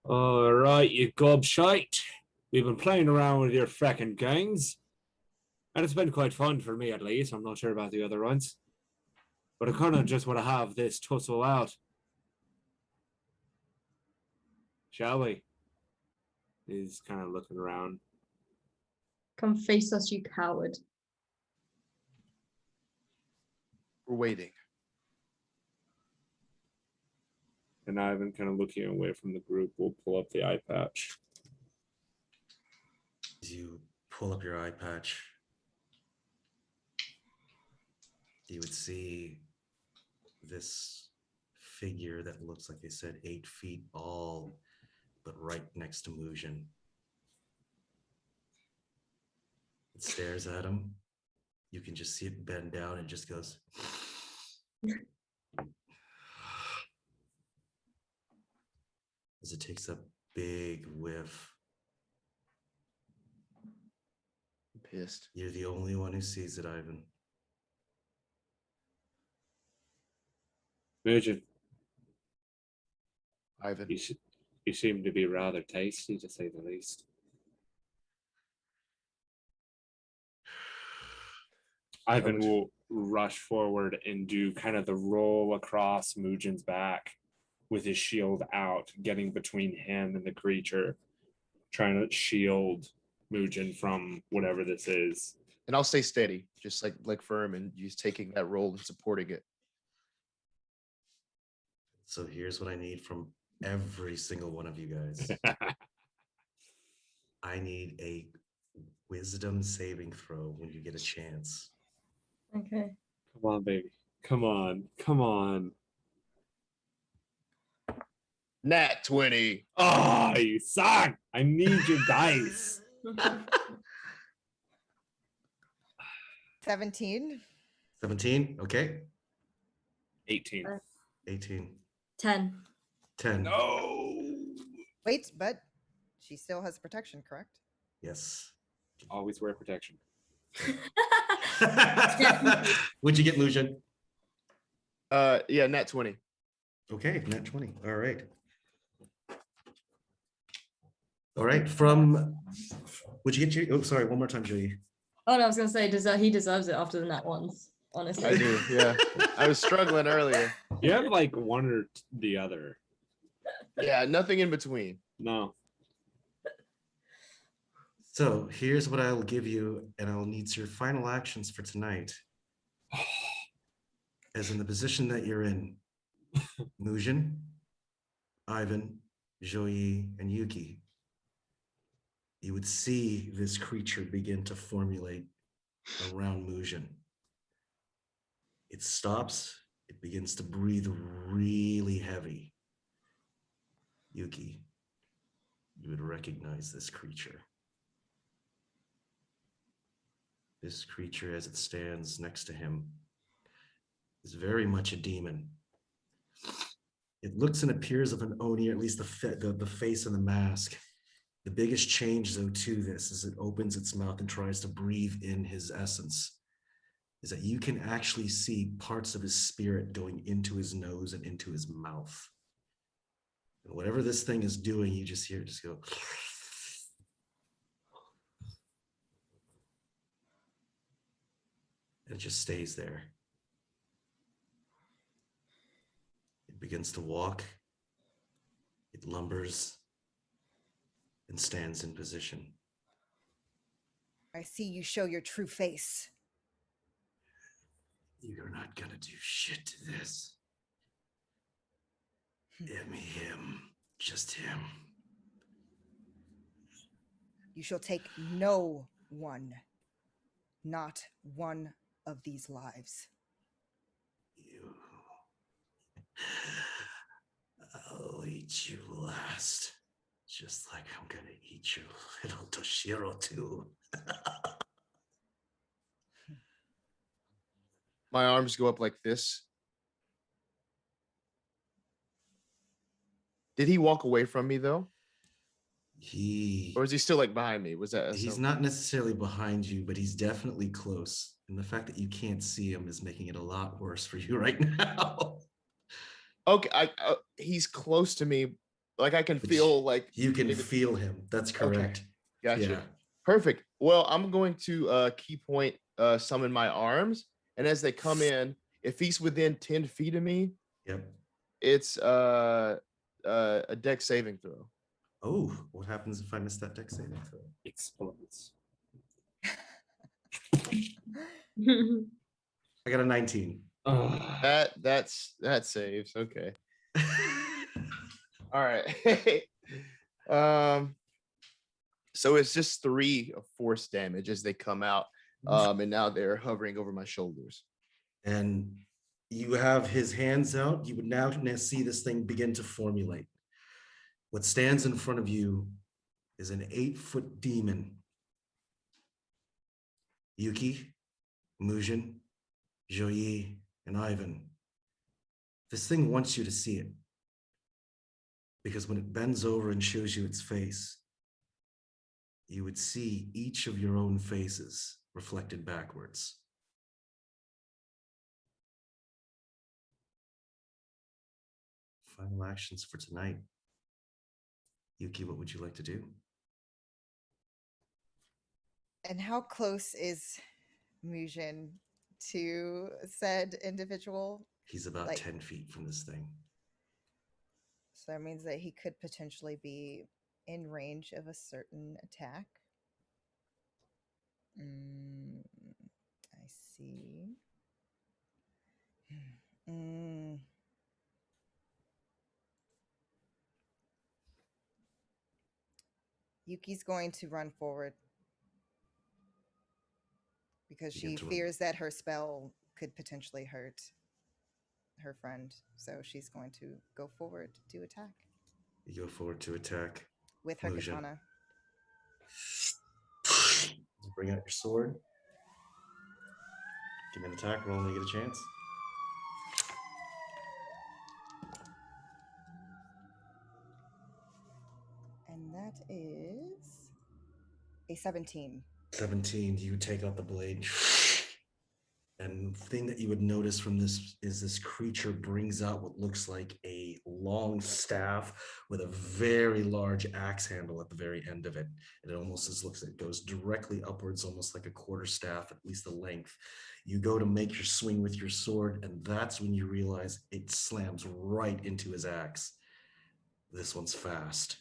All right, you gobshite. We've been playing around with your frickin' gangs. And it's been quite fun for me, at least. I'm not sure about the other ones. But I kind of just want to have this tussle out. Shall we? He's kind of looking around. Come face us, you coward. We're waiting. And Ivan, kind of looking away from the group, will pull up the eye patch. As you pull up your eye patch, you would see this figure that looks like they said 8 feet tall, but right next to Mujin. It stares at him. You can just see it bend down and just goes. As it takes a big whiff. I'm pissed. You're the only one who sees it, Ivan. Mujin, Ivan. you seem to be rather tasty, to say the least. Ivan will rush forward and do kind of the roll across Mujin's back with his shield out, getting between him and the creature, trying to shield Mujin from whatever this is. And I'll stay steady, just like firm, and just taking that role and supporting it. So here's what I need from every single one of you guys. I need a wisdom saving throw when you get a chance. Okay. Come on, baby. Come on. Come on. Nat 20. Oh, you suck. I need your dice. 17. 17, okay. 18. 18. 10. 10. No. Wait, but she still has protection, correct? Yes. Always wear protection. What'd you get, Mujin? Yeah, Nat 20. Okay, nat 20. All right. All right. From what'd you get? Oh, sorry. One more time, Joey. Oh no, I was gonna say, he deserves it after the nat ones. Honestly, I do, yeah. I was struggling earlier. You have like one or the other. Yeah, nothing in between. No. So here's what I'll give you, and I'll need your final actions for tonight. As in the position that you're in, Mujin, Ivan, Joey, and Yuki, you would see this creature begin to formulate around Mujin. It stops, it begins to breathe really heavy. Yuki, you would recognize this creature. This creature, as it stands next to him, is very much a demon. It looks and appears of an Oni, or at least the face and the mask. The biggest change, though, to this as it opens its mouth and tries to breathe in his essence is that you can actually see parts of his spirit going into his nose and into his mouth. And whatever this thing is doing, you just hear it just go. And it just stays there. It begins to walk. It lumbers and stands in position. I see you show your true face. You're not gonna do shit to this. Him. Just him. You shall take no one, not one of these lives. You. I'll eat you last. Just like I'm gonna eat you, little Toshiro, too. My arms go up like this. Did he walk away from me though? Or is he still like behind me? Was that He's not necessarily behind you, but he's definitely close. And the fact that you can't see him is making it a lot worse for you right now. Okay, he's close to me. Like I can feel like you can feel him. That's correct. Okay. Gotcha. Yeah. Perfect. Well, I'm going to key point summon my arms, and as they come in, if he's within 10 feet of me, yep, it's a dex saving throw. Oh, what happens if I miss that dex saving throw? Explodes. I got a 19. That saves. Okay. All right. So it's just 3 of force damage as they come out. And now they're hovering over my shoulders. And you have his hands out. You would now see this thing begin to formulate. What stands in front of you is an 8-foot demon. Yuki, Mujun, Joyi, and Ivan. This thing wants you to see it. Because when it bends over and shows you its face, you would see each of your own faces reflected backwards. Final actions for tonight. Yuki, what would you like to do? And how close is Mujin to said individual? He's about 10 feet from this thing. So that means that he could potentially be in range of a certain attack. I see. Yuki's going to run forward because she fears that her spell could potentially hurt her friend. So she's going to go forward to attack. You go forward to attack. With her katana. Bring out your sword. Give me an attack roll when you get a chance. And that is a 17. 17, you take out the blade. And the thing that you would notice from this is this creature brings out what looks like a long staff with a very large axe handle at the very end of it. And it almost looks like it goes directly upwards, almost like a quarter staff, at least the length. You go to make your swing with your sword, and that's when you realize it slams right into his axe. This one's fast.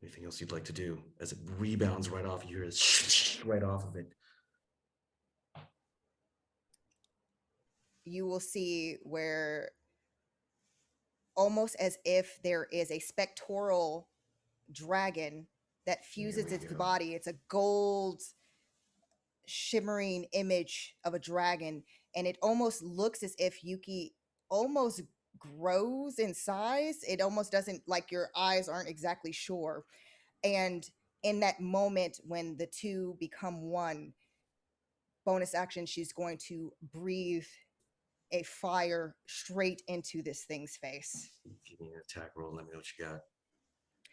Anything else you'd like to do? As it rebounds right off, you hear it right off of it. You will see where almost as if there is a spectral dragon that fuses its body. It's a gold shimmering image of a dragon, and it almost looks as if Yuki almost grows in size. It almost doesn't, like, your eyes aren't exactly sure. And in that moment when the two become one, bonus action, she's going to breathe a fire straight into this thing's face. Give me an attack roll. Let me know what you got.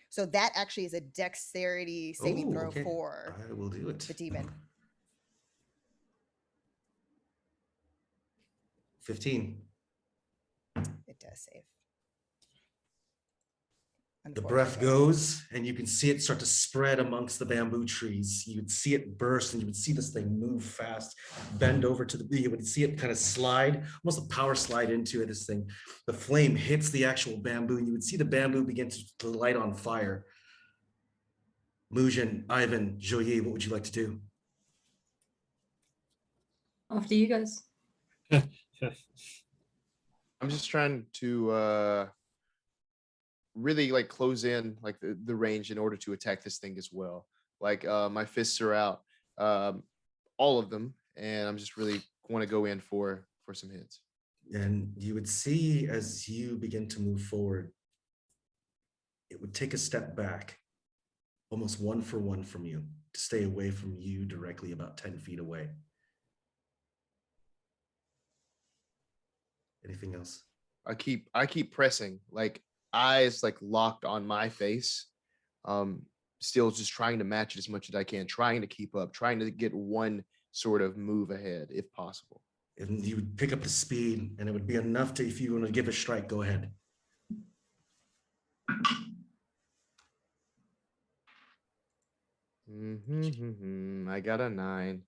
So that actually is a dexterity saving throw okay. for I will do it. the demon. 15. It does save. The breath Unfortunately. goes, and you can see it start to spread amongst the bamboo trees. You would see it burst, and you would see this thing move fast, bend over to the. You would see it kind of slide, almost a power slide into it. This thing, the flame hits the actual bamboo, and you would see the bamboo begin to light on fire. Mujun, Ivan, Joye, what would you like to do? After you guys. I'm just trying to really like close in like the range in order to attack this thing as well. Like my fists are out, all of them, and I'm just really want to go in for some hits. And you would see as you begin to move forward, it would take a step back, almost 1 for 1 from you, to stay away from you directly about 10 feet away. Anything else? I keep pressing, like eyes like locked on my face, still just trying to match it as much as I can, trying to keep up, trying to get one sort of move ahead if possible. And you would pick up the speed, and it would be enough to, if you want to give a strike, go ahead. I got a 9.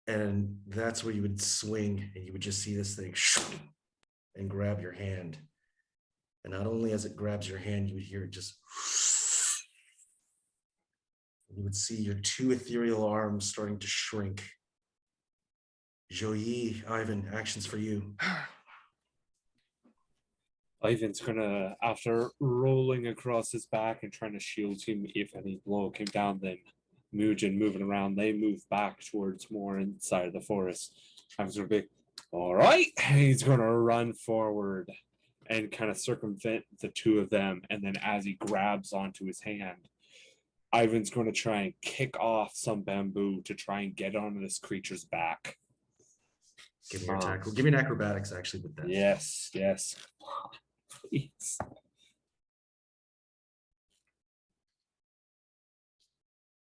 And that's where you would swing, and you would just see this thing and grab your hand. And not only as it grabs your hand, you would hear it just. You would see your 2 ethereal arms starting to shrink. Joye, Ivan, actions for you. Ivan's gonna, after rolling across his back and trying to shield him if any blow came down, then Mujin moving around, they move back towards more inside of the forest. Ivan's gonna be, all right, he's gonna run forward and kind of circumvent the 2 of them. And then as he grabs onto his hand, Ivan's going to try and kick off some bamboo to try and get onto this creature's back. Give me your attack. Give me an acrobatics actually with that. Yes. Please.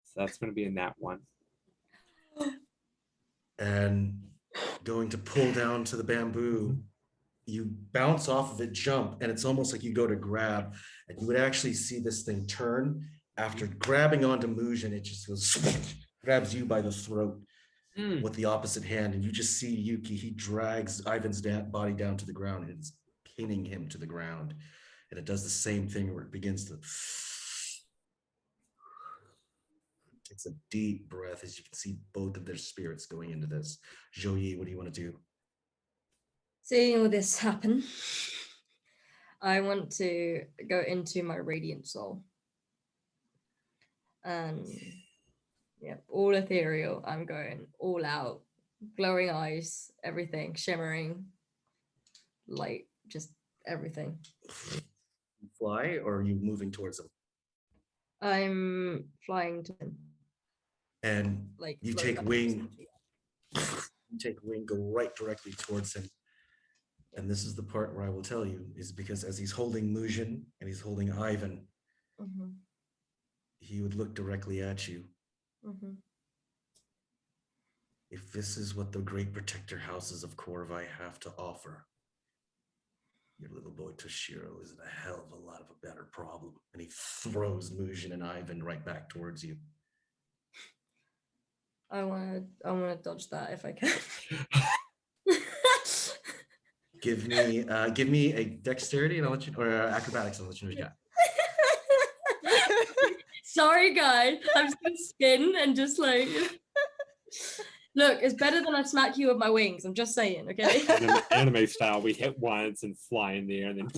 So that's going to be a nat 1. And going to pull down to the bamboo, you bounce off of it, jump, and it's almost like you go to grab, and you would actually see this thing turn. After grabbing onto Mujin, it just goes, grabs you by the throat with the opposite hand, and you just see Yuki, he drags Ivan's body down to the ground, and it's pinning him to the ground. And it does the same thing where it begins to. It's a deep breath as you can see both of their spirits going into this. Joye, what do you want to do? Seeing all this happen, I want to go into my radiant soul. And yeah, all ethereal. I'm going all out. Glowing eyes, everything, shimmering, light, just everything. Fly, or are you moving towards them? I'm flying to him. And Like you take wing. You take wing, go right directly towards him. And this is the part where I will tell you, is because as he's holding Mujin and he's holding Ivan, he would look directly at you. If this is what the great protector houses of Qorvi have to offer, your little boy Toshiro is in a hell of a lot of a better problem. And he throws Mujin and Ivan right back towards you. I wanna dodge that if I can. Give me a dexterity and I'll let you, or acrobatics, and I'll let you know what you got. Sorry, guys. I'm just gonna spin and just like. Look, it's better than I smack you with my wings. I'm just saying, okay? Anime style, we hit once and fly in the air, and then.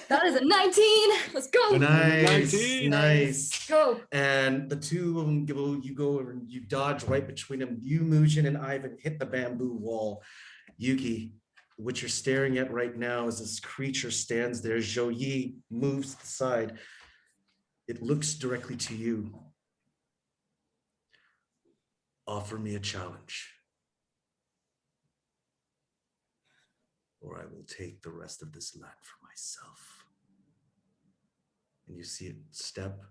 That is a 19. Let's go. Nice, 19. nice. Go. And the 2 of them you go over and you dodge right between them. You, Mujin, and Ivan hit the bamboo wall. Yuki, what you're staring at right now is this creature stands there. Joye moves to the side. It looks directly to you. Offer me a challenge. or I will take the rest of this land for myself. And you see it step,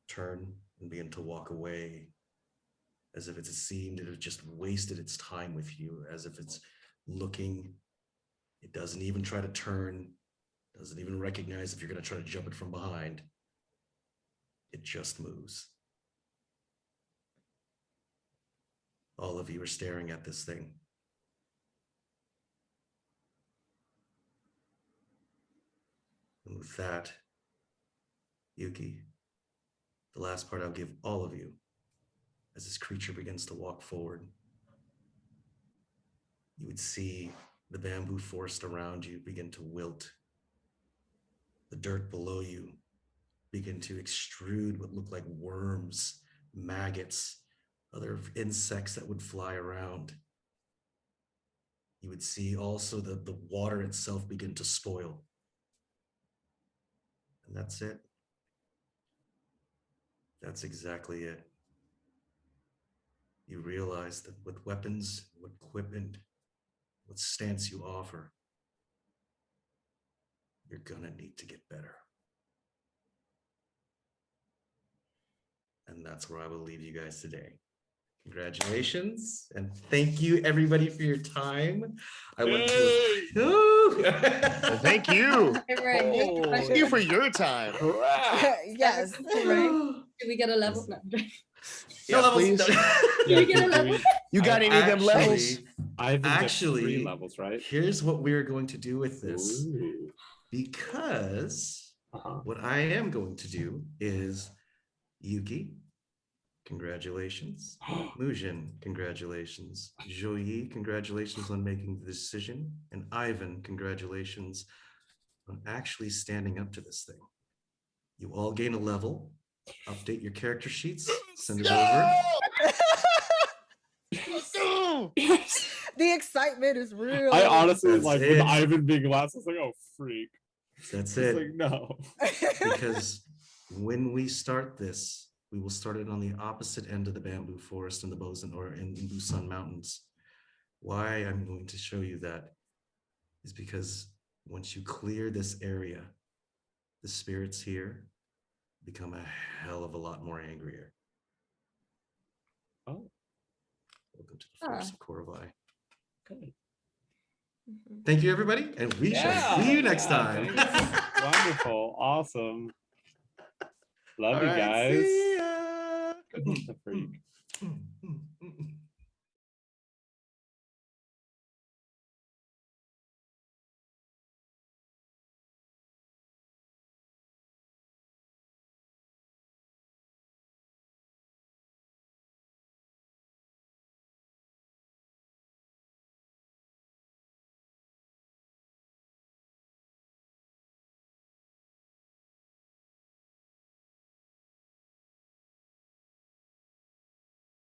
turn, and begin to walk away, as if it seemed it had just wasted its time with you, as if it's looking. It doesn't even try to turn, doesn't even recognize if you're going to try to jump it from behind. It just moves. All of you are staring at this thing. And with that, Yuki, the last part I'll give all of you as this creature begins to walk forward. You would see the bamboo forest around you begin to wilt. The dirt below you begin to extrude what look like worms, maggots, other insects that would fly around. You would see also the water itself begin to spoil. And that's it. That's exactly it. You realize that with weapons, what equipment, what stance you offer, you're gonna need to get better. And that's where I will leave you guys today. Congratulations, and thank you everybody for your time. I went to Thank you. Right. Thank you for your time. Yes. Do we get a level? No. No levels. please. Do we get a level? You got any of them levels? I've been Actually, 3 levels, right? Here's what we're going to do with this. Ooh. Because what I am going to do is, Yuki, congratulations. Mujun, congratulations. Joyi, congratulations on making the decision. And Ivan, congratulations on actually standing up to this thing. You all gain a level. Update your character sheets. Send it over. The excitement is real. I honestly was That's like, it. with Ivan being last, I was like, oh, freak. That's It's it. like, no. Because when we start this, we will start it on the opposite end of the bamboo forest in the Bosun or in Busan Mountains. Why I'm going to show you that is because once you clear this area, the spirits here become a hell of a lot more angrier. Oh, Welcome to the forest of Qorvi. good. Thank you, everybody, and we shall see you next time. thanks. Wonderful. Awesome. Love All you right, guys. see ya. The freak.